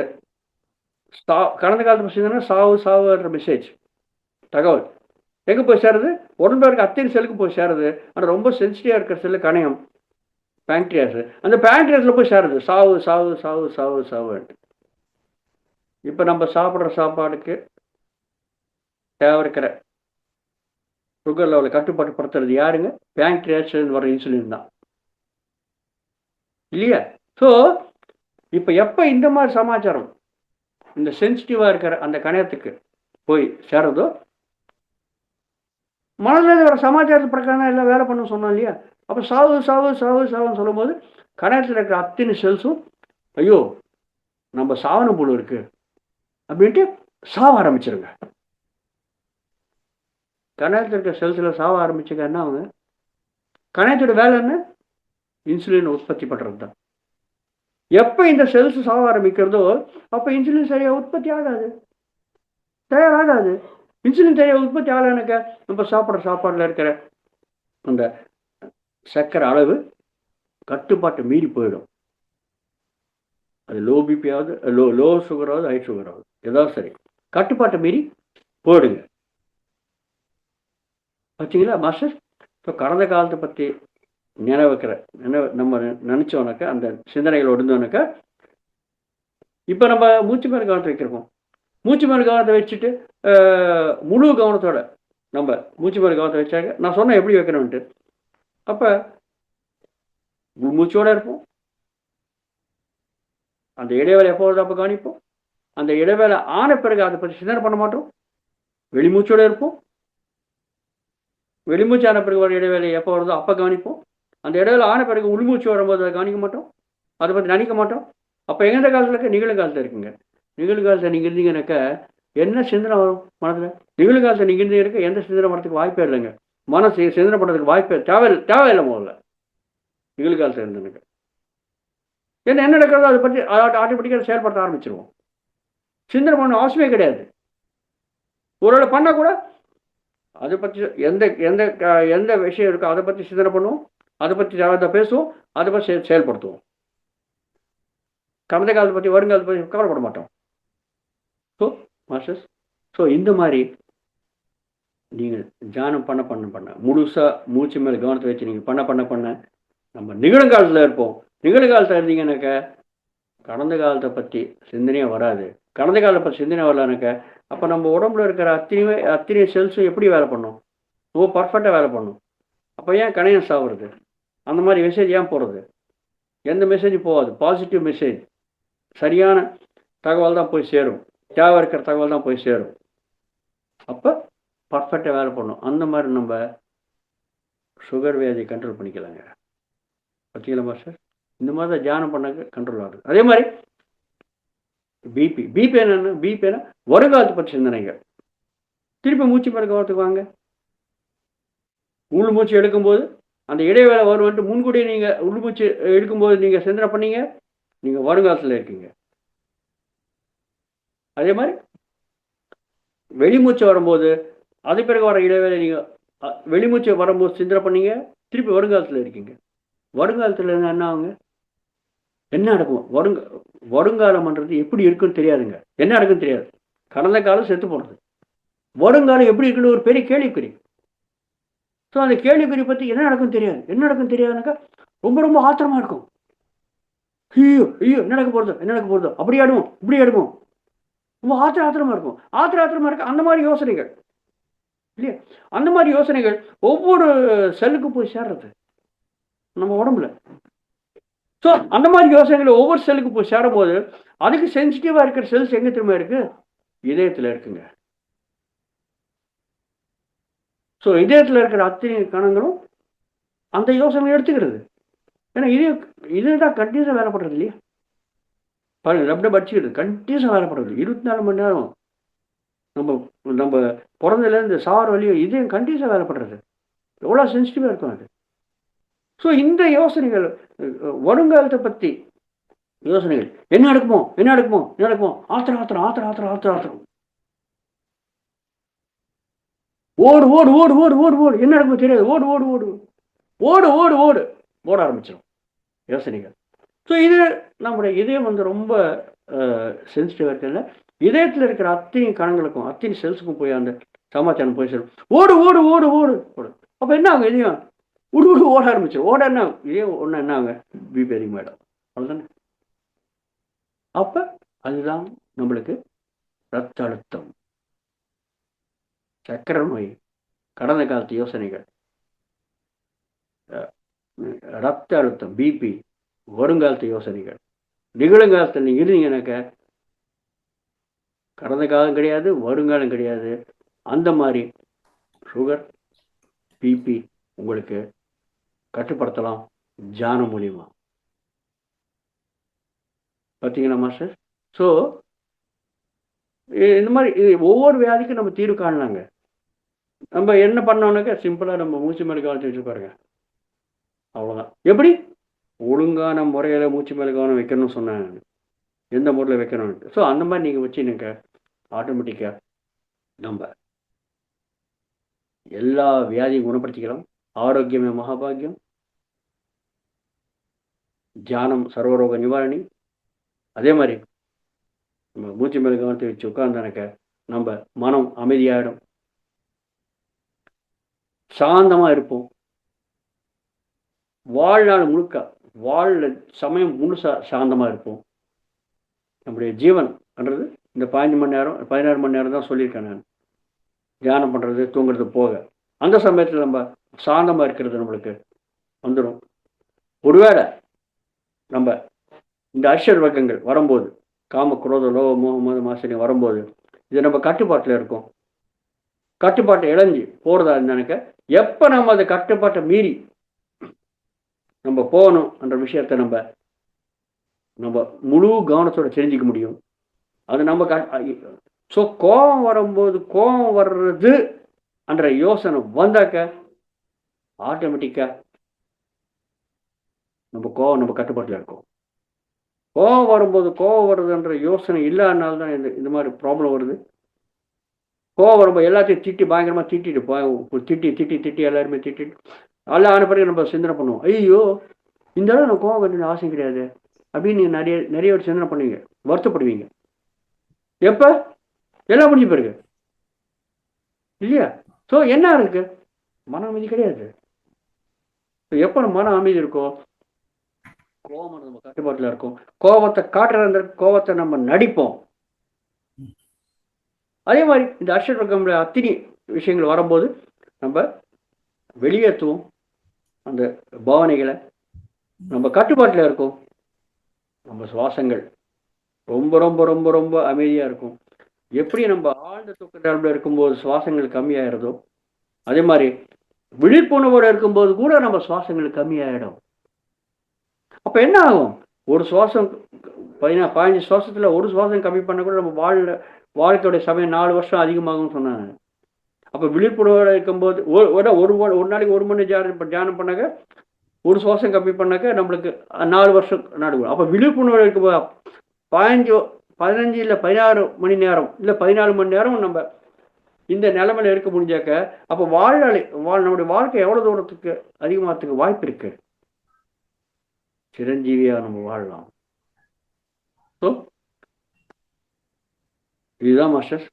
கடந்த காலத்தை பற்றி சிந்தனை சாவு சாவுன்ற மெசேஜ் தகவல் எங்கே போய் சேருது, உடம்புல இருக்க அத்தனை செல்லுக்கு போய் சேருது. ஆனால் ரொம்ப சென்சிட்டிவாக இருக்கிற செல்லு கணையம், பேங்க்ரியாஸ், அந்த பேங்க்ரியாஸில் போய் சேருது சாவு சாவு சாவு சாவு சாவுன்ட்டு. இப்போ நம்ம சாப்பிட்ற சாப்பாடுக்கு தேவை இருக்கிற சுகர் லெவலை கட்டுப்பாட்டுப்படுத்துறது யாருங்க, பேங்க்ரியாஸ் வர இன்சுலின் தான். இல்லையா? ஸோ இப்போ எப்போ இந்த மாதிரி சமாச்சாரம் இந்த சென்சிட்டிவாக இருக்கிற அந்த கணையத்துக்கு போய் சேரதோ, மனதில் வர சமாச்சாரத்து பிரகாரம் எல்லாம் வேலை பண்ண சொன்னோம் இல்லையா? அப்போ சாவு சாவு சாவு சாவுன்னு சொல்லும்போது கணையத்தில் இருக்கிற அத்தனை செல்ஸும் ஐயோ நம்ம சாவன போல இருக்கு அப்படின்ட்டு சாவ ஆரம்பிச்சிருங்க. கணையத்தில் இருக்கிற செல்ஸில் சாவ ஆரம்பிச்சுக்க என்ன ஆகுங்க? கணையத்தோட வேலை என்ன? இன்சுலின் உற்பத்தி பண்ணுறது தான். எப்போ இந்த செல்ஸ் சாவ ஆரம்பிக்கிறதோ அப்போ இன்சுலின் சரியாக உற்பத்தி ஆகாது, தயாராகாது. இன்சுலின் சரியாக உற்பத்தி ஆகலைனாக்க நம்ம சாப்பிட்ற சாப்பாடில் இருக்கிற அந்த சர்க்கரை அளவு கட்டுப்பாட்டை மீறி போயிடும். அது லோ பிபியாவது லோ சுகராவது ஹை சுகராவது ஏதாவது சரி கட்டுப்பாட்டை மீறி போயிடுங்க. பார்த்தீங்களா மாஸ்டர்? இப்போ கடந்த காலத்தை பற்றி நம்ம நினச்சோன்னாக்கா அந்த சிந்தனைகள் இருந்தோன்னாக்கா இப்போ நம்ம மூச்சு மேல் கவனத்தை வைக்கிறோம். மூச்சு மேல் கவனத்தை வச்சுட்டு முழு கவனத்தோட நம்ம மூச்சு மேல் கவனத்தை வச்சாக்க நான் சொன்னேன் எப்படி வைக்கணும்ன்ட்டு. அப்போ மூச்சோடு இருப்போம். அந்த இடைவேளை எப்போ வருது அப்போ கவனிப்போம். அந்த இடைவேளை ஆன பிறகு அதை பற்றி சிந்தனை பண்ண மாட்டோம். வெளிமூச்சோடு இருப்போம். வெளிமூச்சு ஆன பிறகு ஒரு இடைவேளை எப்போ வருதோ அப்போ கவனிப்போம். அந்த இடைவேளை ஆன பிறகு உள்மூச்சு வரும்போது அதை கவனிக்க மாட்டோம், அதை பற்றி நினைக்க மாட்டோம். அப்போ எந்த காலத்தில் இருக்க? நிகழ்காலத்தில் இருக்குங்க. நிகழ்காலத்தில் நீங்கள் இருந்தீங்கன்னாக்கா என்ன சிந்தனை வரும் மனதில்? நிகழ்காலத்தில் நீங்கள் இருந்தீங்க இருக்க எந்த சிந்தனை வரத்துக்கு வாய்ப்பே இல்லைங்க. மனசு சிந்தனை பண்ணுறதுக்கு வாய்ப்பே தேவையில்லை முதல்ல நிகழ்காலத்தில் இருந்தனுக்கு. என்ன நடக்கிறதோ அதை பற்றி ஆட்டோமேட்டிக்காக செயல்படுத்த ஆரம்பிச்சிருவோம். சிந்தனை பண்ண அவசியமே கிடையாது. ஒருவேளை பண்ணால் கூட அதை பற்றி எந்த எந்த எந்த விஷயம் இருக்கோ அதை பற்றி சிந்தனை பண்ணுவோம், அதை பற்றி அதை பேசுவோம், அதை பற்றி செயல்படுத்துவோம். கடந்த காலத்தை பற்றி வருங்காலத்தை பற்றி கவலைப்பட மாட்டோம். ஸோ மாஸ்டர்ஸ், ஸோ இந்த மாதிரி நீங்கள் தியானம் பண்ண முழுசாக மூச்சு மேலே கவனத்தை வச்சு நீங்கள் பண்ண நம்ம நிகழ்காலத்தில் இருப்போம். நிகழ்காலத்தில் இருந்தீங்கன்னாக்கா கடந்த காலத்தை பற்றி சிந்தனையாக வராது. கடந்த காலத்தை பற்றி சிந்தனை வரலான்னாக்கா அப்போ நம்ம உடம்புல இருக்கிற அத்தனை செல்ஸும் எப்படி வேலை பண்ணும்? பர்ஃபெக்டாக வேலை பண்ணும். அப்போ ஏன் கணையம் சாவுறது? அந்த மாதிரி மெசேஜ் ஏன் போகிறது? எந்த மெசேஜ் போகாது. பாசிட்டிவ் மெசேஜ், சரியான தகவல் தான் போய் சேரும், தேவை இருக்கிற தகவல் தான் போய் சேரும். அப்போ பர்ஃபெக்டாக வேலை பண்ணும். அந்த மாதிரி நம்ம சுகர் வியாதியை கண்ட்ரோல் பண்ணிக்கலாங்க. பார்த்தீங்களா மாஸ்டர்? இந்த மாதிரி தான் தியானம் பண்ண கண்ட்ரோல் ஆகுது. அதே மாதிரி பிபி என்ன வருங்காலத்தை பற்றி சிந்தனைங்க. திருப்பி மூச்சு மேலே கவனத்துக்கு வாங்க. உள் மூச்சு எடுக்கும்போது அந்த இடைவேளை வருவன்ட்டு முன்கூடியே நீங்கள் உள் மூச்சு எடுக்கும்போது நீங்கள் சிந்தனை பண்ணீங்க, நீங்கள் வருங்காலத்தில் இருக்கீங்க. அதே மாதிரி வெளிமூச்சு வரும்போது அது பிறகு வர இடைவேளை நீங்கள் வெளிமூச்சு வரும்போது சிந்தனை பண்ணீங்க, திருப்பி வருங்காலத்தில் இருக்கீங்க. வருங்காலத்தில் என்ன ஆகுங்க? என்ன நடக்கும்? வருங்காலம்ன்றது எப்படி இருக்குன்னு தெரியாதுங்க. என்ன நடக்குன்னு தெரியாது. கடந்த காலம் செத்து போனது. வருங்காலம் எப்படி இருக்குன்னு ஒரு பெரிய கேள்விக்குறி. ஸோ அந்த கேள்விக்குறி பற்றி என்ன நடக்குன்னு தெரியாது. என்ன நடக்குன்னு தெரியாதுனாக்கா ரொம்ப ரொம்ப ஆத்திரமா இருக்கும். ஐயோ என்ன நடக்க போகிறதோ அப்படி ஆடுவோம் இப்படி ஆடுவோம். ரொம்ப ஆத்திரமா இருக்கும். ஆத்திரமா இருக்கு. அந்த மாதிரி யோசனைகள் இல்லையா? அந்த மாதிரி யோசனைகள் ஒவ்வொரு செல்லுக்கு போய் சேர்றது நம்ம உடம்புல. ஸோ அந்த மாதிரி யோசனைகள் ஒவ்வொரு செல்லுக்கு போய் சேரும்போது அதுக்கு சென்சிட்டிவாக இருக்கிற செல்ஸ் எங்கே திரும்ப இருக்கு? இதயத்தில் இருக்குங்க. ஸோ இதயத்தில் இருக்கிற அத்தனை கணங்களும் அந்த யோசனை எடுத்துக்கிறது. ஏன்னா இதுதான் கண்டினியூஸாக வேலைப்படுறது இல்லையா? பாருங்க, அப்படியே படிச்சுக்கிறது கண்டினியூஸாக வேலைப்படுறது 24 மணி நேரம். நம்ம பிறந்ததுலேருந்து சாவர வழியும் இதயம் கண்டினியூஸாக வேலைப்படுறது. எவ்வளோ சென்சிட்டிவாக இருக்கும் அது. ஸோ இந்த யோசனைகள் வருங்காலத்தை பற்றி யோசனைகள் என்ன நடக்குமோ ஆத்திரம் ஓடு என்ன நடக்குமோ தெரியாது. ஓட ஆரம்பிச்சிடும் யோசனைகள். ஸோ இது நம்முடைய இதயம் ரொம்ப சென்சிட்டிவாக இருக்கிறதுல இதயத்தில் இருக்கிற அத்தனை கணங்களுக்கும் அத்தனை செல்ஸுக்கும் போய் அந்த சமாச்சாரம் போய் சேரும். ஓடு. அப்போ என்ன ஆகும்? இதயம் ஓட ஆரம்பிச்சிடும். ஓட என்ன இதயம் ஒன்று என்ன ஆகுங்க? பிபி அதிகமாகிடும். அவ்வளோதானே? அப்போ அதுதான் நம்மளுக்கு ரத்த அழுத்தம், சர்க்கரை நோய், கடந்த காலத்து யோசனைகள், ரத்த அழுத்தம், பிபி, வருங்காலத்து யோசனைகள். நிகழுங்காலத்தில் நீங்கள் இருந்தீங்கன்னாக்க கடந்த காலம் கிடையாது, வருங்காலம் கிடையாது. அந்த மாதிரி சுகர், பிபி உங்களுக்கு கட்டுப்படுத்தலாம் தியானம் மூலியமா. பார்த்தீங்களா மாஸ்டர்? ஸோ இந்த மாதிரி ஒவ்வொரு வியாதிக்கும் நம்ம தீர்வு காணலாங்க. நம்ம என்ன பண்ணோம்னாக்கா சிம்பிளாக நம்ம மூச்சு மேலே கவனத்தை வச்சு பாருங்க, அவ்வளோதான். எப்படி ஒழுங்கான முறையில் மூச்சு மேலே கவனம் வைக்கணும்னு சொன்னேன், எந்த முறையில் வைக்கணும்னு. ஸோ அந்த மாதிரி நீங்கள் வச்சுனுங்க, ஆட்டோமேட்டிக்காக நம்ம எல்லா வியாதியும் குணப்படுத்திக்கலாம். ஆரோக்கியமே மகாபாகியம். தியானம் சர்வரோக நிவாரணி. அதே மாதிரி நம்ம மூச்சு மேலே கவனத்தை வச்சு உட்கார்ந்தானக்க நம்ம மனம் அமைதியாயிடும், சாந்தமாக இருப்போம். வாழ்நாள் முழுக்க வாழ் சமயம் முழுசா சாந்தமாக இருப்போம். நம்முடைய ஜீவன்ன்றது இந்த 15 மணி நேரம் 16 மணி நேரம் தான் சொல்லியிருக்கேன் நான். தியானம் பண்ணுறது தூங்குறது போக அந்த சமயத்தில் நம்ம சாந்தமாக இருக்கிறது நம்மளுக்கு வந்துடும். ஒருவேளை நம்ம இந்த அர்ஷர் வர்க்கங்கள் வரும்போது, காம குரோத லோக மோக மத மாசனி வரும்போது, இது நம்ம கட்டுப்பாட்டில் இருக்கும். கட்டுப்பாட்டை இழஞ்சி போகிறதா இருந்தாக்க எப்போ நம்ம அந்த கட்டுப்பாட்டை மீறி நம்ம போகணும் என்ற விஷயத்தை நம்ம முழு கவனத்தோட தெரிஞ்சிக்க முடியும். அது நம்ம ஸோ கோபம் வரும்போது கோபம் வர்றது என்ற யோசனை வந்தாக்க ஆட்டோமேட்டிக்காக நம்ம கட்டுப்பாட்டில் இருக்கோம். கோபம் வரும்போது கோபம் வருதுன்ற யோசனை இல்லாதனால தான் இந்த மாதிரி ப்ராப்ளம் வருது. கோபம் வரும்போது எல்லாத்தையும் திட்டி பயங்கரமாக திட்டி எல்லாருமே திட்டிட்டு எல்லாம் ஆன பிறகு நம்ம சிந்தனை பண்ணுவோம், ஐயோ இந்த அளவு நம்ம கோபம் கட்டின அவசியம் கிடையாது அப்படின்னு நீங்கள் நிறைய சிந்தனை பண்ணுவீங்க, வருத்தப்படுவீங்க. எப்போ எல்லாம் முடிஞ்ச பிறகு இல்லையா? ஸோ என்ன இருக்கு, மன அமைதி கிடையாது. எப்போ மன அமைதி இருக்கோ கோபம் நம்ம கட்டுப்பாட்டில் இருக்கும். கோபத்தை காட்டுற அந்த கோபத்தை நம்ம நடிப்போம். அதே மாதிரி இந்த அர்ஷர் அத்தனை விஷயங்கள் வரும்போது நம்ம வெளியேற்றுவோம். அந்த பாவனைகளை நம்ம கட்டுப்பாட்டில் இருக்கும். நம்ம சுவாசங்கள் ரொம்ப ரொம்ப ரொம்ப ரொம்ப அமைதியாக இருக்கும். எப்படி நம்ம ஆழ்ந்த தூக்க நிலையில் இருக்கும்போது சுவாசங்கள் கம்மியாகிறதோ அதே மாதிரி விழிப்புணர்வோடு இருக்கும்போது கூட நம்ம சுவாசங்கள் கம்மியாயிடும். அப்போ என்ன ஆகும், ஒரு சுவாசம் 15 சுவாசத்தில் ஒரு சுவாசம் கம்மி பண்ண கூட நம்ம வாழ்க்கையோடைய சமயம் 4 வருஷம் அதிகமாகும்னு சொன்னாங்க. அப்போ விழிப்புணர்வோடு இருக்கும்போது ஒரு நாளைக்கு 1 மணி தியானம் பண்ணாக்க ஒரு சுவாசம் கம்மி பண்ணாக்க நம்மளுக்கு 4 வருஷம் நடுவோம். அப்போ விழிப்புணர்வு இருக்கும்போது 15 இல்லை 16 மணி நேரம் இல்லை 14 மணி நேரம் நம்ம இந்த நிலைமையில இருக்க முடிஞ்சாக்க அப்போ நம்முடைய வாழ்க்கை எவ்வளோ தூரத்துக்கு அதிகமாகிறதுக்கு வாய்ப்பு இருக்கு. சிரஞ்சீவியாக நம்ம வாழலாம். ஸோ இதுதான் மாஸ்டர்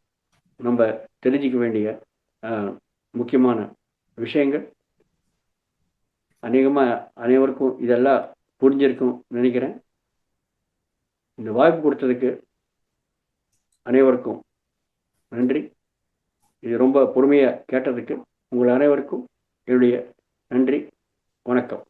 நம்ம தெரிஞ்சிக்க வேண்டிய முக்கியமான விஷயங்கள். அனைவருக்கும் இதெல்லாம் புரிஞ்சிருக்கும் நினைக்கிறேன். இந்த வாய்ப்பு கொடுத்ததுக்கு அனைவருக்கும் நன்றி. இது ரொம்ப பொறுமையாக கேட்டதுக்கு உங்கள் அனைவருக்கும் என்னுடைய நன்றி. வணக்கம்.